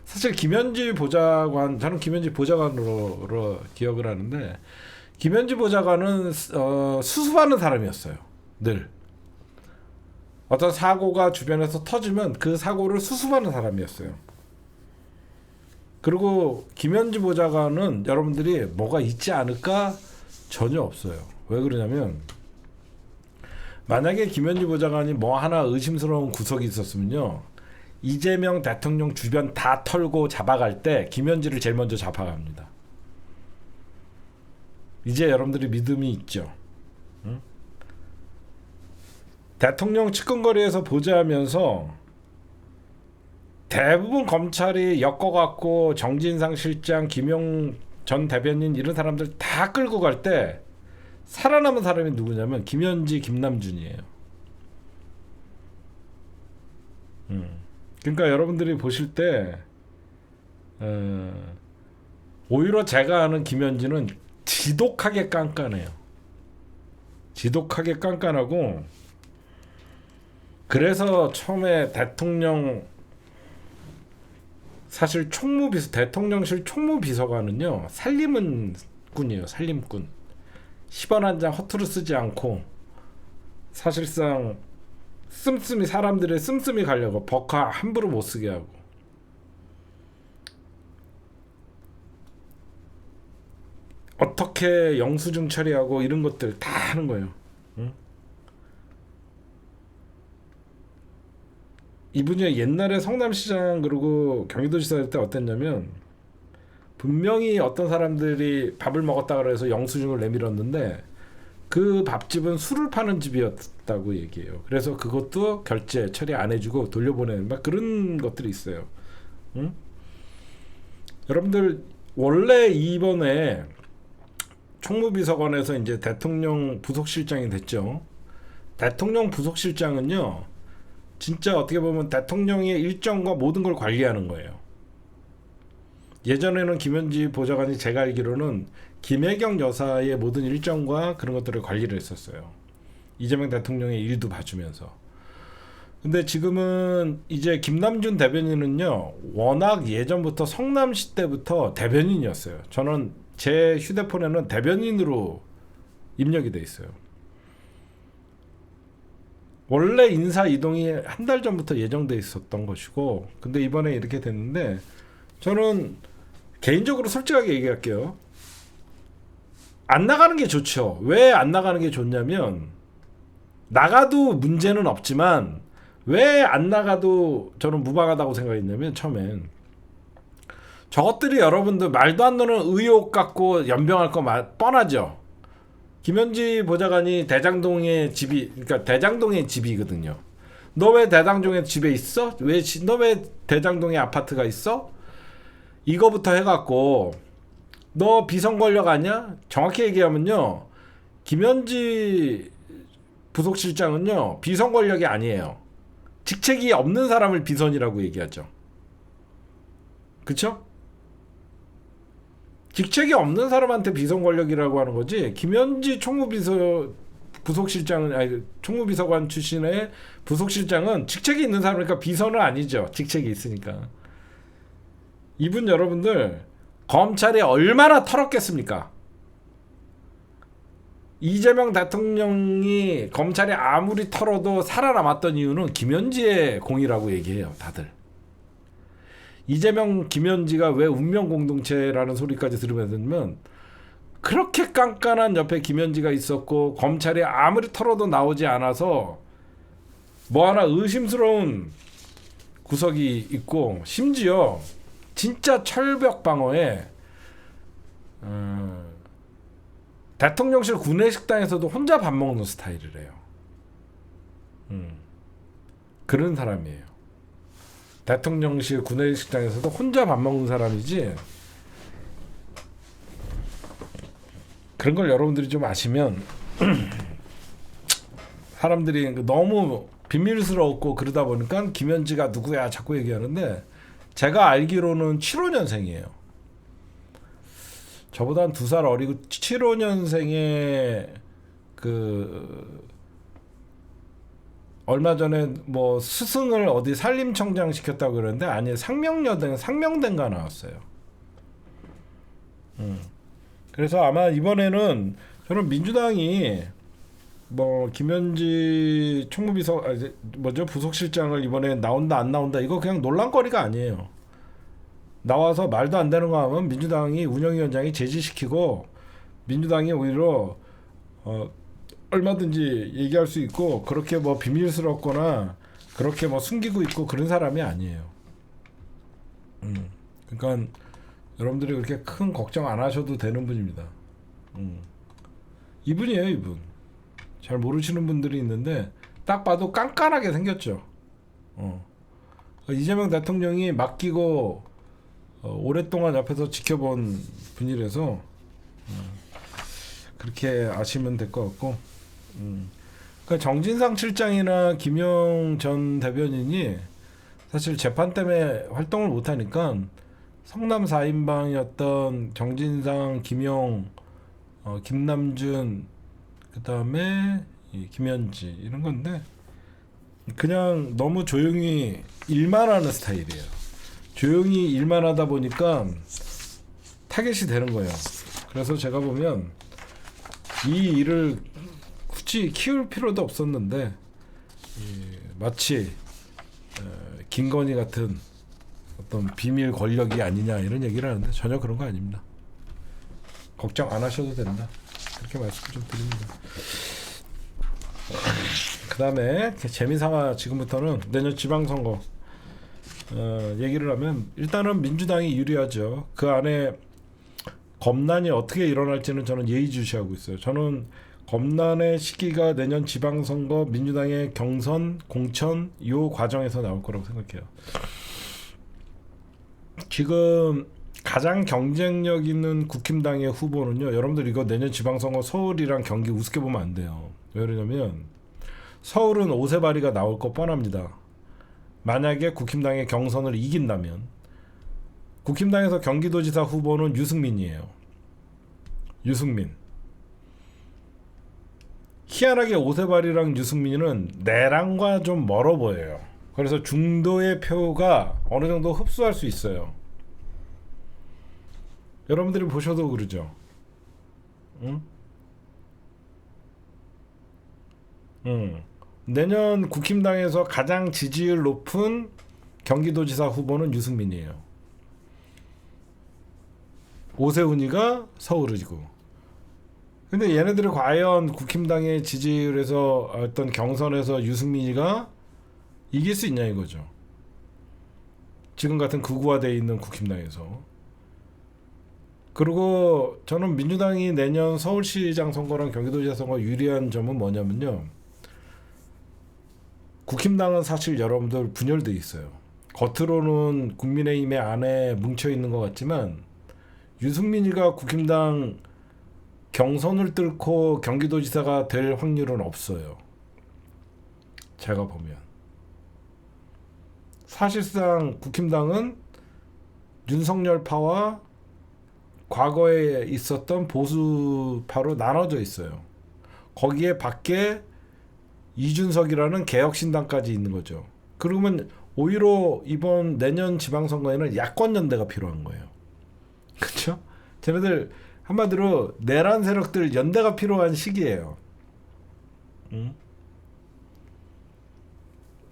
사실 김현지 보좌관, 저는 김현지 보좌관으로 기억을 하는데, 김현지 보좌관은 수습하는 사람이었어요. 늘 어떤 사고가 주변에서 터지면 그 사고를 수습하는 사람이었어요. 그리고 김현지 보좌관은 여러분들이 뭐가 있지 않을까? 전혀 없어요. 왜 그러냐면, 만약에 김현지 보좌관이 뭐 하나 의심스러운 구석이 있었으면요, 이재명 대통령 주변 다 털고 잡아갈 때 김현지를 제일 먼저 잡아갑니다. 이제 여러분들이 믿음이 있죠. 응? 대통령 측근거리에서 보좌하면서 대부분 검찰이 엮어갖고 정진상 실장, 김용 전 대변인 이런 사람들 다 끌고 갈 때 살아남은 사람이 누구냐면 김현지, 김남준이에요. 그러니까 여러분들이 보실 때 오히려 제가 아는 김현지는 지독하게 깐깐해요. 지독하게 깐깐하고, 그래서 처음에 대통령, 사실 대통령실 총무비서관은요, 살림은 꾼이에요. 살림꾼. 10원 한 장 허투루 쓰지 않고, 사실상 씀씀이, 사람들의 씀씀이 가려고 버카 함부로 못 쓰게 하고, 어떻게 영수증 처리하고 이런 것들 다 하는 거예요. 응? 이분이 옛날에 성남시장 그리고 경기도지사 할 때 어땠냐면, 분명히 어떤 사람들이 밥을 먹었다 그래서 영수증을 내밀었는데 그 밥집은 술을 파는 집이었다고 얘기해요. 그래서 그것도 결제 처리 안 해주고 돌려보내는 막 그런 것들이 있어요. 응? 여러분들 원래 이번에 총무비서관에서 이제 대통령 부속실장이 됐죠. 대통령 부속실장은요, 진짜 어떻게 보면 대통령의 일정과 모든 걸 관리하는 거예요. 예전에는 김현지 보좌관이 제가 알기로는 김혜경 여사의 모든 일정과 그런 것들을 관리를 했었어요. 이재명 대통령의 일도 봐주면서. 근데 지금은 이제 김남준 대변인은요, 워낙 예전부터 성남시 때부터 대변인이었어요. 저는 제 휴대폰에는 대변인으로 입력이 돼 있어요. 원래 인사 이동이 한 달 전부터 예정돼 있었던 것이고, 근데 이번에 이렇게 됐는데, 저는 개인적으로 솔직하게 얘기할게요. 안 나가는 게 좋죠. 왜 안 나가는 게 좋냐면, 나가도 문제는 없지만 왜 안 나가도 저는 무방하다고 생각했냐면, 처음엔 저것들이 여러분들 말도 안 되는 의혹 갖고 연병할 거 뻔하죠. 김현지 보좌관이 대장동의 집이, 그러니까 대장동의 집이거든요. 너 왜 대장동의 집에 있어? 너 왜 대장동에 아파트가 있어? 이거부터 해갖고 너 비선 권력 아니야? 정확히 얘기하면요, 김현지 부속실장은요 비선 권력이 아니에요. 직책이 없는 사람을 비선이라고 얘기하죠. 그쵸? 직책이 없는 사람한테 비선 권력이라고 하는 거지. 김현지 부속실장은, 아니, 총무비서관 출신의 부속실장은 직책이 있는 사람이니까 비선은 아니죠. 직책이 있으니까. 이분 여러분들 검찰이 얼마나 털었겠습니까? 이재명 대통령이 검찰이 아무리 털어도 살아남았던 이유는 김현지의 공이라고 얘기해요, 다들. 이재명 김현지가 왜 운명공동체라는 소리까지 들으면, 그렇게 깐깐한 옆에 김현지가 있었고 검찰이 아무리 털어도 나오지 않아서 뭐 하나 의심스러운 구석이 있고, 심지어 진짜 철벽 방어에 대통령실 구내식당에서도 혼자 밥 먹는 스타일이래요. 그런 사람이에요. 대통령실 구내식당에서도 혼자 밥 먹는 사람이지. 그런 걸 여러분들이 좀 아시면 사람들이 너무 비밀스러웠고 그러다 보니까 김현지가 누구야 자꾸 얘기하는데, 제가 알기로는 75년생이에요. 저보다 한 2살 어리고 75년생의 얼마 전에 뭐 스승을 어디 산림청장 시켰다고 그러는데, 아니, 상명대인가 나왔어요. 그래서 아마 이번에는 저는 민주당이 뭐 김현지 부속실장을 이번에 나온다 안 나온다, 이거 그냥 논란거리가 아니에요. 나와서 말도 안 되는 거 하면 민주당이 운영위원장이 제지시키고, 민주당이 오히려 얼마든지 얘기할 수 있고, 그렇게 뭐 비밀스럽거나 그렇게 뭐 숨기고 있고 그런 사람이 아니에요. 그러니까 여러분들이 그렇게 큰 걱정 안 하셔도 되는 분입니다. 이분이에요, 이분. 잘 모르시는 분들이 있는데 딱 봐도 깐깐하게 생겼죠. 이재명 대통령이 맡기고 오랫동안 옆에서 지켜본 분이라서 그렇게 아시면 될 것 같고, 그러니까 정진상 실장이나 김용 전 대변인이 사실 재판 때문에 활동을 못하니까 성남 4인방이었던 정진상, 김용, 김남준, 그 다음에 김현지, 이런 건데 그냥 너무 조용히 일만 하는 스타일이에요. 조용히 일만 하다 보니까 타겟이 되는 거예요. 그래서 제가 보면 이 일을 굳이 키울 필요도 없었는데, 마치 김건희 같은 어떤 비밀 권력이 아니냐 이런 얘기를 하는데 전혀 그런 거 아닙니다. 걱정 안 하셔도 된다, 그렇게 말씀 좀 드립니다. 그 다음에 재미삼아 지금부터는 내년 지방선거 얘기를 하면, 일단은 민주당이 유리하죠. 그 안에 검난이 어떻게 일어날지는 저는 예의주시하고 있어요. 저는 검난의 시기가 내년 지방선거, 민주당의 경선, 공천 이 과정에서 나올 거라고 생각해요. 지금 가장 경쟁력 있는 국힘당의 후보는요. 여러분들 이거 내년 지방선거 서울이랑 경기 우습게 보면 안 돼요. 왜 그러냐면 서울은 오세발이가 나올 거 뻔합니다. 만약에 국힘당의 경선을 이긴다면 국힘당에서 경기도지사 후보는 유승민이에요. 유승민. 희한하게 오세발이랑 유승민은 내랑과 좀 멀어 보여요. 그래서 중도의 표가 어느 정도 흡수할 수 있어요. 여러분들이 보셔도 그러죠. 응? 내년 국힘당에서 가장 지지율 높은 경기도지사 후보는 유승민이에요. 오세훈이가 서울이고. 근데 얘네들이 과연 국힘당의 지지율에서 어떤 경선에서 유승민이가 이길 수 있냐 이거죠. 지금 같은 극우화되어 있는 국힘당에서. 그리고 저는 민주당이 내년 서울시장 선거랑 경기도지사 선거 유리한 점은 뭐냐면요. 국힘당은 사실 여러분들 분열돼 있어요. 겉으로는 국민의힘의 안에 뭉쳐 있는 것 같지만 유승민이가 국힘당 경선을 뚫고 경기도지사가 될 확률은 없어요. 제가 보면 사실상 국힘당은 윤석열파와 과거에 있었던 보수파로 나눠져 있어요. 거기에 밖에 이준석이라는 개혁신당까지 있는 거죠. 그러면 오히려 이번 내년 지방선거에는 야권연대가 필요한 거예요. 그렇죠? 쟤네들 한마디로 내란 세력들 연대가 필요한 시기예요.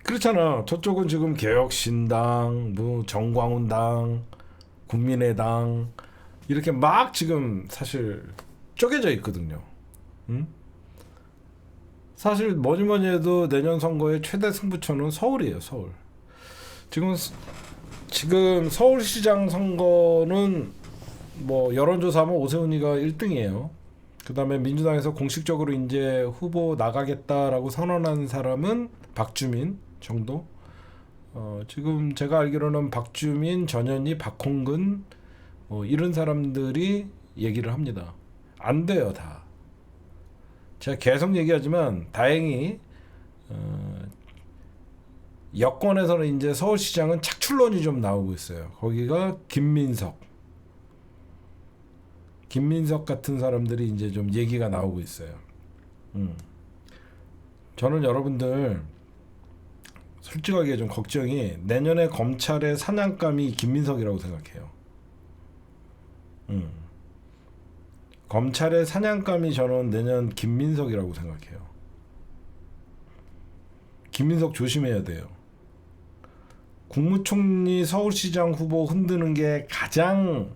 그렇잖아. 저쪽은 지금 개혁신당, 뭐 정광훈당, 국민의당 이렇게 막 지금 사실 쪼개져 있거든요. 사실 뭐니 해도 내년 선거의 최대 승부처는 서울이에요. 서울. 지금 서울시장 선거는 뭐 여론조사하면 오세훈이가 1등이에요. 그 다음에 민주당에서 공식적으로 이제 후보 나가겠다라고 선언한 사람은 박주민 정도. 지금 제가 알기로는 박주민, 전현희, 박홍근 이런 사람들이 얘기를 합니다. 안 돼요 다. 제가 계속 얘기하지만 다행히 여권에서는 이제 서울시장은 착출론이 좀 나오고 있어요. 거기가 김민석 같은 사람들이 이제 좀 얘기가 나오고 있어요. 저는 여러분들 솔직하게 좀 걱정이 내년에 검찰의 사냥감이 김민석이라고 생각해요. 검찰의 사냥감이 저는 내년 김민석이라고 생각해요. 김민석 조심해야 돼요. 국무총리 서울시장 후보 흔드는 게 가장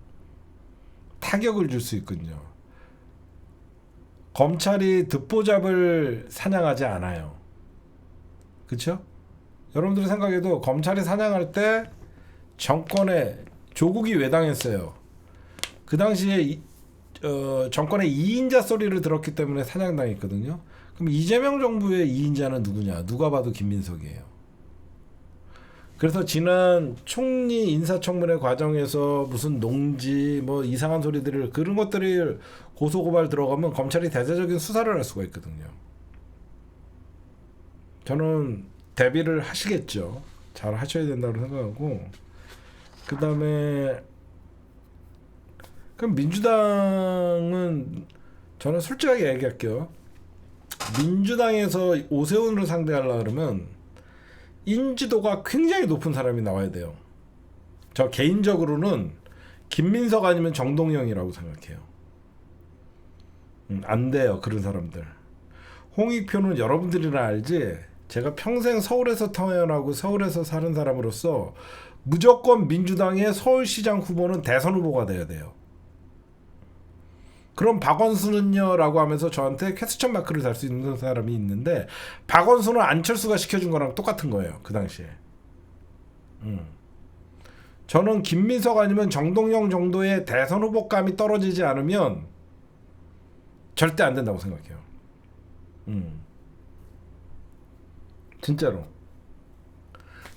타격을 줄 수 있거든요. 검찰이 듣보잡을 사냥하지 않아요. 그렇죠? 여러분들 생각해도 검찰이 사냥할 때 정권에 조국이 외당했어요. 그 당시에 정권의 2인자 소리를 들었기 때문에 사냥당했거든요. 그럼 이재명 정부의 2인자는 누구냐? 누가 봐도 김민석이에요. 그래서 지난 총리 인사청문회 과정에서 무슨 농지 뭐 이상한 소리들을 그런 것들을 고소고발 들어가면 검찰이 대대적인 수사를 할 수가 있거든요. 저는 대비를 하시겠죠. 잘 하셔야 된다고 생각하고 그 다음에 그럼 민주당은 저는 솔직하게 얘기할게요. 민주당에서 오세훈을 상대하려고 그러면 인지도가 굉장히 높은 사람이 나와야 돼요. 저 개인적으로는 김민석 아니면 정동영이라고 생각해요. 안 돼요 그런 사람들. 홍익표는 여러분들이나 알지. 제가 평생 서울에서 태어나고 서울에서 사는 사람으로서 무조건 민주당의 서울시장 후보는 대선 후보가 돼야 돼요. 그럼 박원순은요? 라고 하면서 저한테 퀘스천 마크를 달 수 있는 사람이 있는데 박원순은 안철수가 시켜준 거랑 똑같은 거예요. 그 당시에. 저는 김민석 아니면 정동영 정도의 대선 후보감이 떨어지지 않으면 절대 안 된다고 생각해요. 진짜로.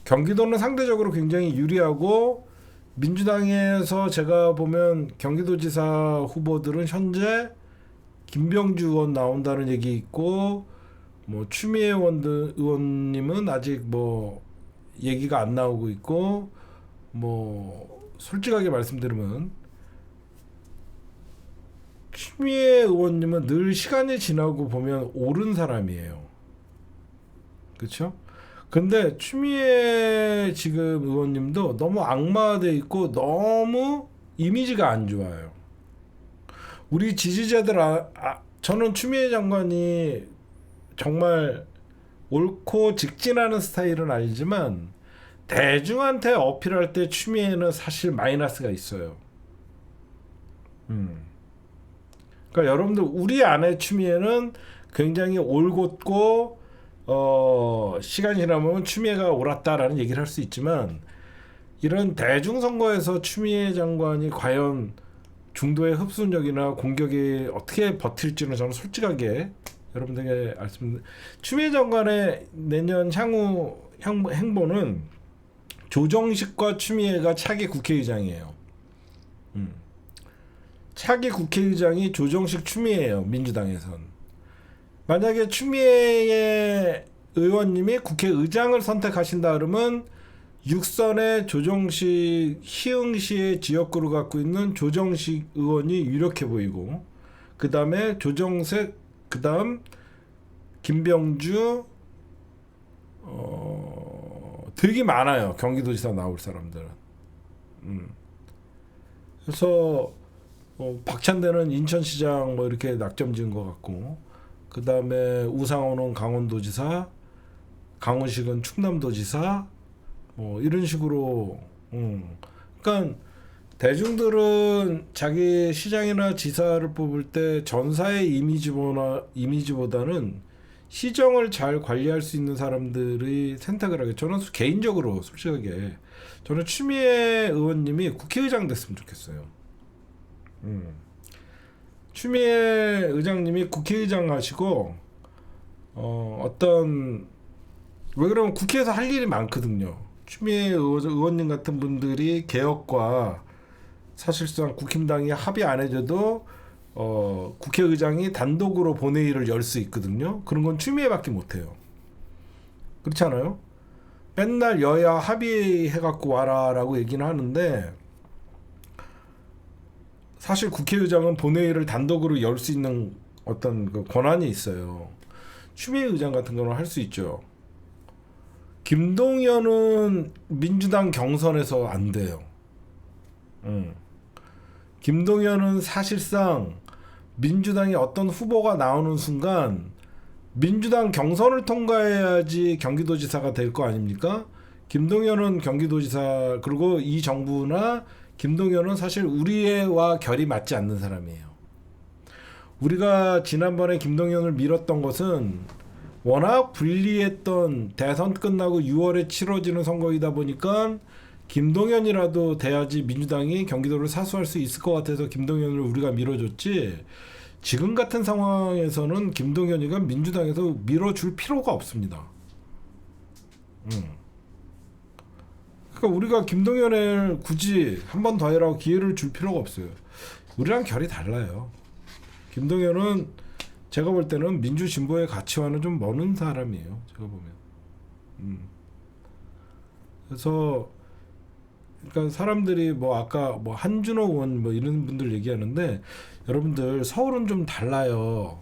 경기도는 상대적으로 굉장히 유리하고 민주당에서 제가 보면 경기도지사 후보들은 현재 김병주 의원 나온다는 얘기 있고 뭐 추미애 의원님은 아직 뭐 얘기가 안 나오고 있고 뭐 솔직하게 말씀드리면 추미애 의원님은 늘 시간이 지나고 보면 옳은 사람이에요. 그렇죠? 근데 추미애 지금 의원님도 너무 악마돼 있고 너무 이미지가 안 좋아요. 우리 지지자들 저는 추미애 장관이 정말 옳고 직진하는 스타일은 아니지만 대중한테 어필할 때 추미애는 사실 마이너스가 있어요. 그러니까 여러분들 우리 안에 추미애는 굉장히 올곧고 시간이 지나면 추미애가 옳았다라는 얘기를 할 수 있지만 이런 대중선거에서 추미애 장관이 과연 중도의 흡수력이나 공격이 어떻게 버틸지는 저는 솔직하게 여러분들에게 말씀드립니다. 추미애 장관의 내년 향후 행보는 조정식과 추미애가 차기 국회의장이에요. 차기 국회의장이 조정식 추미애예요. 민주당에선. 만약에 추미애 의원님이 국회의장을 선택하신다 그러면 6선의 조정식 희응시의 지역구를 갖고 있는 조정식 의원이 유력해 보이고 그 다음에 조정색 그 다음 김병주 되게 많아요. 경기도지사 나올 사람들은. 그래서 박찬대는 인천시장 뭐 이렇게 낙점지은 것 같고 그 다음에 우상호는 강원도지사, 강훈식은 충남도지사 뭐 이런 식으로. 그러니까 대중들은 자기 시장이나 지사를 뽑을 때 전사의 이미지보다는 시정을 잘 관리할 수 있는 사람들이 선택을 하게. 저는 개인적으로 솔직하게 저는 추미애 의원님이 국회의장 됐으면 좋겠어요. 추미애 의장님이 국회의장 하시고 어떤 왜 그러면 국회에서 할 일이 많거든요. 추미애 의원님 같은 분들이 개혁과 사실상 국힘당이 합의 안 해줘도 국회의장이 단독으로 본회의를 열 수 있거든요. 그런 건 추미애밖에 못해요. 그렇지 않아요? 맨날 여야 합의해갖고 와라라고 얘기는 하는데 사실 국회의장은 본회의를 단독으로 열 수 있는 어떤 그 권한이 있어요. 추미애 의장 같은 거는 할 수 있죠. 김동연은 민주당 경선에서 안 돼요. 김동연은 사실상 민주당이 어떤 후보가 나오는 순간 민주당 경선을 통과해야지 경기도지사가 될 거 아닙니까? 김동연은 경기도지사 그리고 이 정부나 김동연은 사실 우리와 결이 맞지 않는 사람이에요. 우리가 지난번에 김동연을 밀었던 것은 워낙 불리했던 대선 끝나고 6월에 치러지는 선거이다 보니까 김동연이라도 돼야지 민주당이 경기도를 사수할 수 있을 것 같아서 김동연을 우리가 밀어줬지 지금 같은 상황에서는 김동연이가 민주당에서 밀어줄 필요가 없습니다. 그러니까 우리가 김동연을 굳이 한 번 더 해라고 기회를 줄 필요가 없어요. 우리랑 결이 달라요. 김동연은 제가 볼 때는 민주 진보의 가치와는 좀 먼 사람이에요. 제가 보면. 그래서 그러니까 사람들이 뭐 아까 뭐 한준호 의원 뭐 이런 분들 얘기하는데 여러분들 서울은 좀 달라요.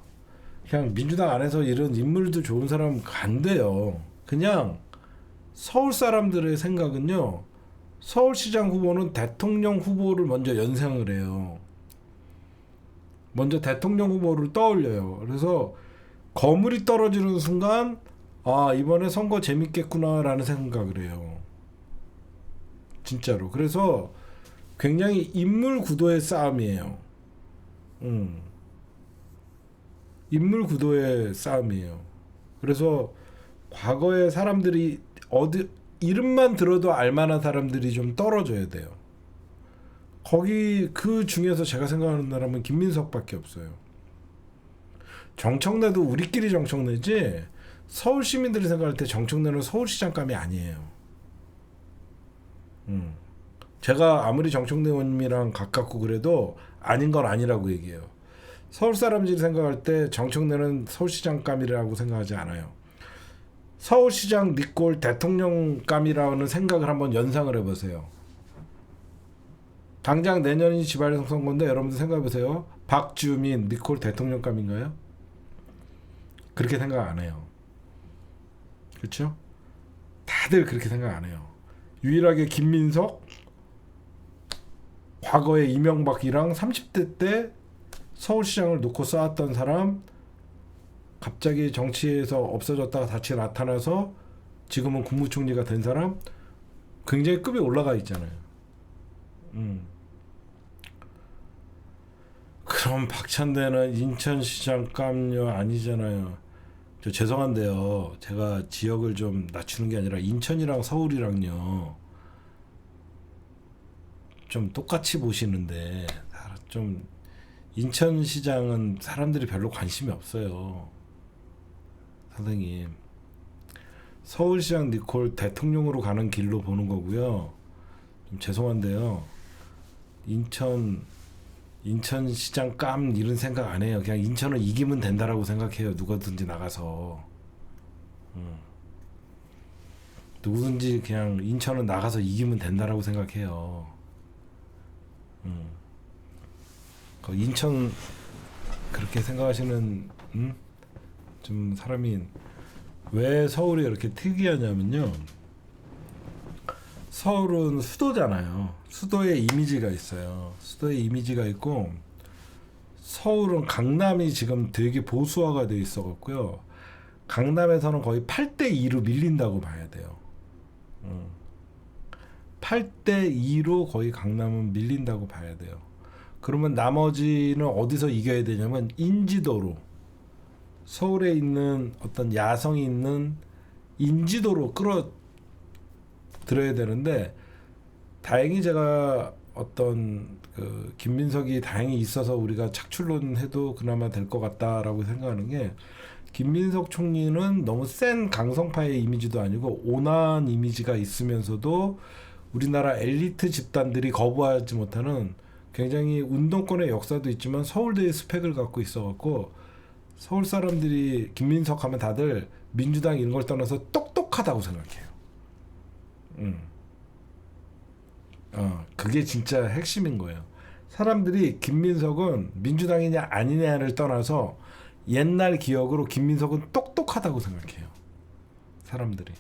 그냥 민주당 안에서 이런 인물도 좋은 사람 안 돼요. 그냥 서울 사람들의 생각은요. 서울시장 후보는 대통령 후보를 먼저 연상을 해요. 먼저 대통령 후보를 떠올려요. 그래서 거물이 떨어지는 순간 아 이번에 선거 재밌겠구나라는 생각을 해요. 진짜로. 그래서 굉장히 인물 구도의 싸움이에요. 인물 구도의 싸움이에요. 그래서 과거에 사람들이 어디 이름만 들어도 알만한 사람들이 좀 떨어져야 돼요. 거기 그 중에서 제가 생각하는 사람은 김민석밖에 없어요. 정청래도 우리끼리 정청래지 서울 시민들이 생각할 때 정청래는 서울시장감이 아니에요. 제가 아무리 정청래 의원님이랑 가깝고 그래도 아닌 건 아니라고 얘기해요. 서울 사람들이 생각할 때 정청래는 서울시장감이라고 생각하지 않아요. 서울시장 니꼴 대통령감이라는 생각을 한번 연상을 해보세요. 당장 내년이 지방선거 선거인데 여러분들 생각해보세요. 박주민 니콜 대통령감인가요? 그렇게 생각 안 해요. 그렇죠? 다들 그렇게 생각 안 해요. 유일하게 김민석, 과거에 이명박이랑 30대 때 서울시장을 놓고 싸웠던 사람, 갑자기 정치에서 없어졌다가 다시 나타나서 지금은 국무총리가 된 사람, 굉장히 급이 올라가 있잖아요. 그럼 박찬대는 인천시장 깜요 아니잖아요. 저 죄송한데요. 제가 지역을 좀 낮추는 게 아니라 인천이랑 서울이랑요 좀 똑같이 보시는데 좀 인천시장은 사람들이 별로 관심이 없어요. 선생님, 서울시장 니콜 대통령으로 가는 길로 보는 거고요. 좀 죄송한데요. 인천시장 깜 이런 생각 안 해요. 그냥 인천은 이기면 된다라고 생각해요. 누구든지 나가서. 누구든지 그냥 인천은 나가서 이기면 된다라고 생각해요. 그 인천 그렇게 생각하시는 좀 사람이 왜 서울이 이렇게 특이하냐면요. 서울은 수도잖아요. 수도의 이미지가 있어요. 수도의 이미지가 있고 서울은 강남이 지금 되게 보수화가 돼 있어 갖고요. 강남에서는 거의 8대2로 밀린다고 봐야 돼요. 8대2로 거의 강남은 밀린다고 봐야 돼요. 그러면 나머지는 어디서 이겨야 되냐면 인지도로, 서울에 있는 어떤 야성이 있는 인지도로 끌어들여야 되는데, 다행히 제가 어떤 그 김민석이 다행히 있어서 우리가 착출론 해도 그나마 될 것 같다라고 생각하는 게, 김민석 총리는 너무 센 강성파의 이미지도 아니고 온화한 이미지가 있으면서도 우리나라 엘리트 집단들이 거부하지 못하는 굉장히 운동권의 역사도 있지만 서울대의 스펙을 갖고 있어갖고 서울 사람들이 김민석 하면 다들 민주당 이런 걸 떠나서 똑똑하다고 생각해요. 그게 진짜 핵심인 거예요. 사람들이 김민석은 민주당이냐 아니냐를 떠나서 옛날 기억으로 김민석은 똑똑하다고 생각해요. 사람들이.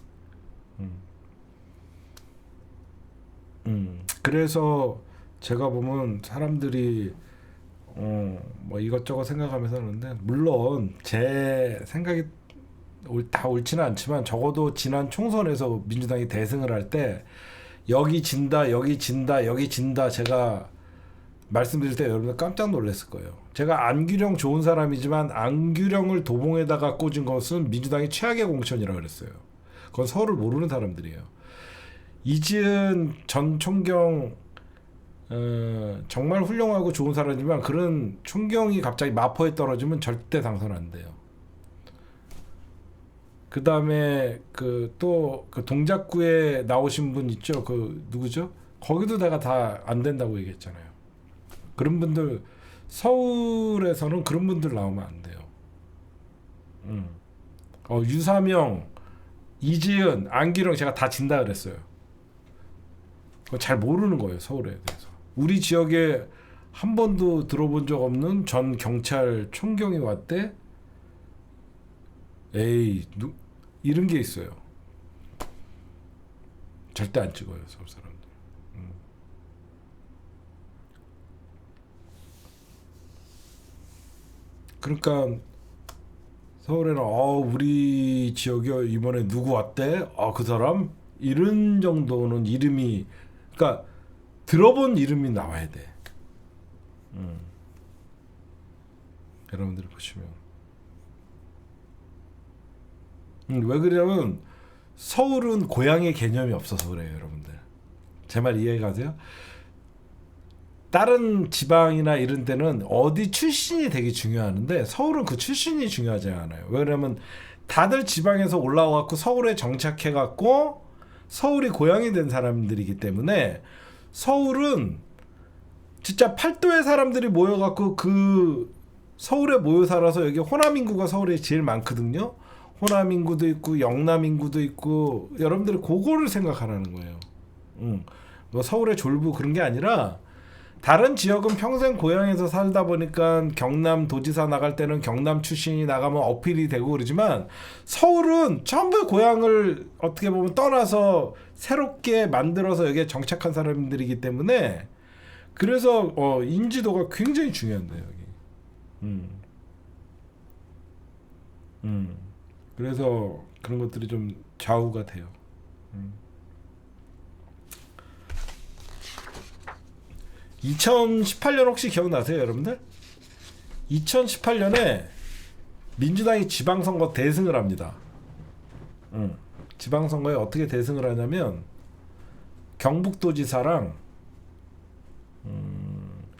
그래서 제가 보면 사람들이 뭐 이것저것 생각하면서 하는데, 물론 제 생각이 다 옳지는 않지만 적어도 지난 총선에서 민주당이 대승을 할 때 여기 진다 여기 진다 여기 진다 제가 말씀드릴 때 여러분들 깜짝 놀랐을 거예요. 제가 안규령 좋은 사람이지만 안규령을 도봉에다가 꽂은 것은 민주당이 최악의 공천이라고 그랬어요. 그건 서울을 모르는 사람들이에요. 이지은 전 총경 정말 훌륭하고 좋은 사람이지만 그런 총경이 갑자기 마포에 떨어지면 절대 당선 안 돼요. 그 다음에 또 동작구에 나오신 분 있죠? 그 누구죠? 거기도 내가 다 안 된다고 얘기했잖아요. 그런 분들, 서울에서는 그런 분들 나오면 안 돼요. 유사명, 이지은, 안기령 제가 다 진다 그랬어요. 잘 모르는 거예요, 서울에 대해서. 우리 지역에 한 번도 들어본 적 없는 전 경찰 총경이 왔대. 에이, 이런 게 있어요. 절대 안 찍어요, 서울 사람들. 그러니까 서울에는 우리 지역에 이번에 누구 왔대? 그 사람? 이런 정도는 이름이, 그러니까 들어본 이름이 나와야 돼. 여러분들이 보시면 왜 그러냐면 서울은 고향의 개념이 없어서 그래요, 여러분들. 제 말 이해가세요? 다른 지방이나 이런 데는 어디 출신이 되게 중요하는데 서울은 그 출신이 중요하지 않아요. 왜냐면 다들 지방에서 올라와갖고 서울에 정착해갖고 서울이 고향이 된 사람들이기 때문에 서울은 진짜 팔도의 사람들이 모여갖고 그 서울에 모여 살아서 여기 호남 인구가 서울에 제일 많거든요. 호남 인구도 있고 영남 인구도 있고 여러분들이 그거를 생각하라는 거예요. 뭐 서울의 졸부 그런 게 아니라 다른 지역은 평생 고향에서 살다 보니까 경남 도지사 나갈 때는 경남 출신이 나가면 어필이 되고 그러지만 서울은 전부 고향을 어떻게 보면 떠나서 새롭게 만들어서 여기에 정착한 사람들이기 때문에 그래서 인지도가 굉장히 중요한데요 여기. 그래서 그런 것들이 좀 좌우가 돼요. 2018년 혹시 기억나세요, 여러분들? 2018년에 민주당이 지방선거 대승을 합니다. 지방선거에 어떻게 대승을 하냐면 경북도지사랑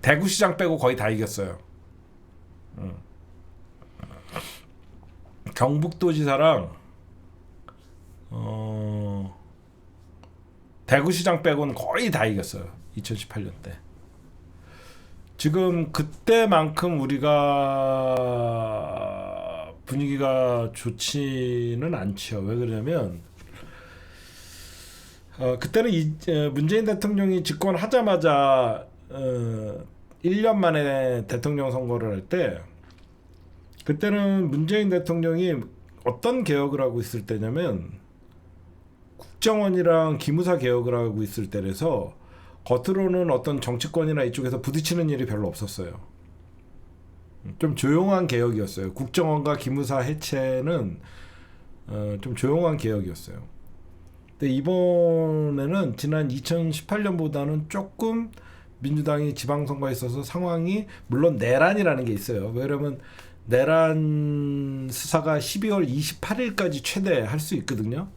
대구시장 빼고 거의 다 이겼어요. 경북도지사랑 대구시장 빼고는 거의 다 이겼어요. 2018년 때. 지금 그때만큼 우리가 분위기가 좋지는 않죠. 왜 그러냐면 그때는 문재인 대통령이 집권하자마자 1년 만에 대통령 선거를 할 때 그때는 문재인 대통령이 어떤 개혁을 하고 있을 때냐면 국정원이랑 기무사 개혁을 하고 있을 때라서 겉으로는 어떤 정치권이나 이쪽에서 부딪히는 일이 별로 없었어요. 좀 조용한 개혁이었어요. 국정원과 기무사 해체는 좀 조용한 개혁이었어요. 근데 이번에는 지난 2018년보다는 조금 민주당이 지방선거에 있어서 상황이 물론 내란이라는 게 있어요. 왜냐면 내란 수사가 12월 28일까지 최대 할 수 있거든요.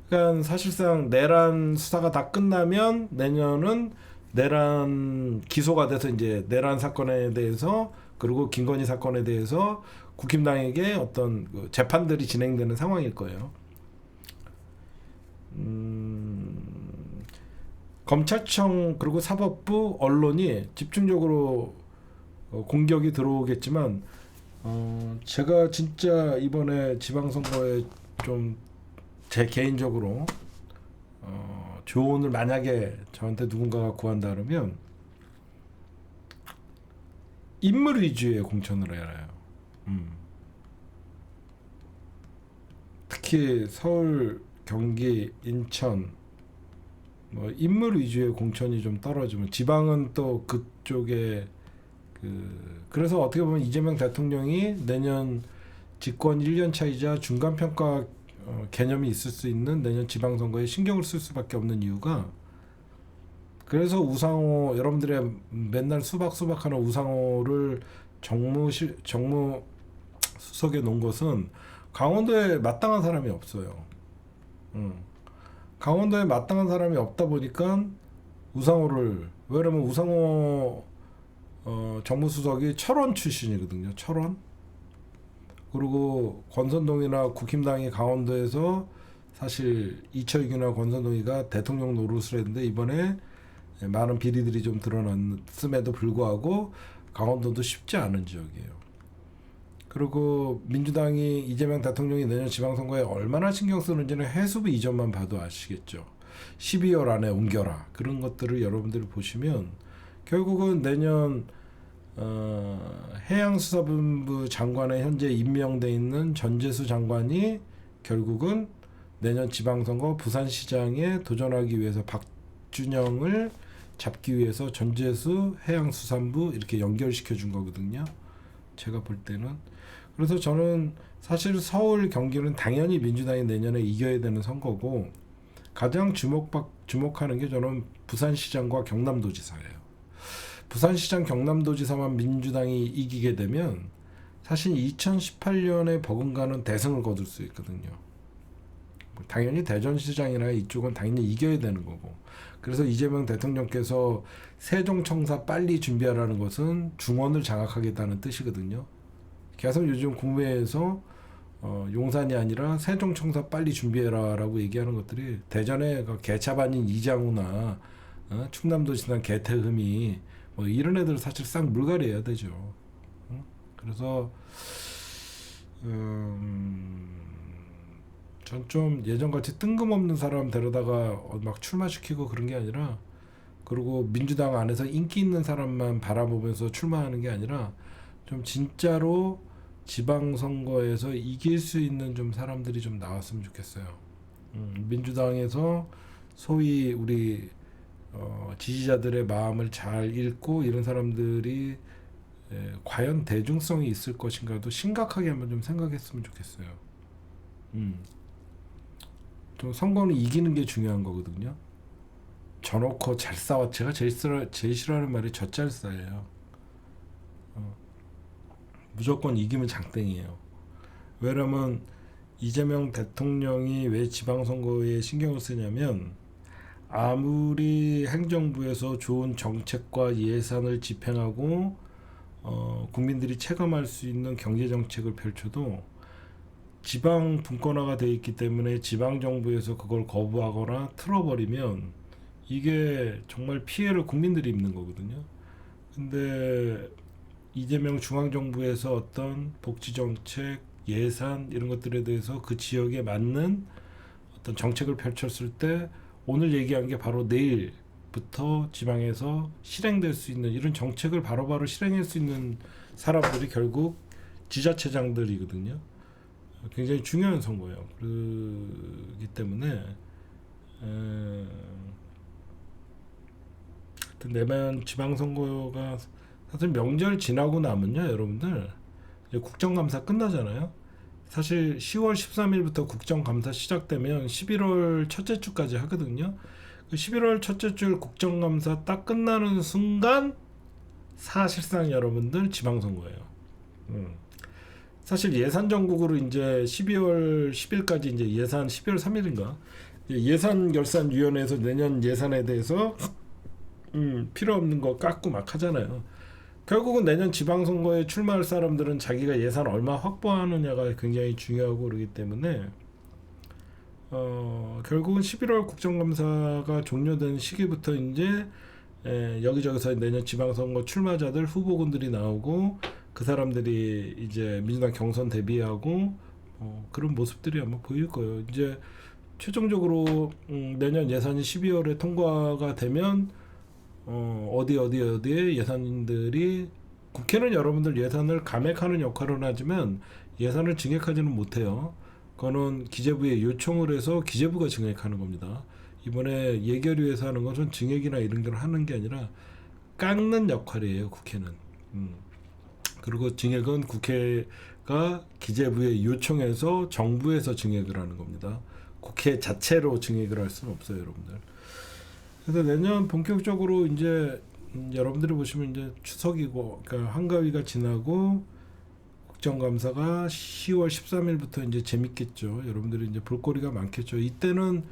그러니까 사실상 내란 수사가 다 끝나면 내년은 내란 기소가 돼서 이제 내란 사건에 대해서 그리고 김건희 사건에 대해서 국힘당에게 어떤 재판들이 진행되는 상황일 거예요. 검찰청 그리고 사법부 언론이 집중적으로 공격이 들어오겠지만 제가 진짜 이번에 지방선거에 좀 제 개인적으로 조언을 만약에 저한테 누군가가 구한다 그러면 인물 위주의 공천을 해라요. 특히 서울, 경기, 인천 뭐 인물 위주의 공천이 좀 떨어지면 지방은 또 그쪽에 그래서 어떻게 보면 이재명 대통령이 내년 집권 1년 차이자 중간 평가 개념이 있을 수 있는 내년 지방선거에 신경을 쓸 수밖에 없는 이유가 그래서 우상호 여러분들의 맨날 수박하는 우상호를 정무 수석에 놓은 것은 강원도에 마땅한 사람이 없어요. 강원도에 마땅한 사람이 없다 보니까 우상호를 왜냐면 우상호 정무수석이 철원 출신이거든요. 철원. 그리고 권선동이나 국힘당이 강원도에서 사실 이철규나 권선동이가 대통령 노릇을 했는데 이번에 많은 비리들이 좀 드러났음에도 불구하고 강원도도 쉽지 않은 지역이에요. 그리고 민주당이 이재명 대통령이 내년 지방선거에 얼마나 신경 쓰는지는 해수부 이전만 봐도 아시겠죠. 12월 안에 옮겨라. 그런 것들을 여러분들이 보시면 결국은 내년 해양수사본부 장관에 현재 임명돼 있는 전재수 장관이 결국은 내년 지방선거 부산시장에 도전하기 위해서 박준영을 잡기 위해서 전재수 해양수산부 이렇게 연결시켜 준 거거든요. 제가 볼 때는. 그래서 저는 사실 서울 경기는 당연히 민주당이 내년에 이겨야 되는 선거고 가장 주목하는 게 저는 부산시장과 경남도지사예요. 부산시장 경남도지사만 민주당이 이기게 되면 사실 2018년에 버금가는 대승을 거둘 수 있거든요. 당연히 대전시장이나 이쪽은 당연히 이겨야 되는 거고 그래서 이재명 대통령께서 세종청사 빨리 준비하라는 것은 중원을 장악하겠다는 뜻이거든요. 계속 요즘 국내에서 용산이 아니라 세종청사 빨리 준비해라 라고 얘기하는 것들이 대전에 개차반인 이장우나 충남도 지난 개태흠이 뭐 이런 애들 사실 싹 물갈이해야 되죠. 그래서 전 좀 예전같이 뜬금없는 사람 데려다가 막 출마시키고 그런 게 아니라, 그리고 민주당 안에서 인기 있는 사람만 바라보면서 출마하는 게 아니라 좀 진짜로 지방선거에서 이길 수 있는 좀 사람들이 좀 나왔으면 좋겠어요. 민주당에서 소위 우리 지지자들의 마음을 잘 읽고 이런 사람들이 과연 대중성이 있을 것인가도 심각하게 한번 좀 생각했으면 좋겠어요. 좀 선거는 이기는 게 중요한 거거든요. 저놓고 잘 싸워. 제가 제일 싫어하는 말이 젖잘 싸예요. 무조건 이기면 장땡이에요. 왜냐면 이재명 대통령이 왜 지방선거에 신경을 쓰냐면, 아무리 행정부에서 좋은 정책과 예산을 집행하고 국민들이 체감할 수 있는 경제정책을 펼쳐도 지방 분권화가 돼 있기 때문에 지방정부에서 그걸 거부하거나 틀어버리면 이게 정말 피해를 국민들이 입는 거거든요. 근데 이재명 중앙정부에서 어떤 복지정책, 예산 이런 것들에 대해서 그 지역에 맞는 어떤 정책을 펼쳤을 때, 오늘 얘기한 게 바로 내일부터 지방에서 실행될 수 있는 이런 정책을 바로바로 실행할 수 있는 사람들이 결국 지자체장들이거든요. 굉장히 중요한 선거예요. 그렇기 때문에 내년 지방선거가 사실 명절 지나고 나면요, 여러분들 이제 국정감사 끝나잖아요. 사실 10월 13일부터 국정감사 시작되면 11월 첫째 주까지 하거든요. 그 11월 첫째 주 국정감사 딱 끝나는 순간 사실상 여러분들 지방선거예요. 사실 예산 전국으로 이제 12월 10일까지 이제 예산 12월 3일인가 예산결산위원회에서 내년 예산에 대해서 필요 없는 거 깎고 막 하잖아요. 결국은 내년 지방선거에 출마할 사람들은 자기가 예산 얼마 확보하느냐가 굉장히 중요하고 그러기 때문에 결국은 11월 국정감사가 종료된 시기부터 이제 여기저기서 내년 지방선거 출마자들 후보군들이 나오고 그 사람들이 이제 민주당 경선 대비하고 그런 모습들이 아마 보일 거예요. 이제 최종적으로 내년 예산이 12월에 통과가 되면 어디에 예산인들이, 국회는 여러분들 예산을 감액하는 역할을 하지만 예산을 증액하지는 못해요. 그거는 기재부에 요청을 해서 기재부가 증액하는 겁니다. 이번에 예결위에서 하는 것은 증액이나 이런 걸 하는 게 아니라 깎는 역할이에요, 국회는. 그리고 증액은 국회가 기재부에 요청해서 정부에서 증액을 하는 겁니다. 국회 자체로 증액을 할 수는 없어요, 여러분들. 그래서 내년 본격적으로 이제 여러분들이 보시면 이제 추석이고, 그러니까 한가위가 지나고 국정감사가 10월 13일부터 이제 재밌겠죠. 여러분들이 이제 볼거리가 많겠죠. 이때는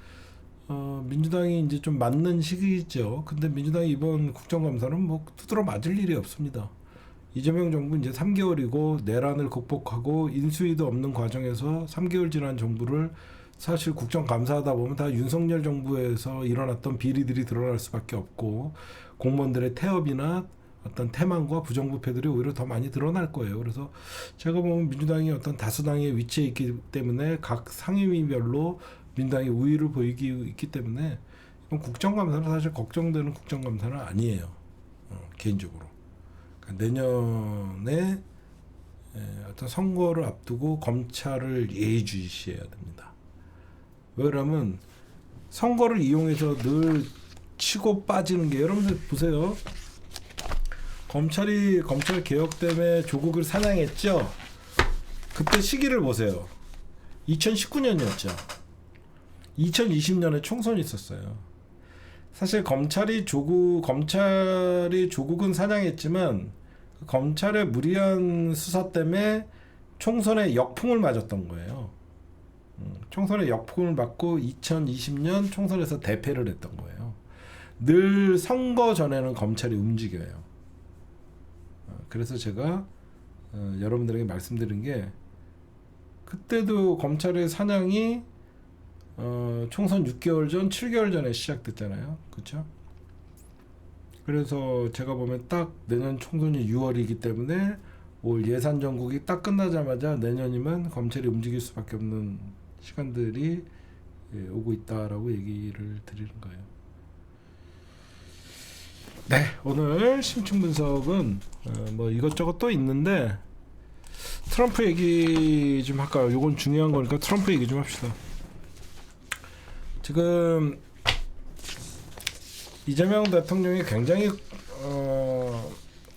민주당이 이제 좀 맞는 시기죠. 근데 민주당이 이번 국정감사는 뭐 두드러 맞을 일이 없습니다. 이재명 정부 이제 3개월이고 내란을 극복하고 인수위도 없는 과정에서 3개월 지난 정부를 사실 국정감사하다 보면 다 윤석열 정부에서 일어났던 비리들이 드러날 수밖에 없고, 공무원들의 태업이나 어떤 태만과 부정부패들이 오히려 더 많이 드러날 거예요. 그래서 제가 보면 민주당이 어떤 다수당의 위치에 있기 때문에 각 상임위별로 민주당이 우위를 보이기 있기 때문에 이번 국정감사는 사실 걱정되는 국정감사는 아니에요. 개인적으로. 그러니까 내년에 어떤 선거를 앞두고 검찰을 예의주시해야 됩니다. 왜냐면 선거를 이용해서 늘 치고 빠지는 게, 여러분들 보세요. 검찰 개혁 때문에 조국을 사냥했죠. 그때 시기를 보세요. 2019년이었죠. 2020년에 총선이 있었어요. 사실 검찰이 조국은 사냥했지만 검찰의 무리한 수사 때문에 총선에 역풍을 맞았던 거예요. 총선에 역풍을 맞고 2020년 총선에서 대패를 했던 거예요. 늘 선거 전에는 검찰이 움직여요. 그래서 제가 여러분들에게 말씀드린 게, 그때도 검찰의 사냥이 총선 6개월 전, 7개월 전에 시작됐잖아요. 그렇죠? 그래서 제가 보면 딱 내년 총선이 6월이기 때문에 올 예산 전국이 딱 끝나자마자 내년이면 검찰이 움직일 수밖에 없는 시간들이 오고 있다라고 얘기를 드리는 거예요. 네, 오늘 심층 분석은 뭐 이것저것 또 있는데 트럼프 얘기 좀 할까요? 요건 중요한 거니까 트럼프 얘기 좀 합시다. 지금 이재명 대통령이 굉장히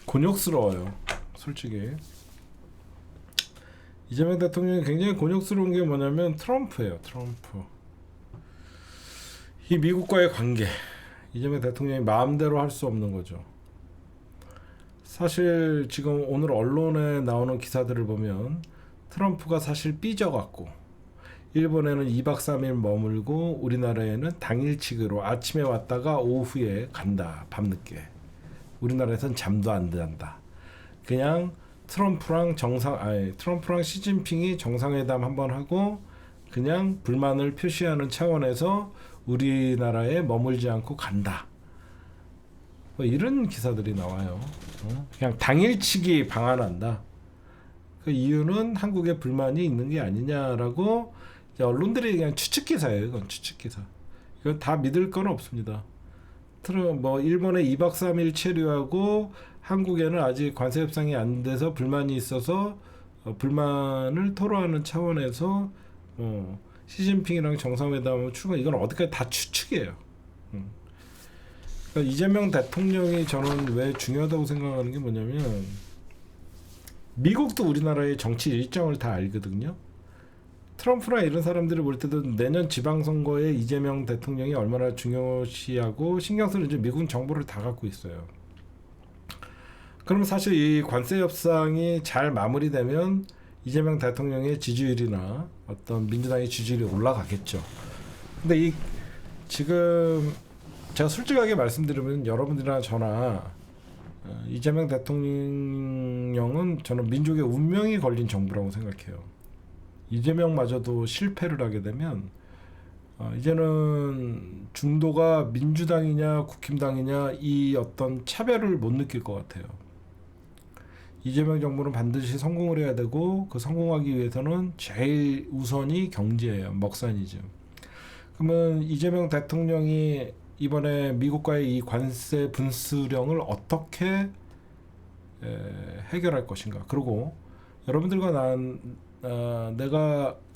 곤욕스러워요. 솔직히 이재명 대통령이 굉장히 곤욕스러운 게 뭐냐면 트럼프예요. 트럼프. 이 미국과의 관계, 이재명 대통령이 마음대로 할 수 없는 거죠. 사실 지금 오늘 언론에 나오는 기사들을 보면 트럼프가 사실 삐져갖고 일본에는 2박 3일 머물고 우리나라에는 당일치기로 아침에 왔다가 오후에 간다. 밤늦게. 우리나라에선 잠도 안 잔다. 그냥 트럼프랑 시진핑이 정상회담 한번 하고 그냥 불만을 표시하는 차원에서 우리나라에 머물지 않고 간다. 뭐 이런 기사들이 나와요. 그냥 당일치기 방한한다. 그 이유는 한국에 불만이 있는 게 아니냐라고 언론들이 그냥 추측 기사예요. 이건 추측 기사. 이건 다 믿을 건 없습니다. 뭐 일본에 2박 3일 체류하고 한국에는 아직 관세 협상이 안 돼서 불만이 있어서 불만을 토로하는 차원에서 시진핑이랑 정상회담을 출근 이건 어디까지 다 추측이에요. 그러니까 이재명 대통령이 저는 왜 중요하다고 생각하는 게 뭐냐면 미국도 우리나라의 정치 일정을 다 알거든요. 트럼프나 이런 사람들이 볼 때도 내년 지방선거에 이재명 대통령이 얼마나 중요시하고 신경 쓰는지 미국은 정보를 다 갖고 있어요. 그럼 사실 이 관세 협상이 잘 마무리되면 이재명 대통령의 지지율이나 어떤 민주당의 지지율이 올라가겠죠. 근데 지금 제가 솔직하게 말씀드리면 여러분들이나 저나 이재명 대통령은 저는 민족의 운명이 걸린 정부라고 생각해요. 이재명마저도 실패를 하게 되면 이제는 중도가 민주당이냐 국힘당이냐 이 어떤 차별을 못 느낄 것 같아요. 이재명 정부는 반드시 성공을 해야 되고 그 성공하기 위해서는 제일 우선이 경제예요. 먹사니즘. 그러면 이재명 대통령이 이번에 미국과의 이 관세 분수령을 어떻게 해결할 것인가. 그리고 여러분들과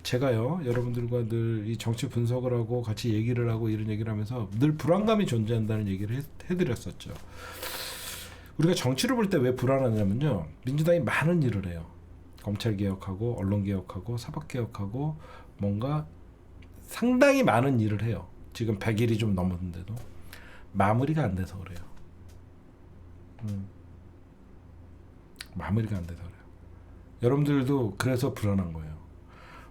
제가요 여러분들과 늘 이 정치 분석을 하고 같이 얘기를 하고 이런 얘기를 하면서 늘 불안감이 존재한다는 얘기를 해드렸었죠. 우리가 정치를 볼 때 왜 불안하냐면요, 민주당이 많은 일을 해요. 검찰 개혁하고 언론 개혁하고 사법 개혁하고 뭔가 상당히 많은 일을 해요. 지금 100일이 좀 넘었는데도 마무리가 안 돼서 그래요. 마무리가 안 돼서 그래요. 여러분들도 그래서 불안한 거예요.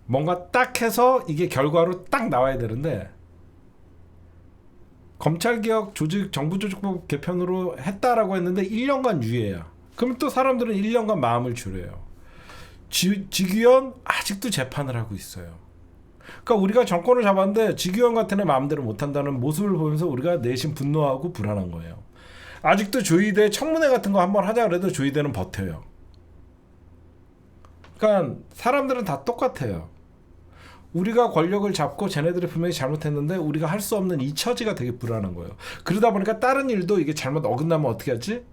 뭔가 딱 해서 이게 결과로 딱 나와야 되는데 검찰개혁 정부조직법 개편으로 했다라고 했는데 1년간 유예야. 그럼 또 사람들은 1년간 마음을 졸여요. 직위원 아직도 재판을 하고 있어요. 그러니까 우리가 정권을 잡았는데 직위원 같은 애 마음대로 못한다는 모습을 보면서 우리가 내심 분노하고 불안한 거예요. 아직도 조의대 청문회 같은 거 한번 하자 그래도 조의대는 버텨요. 그러니까 사람들은 다 똑같아요. 우리가 권력을 잡고 쟤네들이 분명히 잘못했는데 우리가 할 수 없는 이 처지가 되게 불안한 거예요. 그러다 보니까 다른 일도 이게 잘못 어긋나면 어떻게 하지?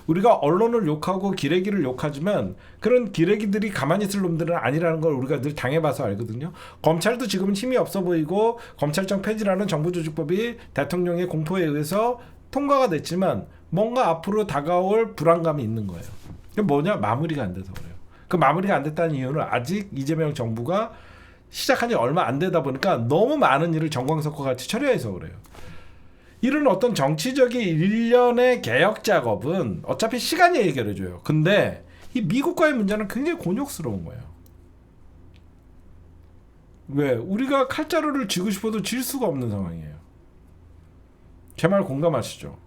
우리가 언론을 욕하고 기레기를 욕하지만 그런 기레기들이 가만히 있을 놈들은 아니라는 걸 우리가 늘 당해봐서 알거든요. 검찰도 지금은 힘이 없어 보이고 검찰청 폐지라는 정부조직법이 대통령의 공포에 의해서 통과가 됐지만 뭔가 앞으로 다가올 불안감이 있는 거예요. 그게 뭐냐? 마무리가 안 돼서 그래요. 그 마무리가 안 됐다는 이유는 아직 이재명 정부가 시작한 지 얼마 안 되다 보니까 너무 많은 일을 정광석과 같이 처리해서 그래요. 이런 어떤 정치적인 일련의 개혁 작업은 어차피 시간이 해결해줘요. 근데 이 미국과의 문제는 굉장히 곤욕스러운 거예요. 왜? 우리가 칼자루를 쥐고 싶어도 쥘 수가 없는 상황이에요. 제 말 공감하시죠?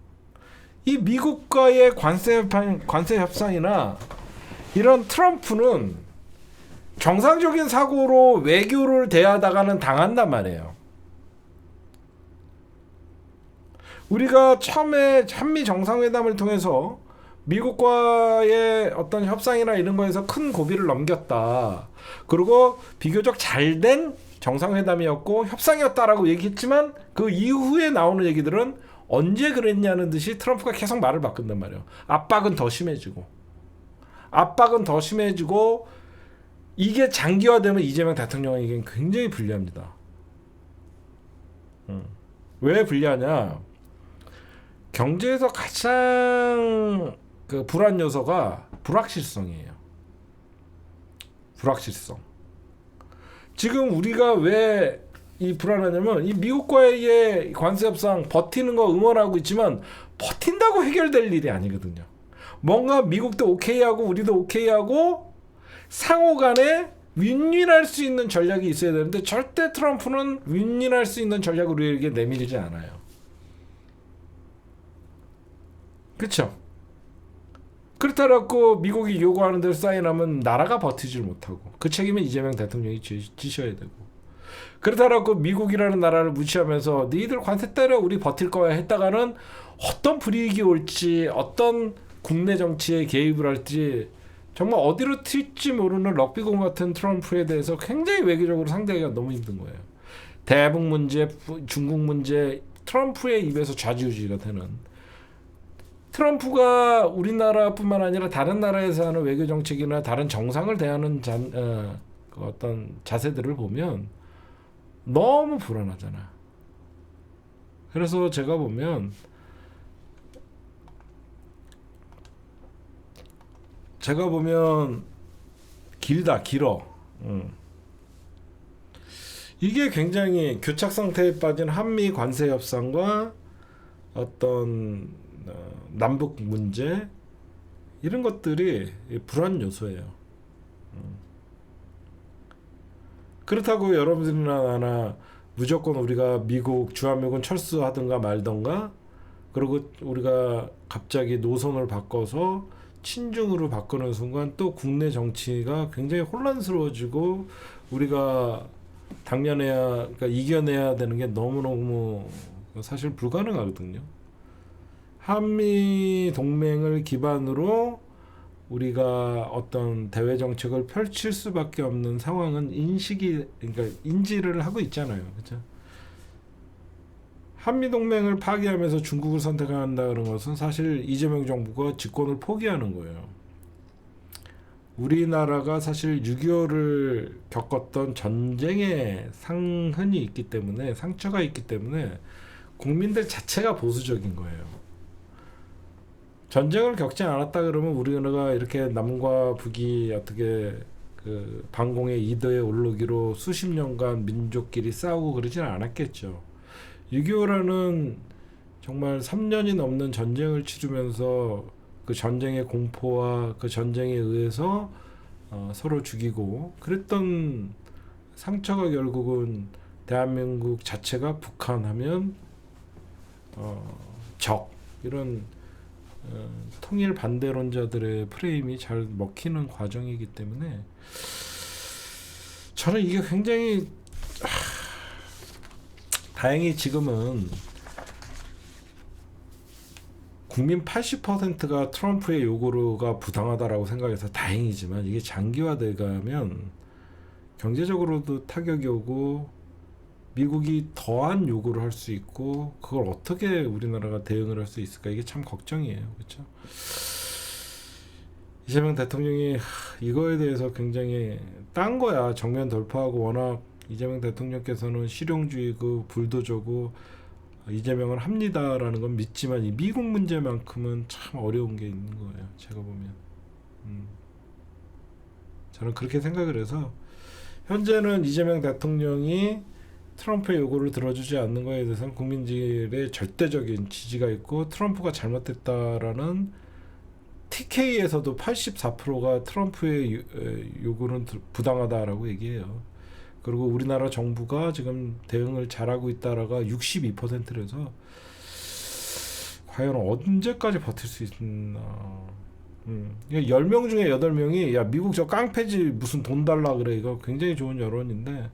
이 미국과의 관세 협상이나 이런 트럼프는 정상적인 사고로 외교를 대하다가는 당한단 말이에요. 우리가 처음에 한미 정상회담을 통해서 미국과의 어떤 협상이나 이런 거에서 큰 고비를 넘겼다. 그리고 비교적 잘된 정상회담이었고 협상이었다라고 얘기했지만 그 이후에 나오는 얘기들은 언제 그랬냐는 듯이 트럼프가 계속 말을 바꾼단 말이에요. 압박은 더 심해지고 이게 장기화되면 이재명 대통령에게는 굉장히 불리합니다. 왜 불리하냐? 경제에서 가장 그 불안 요소가 불확실성이에요. 불확실성. 지금 우리가 왜 이 불안하냐면 이 미국과의 관세 협상 버티는 거 응원하고 있지만 버틴다고 해결될 일이 아니거든요. 뭔가 미국도 오케이하고 우리도 오케이하고 상호간에 윈윈할 수 있는 전략이 있어야 되는데 절대 트럼프는 윈윈할 수 있는 전략을 우리에게 내밀지 않아요. 그렇죠? 그렇다고 미국이 요구하는 대로 사인하면 나라가 버티질 못하고 그 책임은 이재명 대통령이 지셔야 되고 그렇다고 미국이라는 나라를 무시하면서 너희들 관세 때려 우리 버틸 거야 했다가는 어떤 불이익이 올지 어떤 국내 정치에 개입을 할지 정말 어디로 튈지 모르는 럭비공 같은 트럼프에 대해서 굉장히 외교적으로 상대하기가 너무 힘든 거예요. 대북 문제, 중국 문제 트럼프의 입에서 좌지우지가 되는 트럼프가 우리나라뿐만 아니라 다른 나라에서 하는 외교 정책이나 다른 정상을 대하는 그 어떤 자세들을 보면 너무 불안하잖아. 그래서 제가 보면 길어. 이게 굉장히 교착 상태에 빠진 한미 관세 협상과 어떤 남북 문제 이런 것들이 불안 요소예요. 그렇다고 여러분들이나 나나 무조건 우리가 미국 주한미군 철수하든가 말든가 그리고 우리가 갑자기 노선을 바꿔서 친중으로 바꾸는 순간 또 국내 정치가 굉장히 혼란스러워지고 우리가 그러니까 이겨내야 되는 게 너무너무 사실 불가능하거든요. 한미 동맹을 기반으로 우리가 어떤 대외 정책을 펼칠 수밖에 없는 상황은 그러니까 인지를 하고 있잖아요. 그렇죠? 한미 동맹을 파기하면서 중국을 선택한다는 것은 사실 이재명 정부가 집권을 포기하는 거예요. 우리나라가 사실 6.25를 겪었던 전쟁의 상흔이 있기 때문에 상처가 있기 때문에 국민들 자체가 보수적인 거예요. 전쟁을 겪지 않았다 그러면 우리나라가 이렇게 남과 북이 어떻게 그 반공의 이도에 오르기로 수십 년간 민족끼리 싸우고 그러지는 않았겠죠. 6.25라는 정말 3년이 넘는 전쟁을 치르면서 그 전쟁의 공포와 그 전쟁에 의해서 서로 죽이고 그랬던 상처가 결국은 대한민국 자체가 북한하면 적 이런 통일 반대론자들의 프레임이 잘 먹히는 과정이기 때문에 저는 이게 굉장히 다행히 지금은 국민 80%가 트럼프의 요구가 부당하다라고 생각해서 다행이지만 이게 장기화돼 가면 경제적으로도 타격이 오고 미국이 더한 요구를 할 수 있고 그걸 어떻게 우리나라가 대응을 할 수 있을까 이게 참 걱정이에요. 그렇죠? 이재명 대통령이 이거에 대해서 굉장히 딴 거야. 정면 돌파하고 워낙 이재명 대통령께서는 실용주의고 불도저고 이재명을 합니다라는 건 믿지만 이 미국 문제만큼은 참 어려운 게 있는 거예요. 제가 보면 저는 그렇게 생각을 해서 현재는 이재명 대통령이 트럼프의 요구를 들어주지 않는 것에 대해서는 국민들의 절대적인 지지가 있고 트럼프가 잘못했다라는 TK에서도 84%가 트럼프의 요구는 부당하다라고 얘기해요. 그리고 우리나라 정부가 지금 대응을 잘하고 있다라가 62%라서 과연 언제까지 버틸 수 있나. 10명 중에 8명이 야 미국 저 깡패지 무슨 돈 달라 그래. 이거 굉장히 좋은 여론인데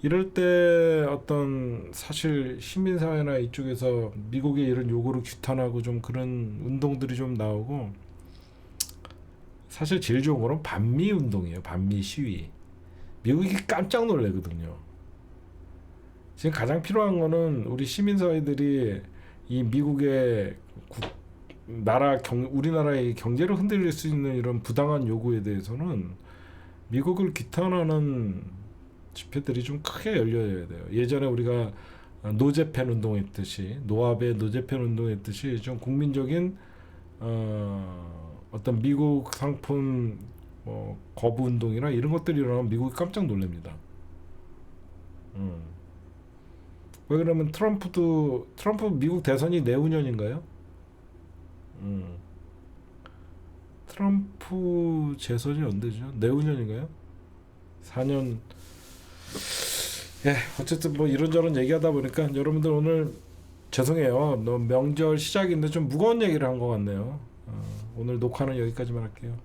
이럴 때 어떤 사실 시민사회나 이쪽에서 미국의 이런 요구를 규탄하고 좀 그런 운동들이 좀 나오고, 사실 제일 좋은 거는 반미 운동이에요. 반미 시위. 미국이 깜짝 놀래거든요. 지금 가장 필요한 거는 우리 시민사회들이 이 미국의 우리나라의 경제를 흔들릴 수 있는 이런 부당한 요구에 대해서는 미국을 규탄하는 집회들이 좀 크게 열려야 돼요. 예전에 우리가 노제팬 운동했듯이, 노아베 노제팬 운동했듯이 좀 국민적인 어떤 미국 상품 거부 운동이나 이런 것들이 일어나면 미국이 깜짝 놀랍니다. 왜 그러면 트럼프 미국 대선이 내후년인가요? 트럼프 재선이 언제죠? 내후년인가요? 4년. 예, 어쨌든 뭐 이런저런 얘기하다 보니까 여러분들 오늘 죄송해요. 명절 시작인데 좀 무거운 얘기를 한 것 같네요. 오늘 녹화는 여기까지만 할게요.